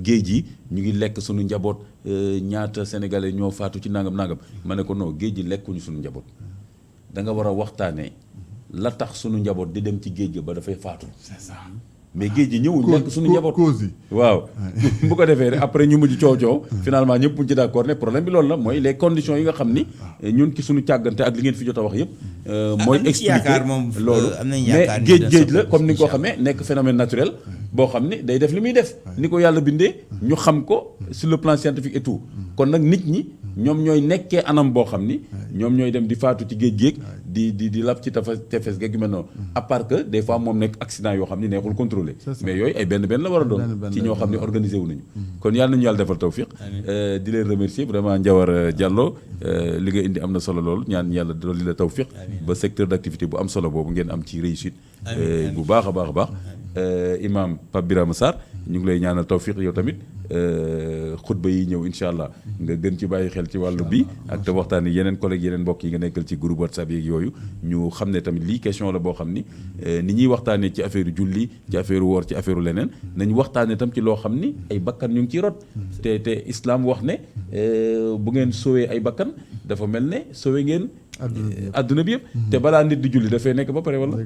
Speaker 2: géej yi ñu ngi lekk suñu njaboot ñaata sénégalais ñoo faatu ci nangam ma ne ko non géej gi lekkuñu suñu njaboot da nga war a waxtaanee la tax sunu njaboot di dem ci géej ga ba dafay faatu.
Speaker 4: c'est ça
Speaker 2: mais géej gi ñëwuñ nekk sunu njaboot
Speaker 4: cause yi
Speaker 2: waaw bu ko defee rek après ñu mujj coow finalement ñëpp mu ci d'accord ne problème bi loolu la mooy les conditions yi nga xam ni ñun ci sunu càggante ak li ngeen fi jot a wax yëpp mooy expliquer loolu mais géej la comme ni nga ko xamee nekk phénomène naturel boo xam ni day def li muy def ni ko yàlla bindee ñu xam ko sur le plan scientifique et tout kon nag nit ñi ñoom ñooy nekkee anam boo xam ni ñoom ñooy dem di faatu ci géej géej di lab ci tefes geeg yu mel noonu à part que des fois moom nekk accident yoo xam ni neexul contrôler mais yooyu ay benn la war a doon ci ñoo xam ne organisé wu nañu kon yàlla nañu yàlla defal tawfiq di leen remercier vraiment Ndiawar Diallo li nga indi am na solo lool ñaan yàlla dolli la tawfiq ba secteur d'activité bu am solo boobu ngeen am ci réussite bu baax a baax imam Pape Birama Sarr ñu ngi lay ñaanal tawfiq yow tamit xutba yi ñëw incha allah nga gën ci bàyyi xel ci wàllu bi ak te waxtaan yeneen collègues yeneen mbokk yi nga nekkal ci groupe WhatsApp yeeg yooyu ñu xam ne tamit lii question la boo xam ni ni ñuy waxtaanee ci affaire julli ci affaire woor ci affaire leneen nañ waxtaanee tam ci loo xam ni ay bakkan ñu ngi ciy rot te islam wax ne bu ngeen sowee ay bakkan dafa mel ne sowe ngeen adduna bi yëpp te balaa nit di julli dafay nekk ba pare wala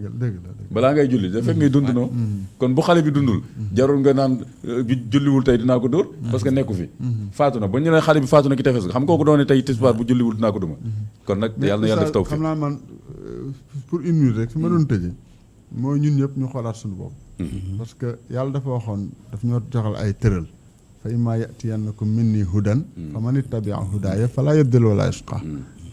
Speaker 2: balaa ngay julli dafay ngay dund noo kon bu xale bi dundul jarul nga naan julliwul tey dinaa ko dóor parce que nekku fi faatu na ba ñu ne xale bi faatu na ki tefes ga xam nga kooku doone tey tisbaar bu julliwul dinaa ko duma kon nag yàlla na yàlla def taw fi
Speaker 4: xam naa man pour une minute rek fi ma doon tëjee mooy ñun ñëpp ñu xoolaat suñu bopp parce que yàlla dafa waxoon daf ñoo joxal ay tëral fa immaa ya'tiyannakum minnii hudan faman ittabi'a hudaaya falaa yadillu wa laa yashqaa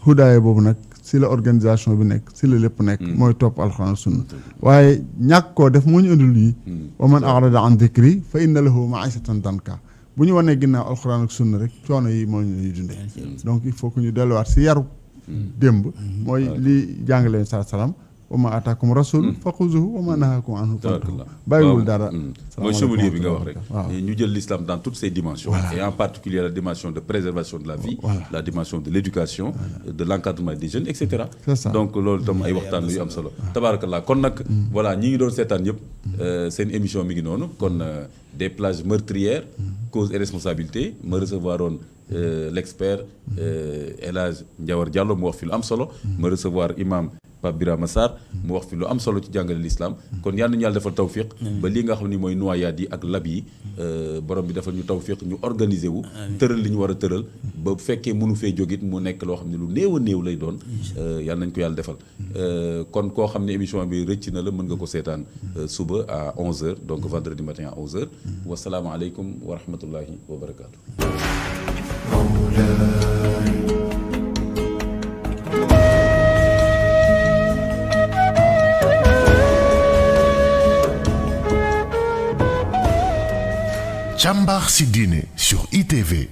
Speaker 4: hudaaya boobu nag si la organisation bi nekk si la lépp nekk mooy topp alxuraan sunna waaye ñàkk koo def moo ñu indil yi wa man a'rada an dhikri fa inna lahu ma'ishatan danka bu ñu wanee ginnaaw alxuraan ak sunna rek coono yi moo ñu dundee donc il faut que ñu delluwaat si yaru démb mooy li jàngale saa salaam wa ma ataakum rasul fa xuzuhu wa ma nahakum anhu fantahu bàyyiwul dara
Speaker 2: mooy chevalier bi nga wax rek ñu jël l'islam dans toutes ses dimensions et en particulier la dimension de préservation de la vie la dimension de l'éducation de l'encadrement des jeunes et cetera donc loolu tam ay waxtaan yu am solo tabarakallah kon nag voilà ñi ngi doon seetaan yëpp seen émission mi ngi noonu kon des plages meurtrières cause et responsabilité ma recevoir oon l'expert El Hadj Ndiawar Diallo mu wax fi lu am solo ma recevoir imam Pape Birama Sarr mu wax fi lu am solo ci jàngale l'islam kon yal nañu yàlla defal tawfiq ba lii nga xam ni mooy noyade yi ak lab yi borom bi defal ñu tawfiq ñu organiser wu tëral li ñu war a tëral ba bu fekkee mënu fee jógit mu nekk loo xam ne lu néew a néew lay doon yal nañ ko yàlla defal kon koo xam ne émission bi rëcc na la mën nga ko seetaan suba à 11h donc vendredi matin à 11h wasalaamaaleykum wa rahmatullahi wa barakaatu.
Speaker 5: Càmbar si diine sur ITV.